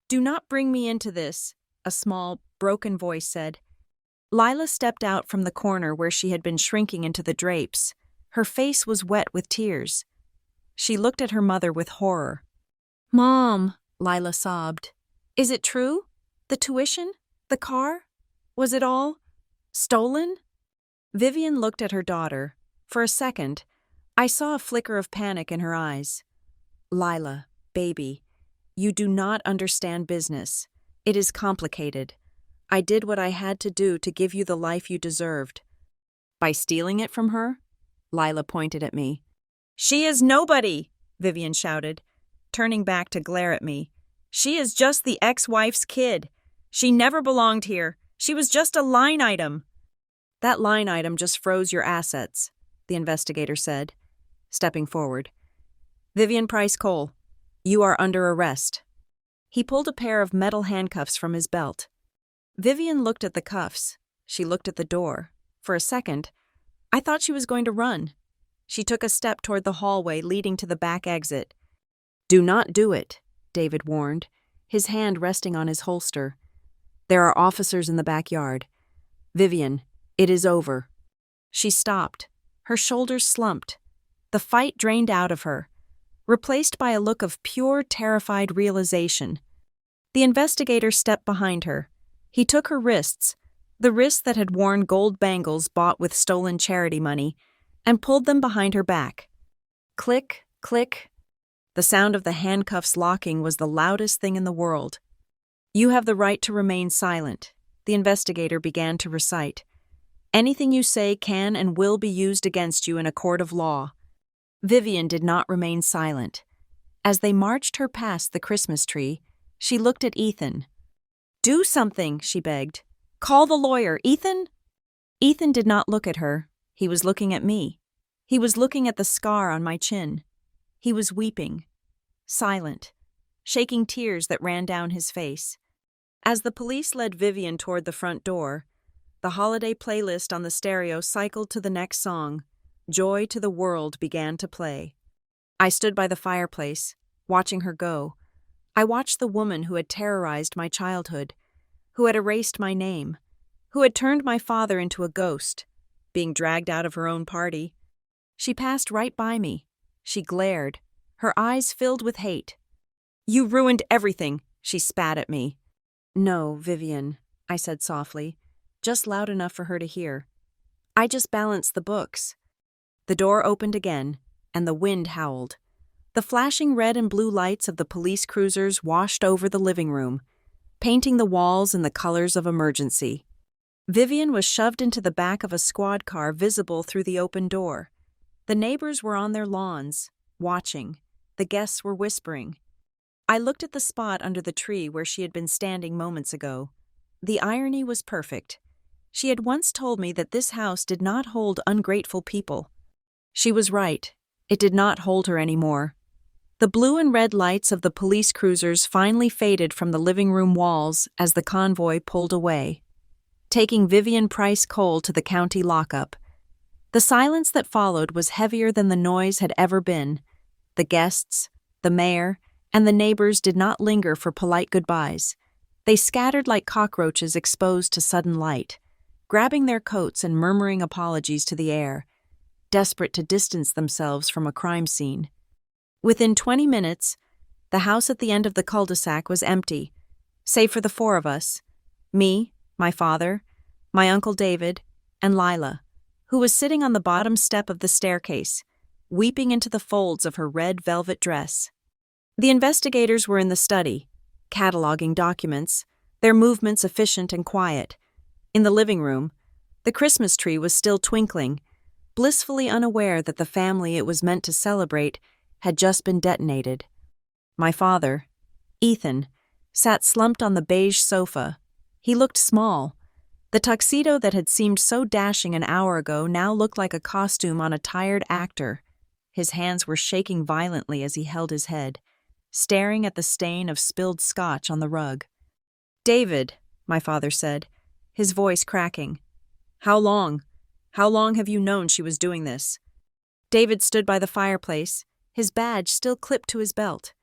Speaker 1: "Do not bring me into this," a small, broken voice said. Lila stepped out from the corner where she had been shrinking into the drapes. Her face was wet with tears. She looked at her mother with horror. "Mom," Lila sobbed. "Is it true? The tuition? The car? Was it all stolen? Vivian looked at her daughter. For a second, I saw a flicker of panic in her eyes. Lila, baby, you do not understand business. It is complicated. I did what I had to do to give you the life you deserved. By stealing it from her? Lila pointed at me. She is nobody, Vivian shouted, turning back to glare at me. She is just the ex-wife's kid. She never belonged here. She was just a line item. That line item just froze your assets, the investigator said, stepping forward. Vivian Price Cole, you are under arrest. He pulled a pair of metal handcuffs from his belt. Vivian looked at the cuffs. She looked at the door. For a second, I thought she was going to run. She took a step toward the hallway leading to the back exit. Do not do it, David warned, his hand resting on his holster. There are officers in the backyard. Vivian, it is over. She stopped. Her shoulders slumped. The fight drained out of her, replaced by a look of pure, terrified realization. The investigator stepped behind her. He took her wrists, the wrists that had worn gold bangles bought with stolen charity money, and pulled them behind her back. Click, click. The sound of the handcuffs locking was the loudest thing in the world. You have the right to remain silent, the investigator began to recite. Anything you say can and will be used against you in a court of law. Vivian did not remain silent. As they marched her past the Christmas tree, she looked at Ethan. Do something, she begged. Call the lawyer, Ethan? Ethan did not look at her. He was looking at me. He was looking at the scar on my chin. He was weeping, silent, shaking tears that ran down his face. As the police led Vivian toward the front door, the holiday playlist on the stereo cycled to the next song. Joy to the World began to play. I stood by the fireplace, watching her go. I watched the woman who had terrorized my childhood, who had erased my name, who had turned my father into a ghost, being dragged out of her own party. She passed right by me. She glared, her eyes filled with hate. You ruined everything, she spat at me. No, Vivian, I said softly, just loud enough for her to hear. I just balanced the books. The door opened again, and the wind howled. The flashing red and blue lights of the police cruisers washed over the living room, painting the walls in the colors of emergency. Vivian was shoved into the back of a squad car visible through the open door. The neighbors were on their lawns, watching. The guests were whispering. I looked at the spot under the tree where she had been standing moments ago. The irony was perfect. She had once told me that this house did not hold ungrateful people. She was right. It did not hold her anymore. The blue and red lights of the police cruisers finally faded from the living room walls as the convoy pulled away, taking Vivian Price Cole to the county lockup. The silence that followed was heavier than the noise had ever been. The guests, the mayor, and the neighbors did not linger for polite goodbyes. They scattered like cockroaches exposed to sudden light, grabbing their coats and murmuring apologies to the air, desperate to distance themselves from a crime scene. Within 20 minutes, the house at the end of the cul-de-sac was empty, save for the four of us, me, my father, my Uncle David, and Lila, who was sitting on the bottom step of the staircase, weeping into the folds of her red velvet dress. The investigators were in the study, cataloging documents, their movements efficient and quiet. In the living room, the Christmas tree was still twinkling, blissfully unaware that the family it was meant to celebrate had just been detonated. My father, Ethan, sat slumped on the beige sofa. He looked small. The tuxedo that had seemed so dashing an hour ago now looked like a costume on a tired actor. His hands were shaking violently as he held his head, staring at the stain of spilled scotch on the rug. David, my father said, his voice cracking. How long have you known she was doing this? David stood by the fireplace, his badge still clipped to his belt.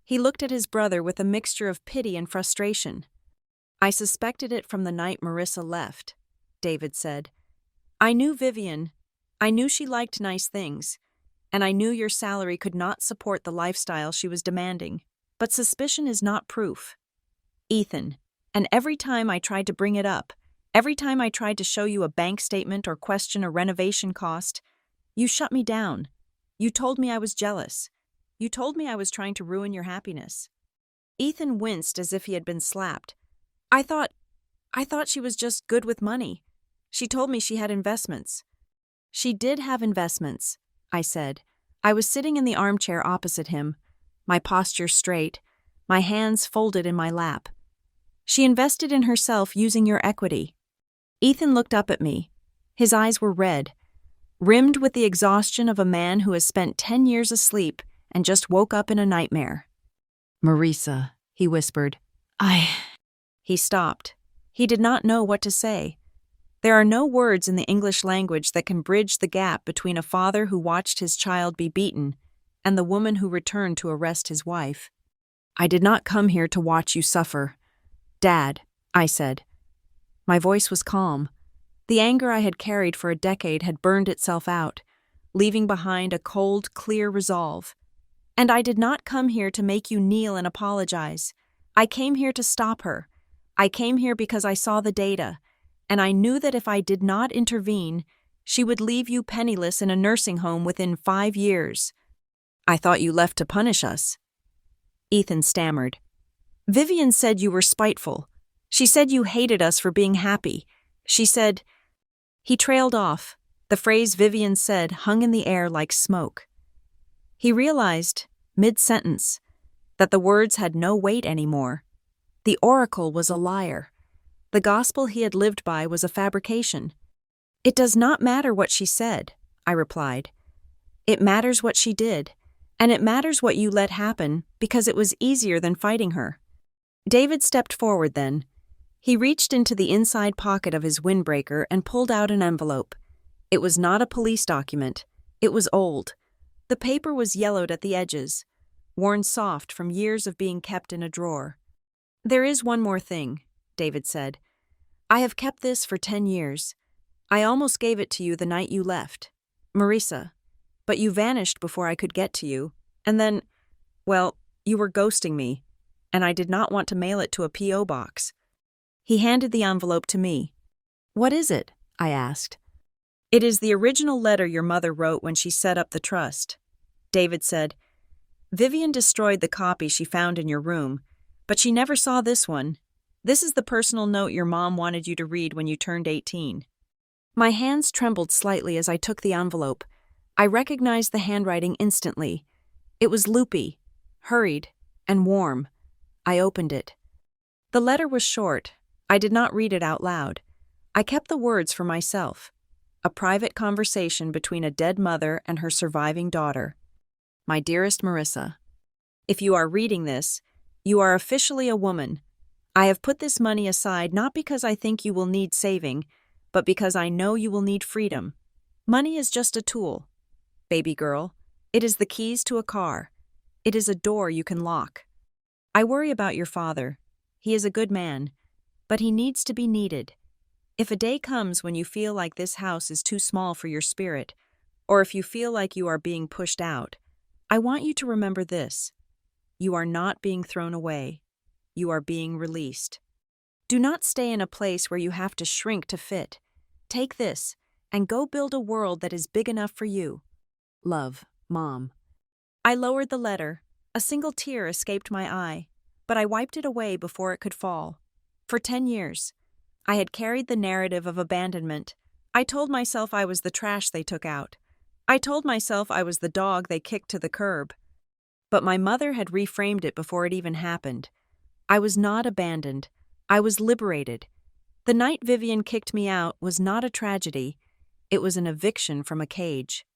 Speaker 1: He looked at his brother with a mixture of pity and frustration. I suspected it from the night Marissa left, David said. I knew Vivian. I knew she liked nice things. And I knew your salary could not support the lifestyle she was demanding. But suspicion is not proof. Ethan, And every time I tried to bring it up, every time I tried to show you a bank statement or question a renovation cost, you shut me down. You told me I was jealous. You told me I was trying to ruin your happiness. Ethan winced as if he had been slapped. I thought she was just good with money. She told me she had investments. She did have investments, I said. I was sitting in the armchair opposite him, my posture straight, my hands folded in my lap. She invested in herself using your equity. Ethan looked up at me. His eyes were red, rimmed with the exhaustion of a man who has spent 10 years asleep and just woke up in a nightmare. "Marisa," he whispered. He stopped. He did not know what to say. There are no words in the English language that can bridge the gap between a father who watched his child be beaten and the woman who returned to arrest his wife. "I did not come here to watch you suffer. Dad," I said. My voice was calm. The anger I had carried for a decade had burned itself out, leaving behind a cold, clear resolve. "And I did not come here to make you kneel and apologize. I came here to stop her. I came here because I saw the data, and I knew that if I did not intervene, she would leave you penniless in a nursing home within 5 years. I thought you left to punish us." Ethan stammered. "Vivian said you were spiteful. She said you hated us for being happy. She said—" He trailed off. The phrase Vivian said hung in the air like smoke. He realized, mid-sentence, that the words had no weight anymore. The oracle was a liar. The gospel he had lived by was a fabrication. "It does not matter what she said," I replied. "It matters what she did, and it matters what you let happen because it was easier than fighting her." David stepped forward then. He reached into the inside pocket of his windbreaker and pulled out an envelope. It was not a police document. It was old. The paper was yellowed at the edges, worn soft from years of being kept in a drawer. "There is one more thing," David said. "I have kept this for 10 years. I almost gave it to you the night you left, Marisa, but you vanished before I could get to you, and then, well, you were ghosting me, and I did not want to mail it to a P.O. box." He handed the envelope to me. "What is it?" I asked. "It is the original letter your mother wrote when she set up the trust." David said, "Vivian destroyed the copy she found in your room, but she never saw this one. This is the personal note your mom wanted you to read when you turned 18. My hands trembled slightly as I took the envelope. I recognized the handwriting instantly. It was loopy, hurried, and warm. I opened it. The letter was short. I did not read it out loud. I kept the words for myself. A private conversation between a dead mother and her surviving daughter. "My dearest Marisa, if you are reading this, you are officially a woman. I have put this money aside not because I think you will need saving, but because I know you will need freedom. Money is just a tool. Baby girl, it is the keys to a car. It is a door you can lock. I worry about your father. He is a good man, but he needs to be needed. If a day comes when you feel like this house is too small for your spirit, or if you feel like you are being pushed out, I want you to remember this. You are not being thrown away. You are being released. Do not stay in a place where you have to shrink to fit. Take this and go build a world that is big enough for you. Love, Mom." I lowered the letter. A single tear escaped my eye, but I wiped it away before it could fall. For 10 years, I had carried the narrative of abandonment. I told myself I was the trash they took out. I told myself I was the dog they kicked to the curb. But my mother had reframed it before it even happened. I was not abandoned. I was liberated. The night Vivian kicked me out was not a tragedy. It was an eviction from a cage.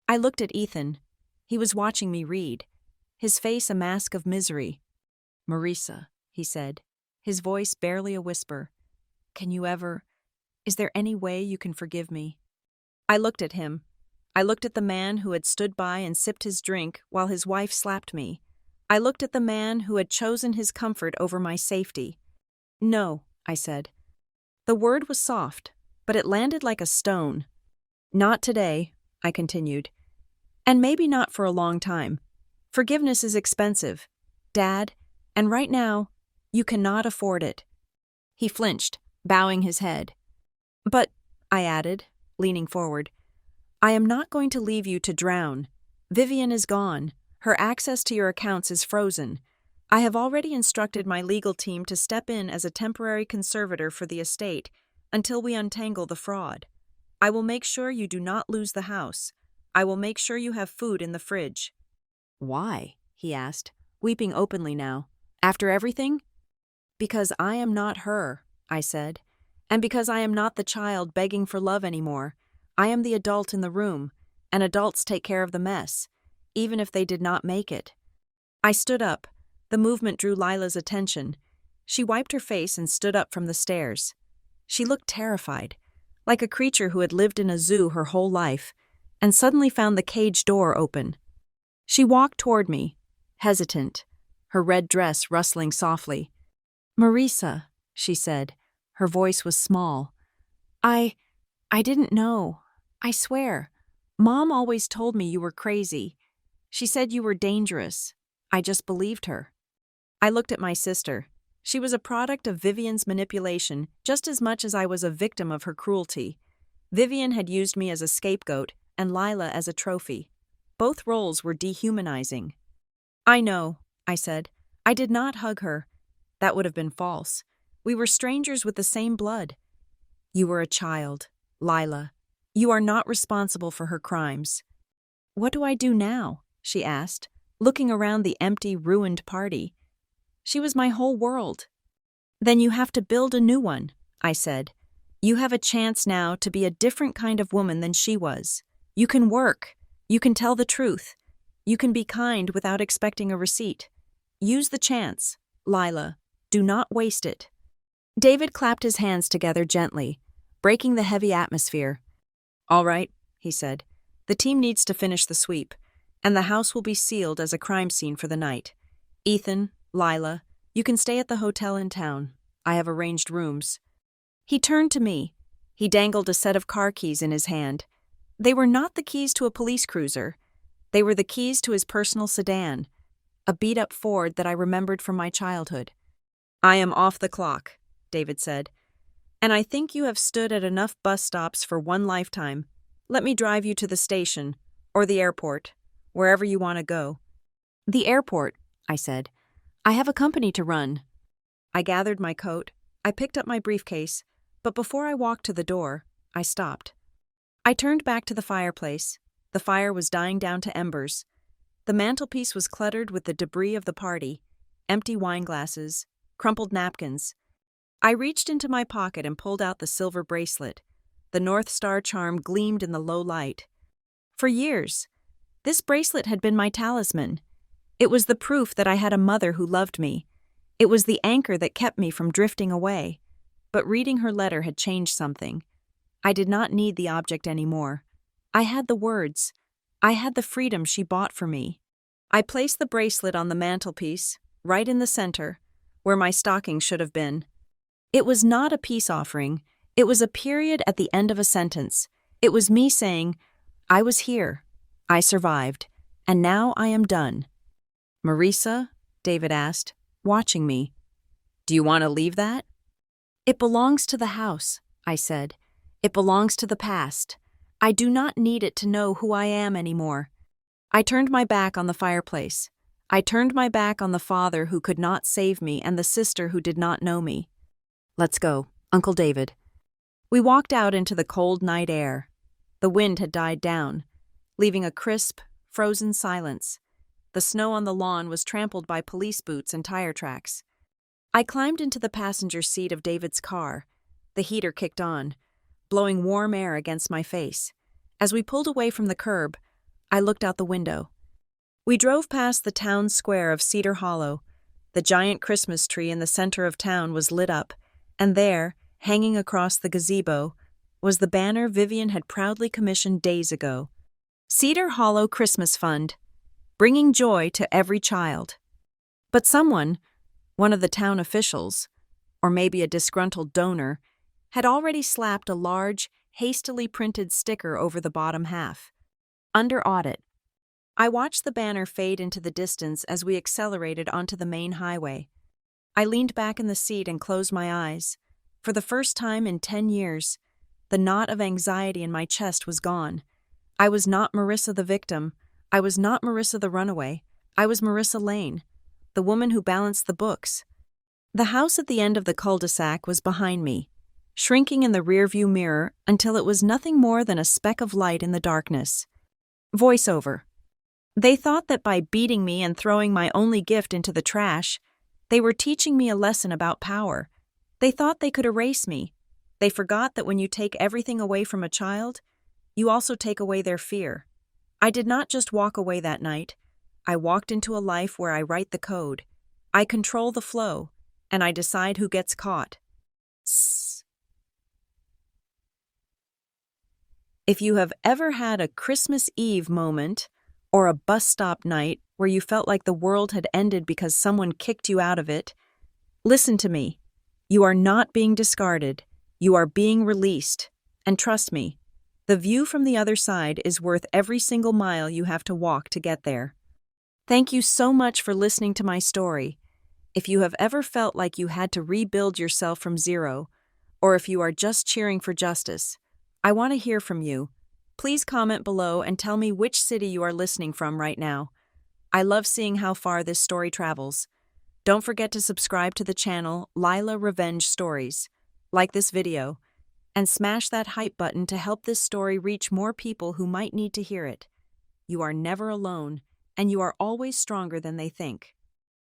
Speaker 1: I looked at Ethan. He was watching me read, his face a mask of misery. "Marisa," he said, his voice barely a whisper. Is there any way you can forgive me?" I looked at him. I looked at the man who had stood by and sipped his drink while his wife slapped me. I looked at the man who had chosen his comfort over my safety. "No," I said. The word was soft, but it landed like a stone. "Not today," I continued. "And maybe not for a long time. Forgiveness is expensive, Dad, and right now, you cannot afford it. He flinched, bowing his head. But, I added, leaning forward, I am not going to leave you to drown. Vivian is gone. Her access to your accounts is frozen. I have already instructed my legal team to step in as a temporary conservator for the estate until we untangle the fraud. I will make sure you do not lose the house. I will make sure you have food in the fridge. Why? He asked, weeping openly now. After everything? Because I am not her, I said, and because I am not the child begging for love anymore. I am the adult in the room, and adults take care of the mess, even if they did not make it. I stood up. The movement drew Lila's attention. She wiped her face and stood up from the stairs. She looked terrified, like a creature who had lived in a zoo her whole life, and suddenly found the cage door open. She walked toward me, hesitant, her red dress rustling softly. "Marisa," she said. Her voice was small. I didn't know. I swear. Mom always told me you were crazy. She said you were dangerous. I just believed her." I looked at my sister. She was a product of Vivian's manipulation just as much as I was a victim of her cruelty. Vivian had used me as a scapegoat and Lila as a trophy. Both roles were dehumanizing. "I know," I said. "I did not hug her. That would have been false. We were strangers with the same blood. You were a child, Lila. You are not responsible for her crimes." "What do I do now?" she asked, looking around the empty, ruined party. She was my whole world. "Then you have to build a new one," I said. "You have a chance now to be a different kind of woman than she was. You can work. You can tell the truth. You can be kind without expecting a receipt. Use the chance, Lila. Do not waste it." David clapped his hands together gently, breaking the heavy atmosphere. "All right," he said. "The team needs to finish the sweep, and the house will be sealed as a crime scene for the night. Ethan, Lila, you can stay at the hotel in town. I have arranged rooms." He turned to me. He dangled a set of car keys in his hand. They were not the keys to a police cruiser. They were the keys to his personal sedan, a beat-up Ford that I remembered from my childhood. "I am off the clock," David said. "And I think you have stood at enough bus stops for one lifetime. Let me drive you to the station, or the airport, wherever you want to go." "The airport," I said. "I have a company to run." I gathered my coat. I picked up my briefcase, but before I walked to the door, I stopped. I turned back to the fireplace. The fire was dying down to embers. The mantelpiece was cluttered with the debris of the party, empty wine glasses, crumpled napkins. I reached into my pocket and pulled out the silver bracelet. The North Star charm gleamed in the low light. For years, this bracelet had been my talisman. It was the proof that I had a mother who loved me. It was the anchor that kept me from drifting away. But reading her letter had changed something. I did not need the object anymore. I had the words. I had the freedom she bought for me. I placed the bracelet on the mantelpiece, right in the center, where my stocking should have been. It was not a peace offering. It was a period at the end of a sentence. It was me saying, I was here. I survived. And now I am done. "Marisa?" David asked, watching me. "Do you want to leave that?" "It belongs to the house," I said. "It belongs to the past. I do not need it to know who I am anymore." I turned my back on the fireplace. I turned my back on the father who could not save me and the sister who did not know me. "Let's go, Uncle David." We walked out into the cold night air. The wind had died down, leaving a crisp, frozen silence. The snow on the lawn was trampled by police boots and tire tracks. I climbed into the passenger seat of David's car. The heater kicked on, blowing warm air against my face. As we pulled away from the curb, I looked out the window. We drove past the town square of Cedar Hollow. The giant Christmas tree in the center of town was lit up, and there, hanging across the gazebo, was the banner Vivian had proudly commissioned days ago. Cedar Hollow Christmas Fund, bringing joy to every child. But someone, one of the town officials, or maybe a disgruntled donor, had already slapped a large, hastily printed sticker over the bottom half. Under audit. I watched the banner fade into the distance as we accelerated onto the main highway. I leaned back in the seat and closed my eyes. For the first time in 10 years, the knot of anxiety in my chest was gone. I was not Marissa the victim. I was not Marissa the runaway. I was Marissa Lane, the woman who balanced the books. The house at the end of the cul-de-sac was behind me, shrinking in the rearview mirror until it was nothing more than a speck of light in the darkness. Voiceover. They thought that by beating me and throwing my only gift into the trash, they were teaching me a lesson about power. They thought they could erase me. They forgot that when you take everything away from a child, you also take away their fear. I did not just walk away that night. I walked into a life where I write the code. I control the flow, and I decide who gets caught. If you have ever had a Christmas Eve moment or a bus stop night where you felt like the world had ended because someone kicked you out of it, listen to me. You are not being discarded. You are being released. And trust me, the view from the other side is worth every single mile you have to walk to get there. Thank you so much for listening to my story. If you have ever felt like you had to rebuild yourself from zero, or if you are just cheering for justice, I want to hear from you. Please comment below and tell me which city you are listening from right now. I love seeing how far this story travels. Don't forget to subscribe to the channel Lila Revenge Stories, like this video, and smash that hype button to help this story reach more people who might need to hear it. You are never alone, and you are always stronger than they think.